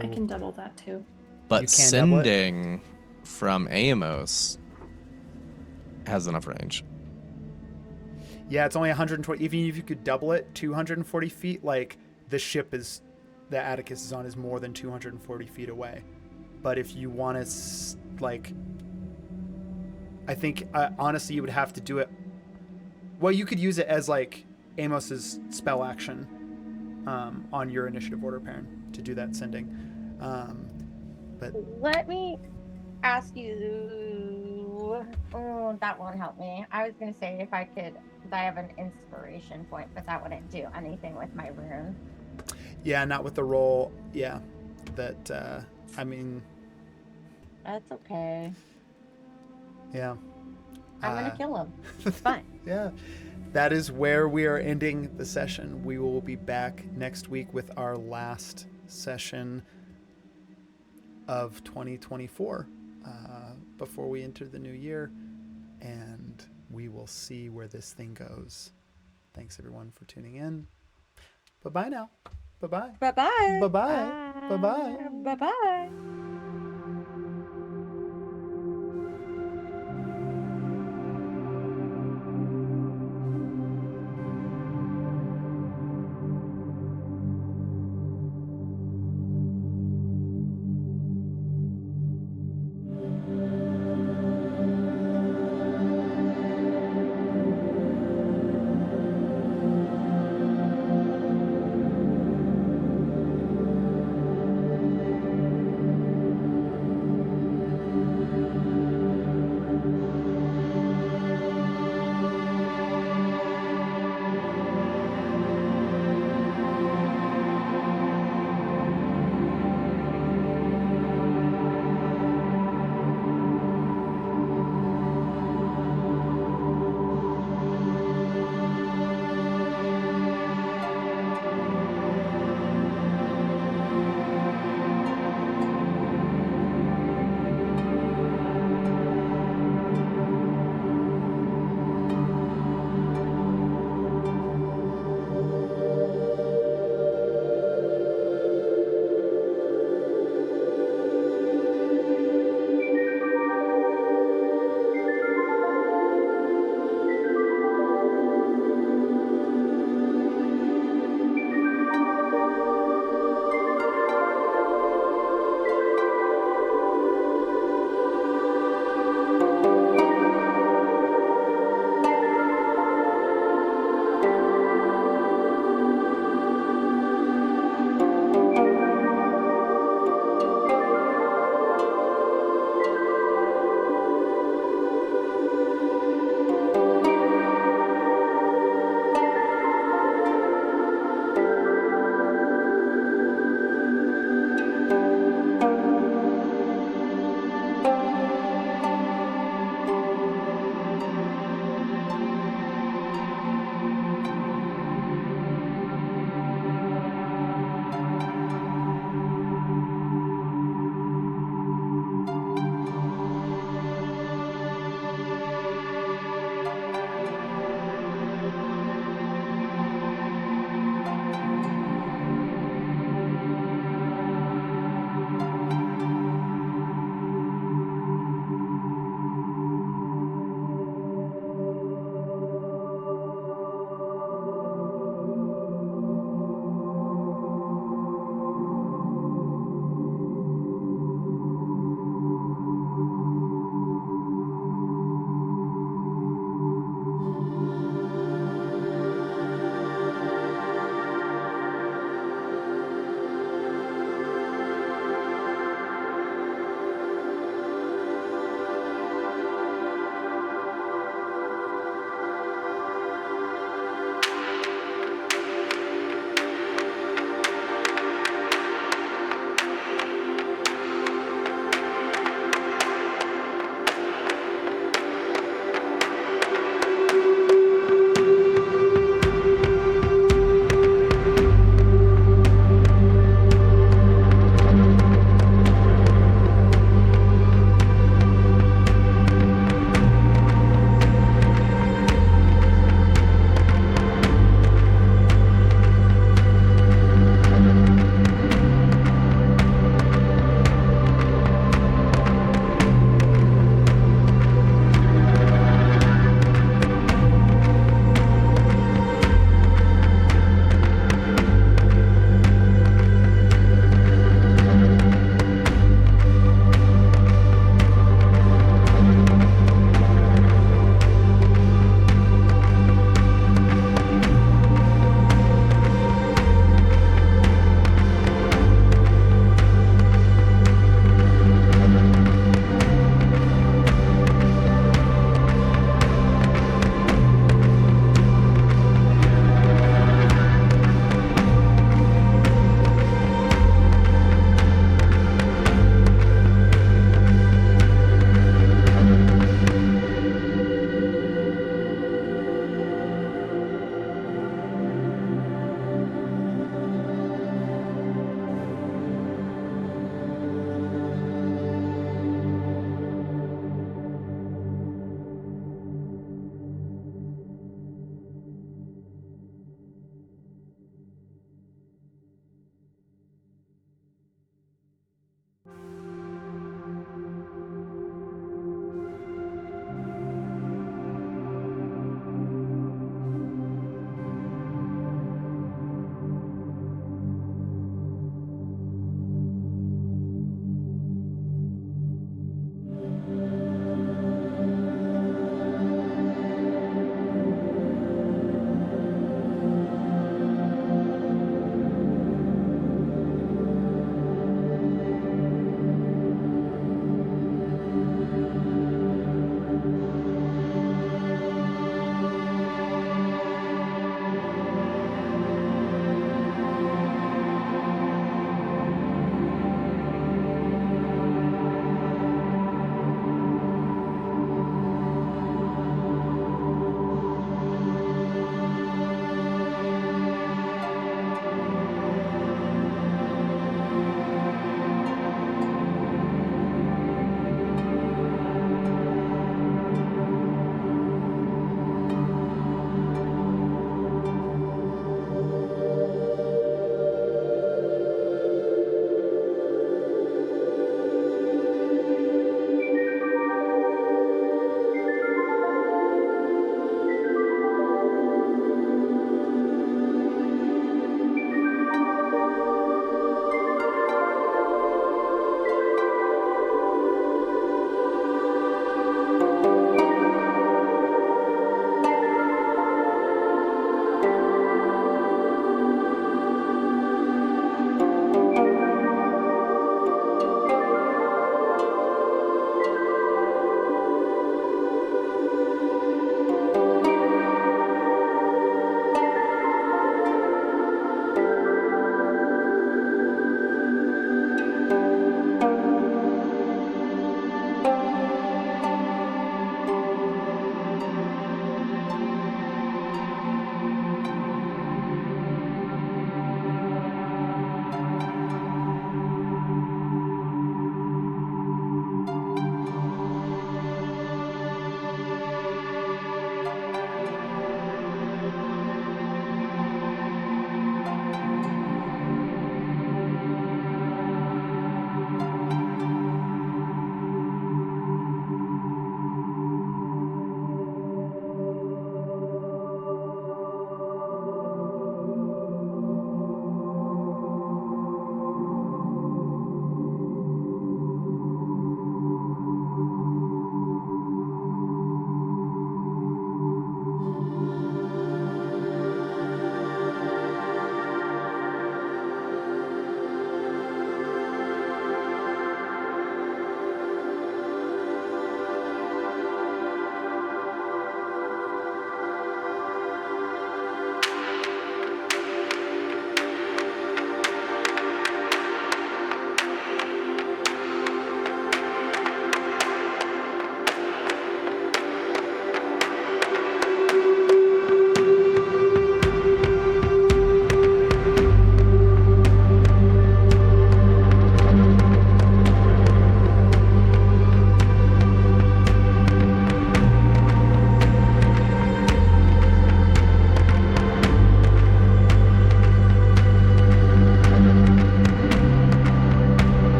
I can double that too. But You can double it? sending from Amos has enough range. Yeah, it's only 120. Even if you could double it, 240 feet, the ship that Atticus is on is more than 240 feet away. But if you want to, I think, honestly, you would have to do it. Well, you could use it as, Amos's spell action on your initiative order, Perrin, to do that sending. But Let me ask you. Oh, that won't help me. I was going to say if I could, I have an inspiration point, but that wouldn't do anything with my rune. yeah, not with the roll. Yeah, that, That's okay. yeah. I'm going to kill him. It's fine. Yeah. That is where we are ending the session. We will be back next week with our last session of 2024 before we enter the new year, and we will see where this thing goes. Thanks everyone for tuning in. Bye-bye now. Bye-bye. Bye-bye. Bye-bye. Bye-bye. Bye-bye.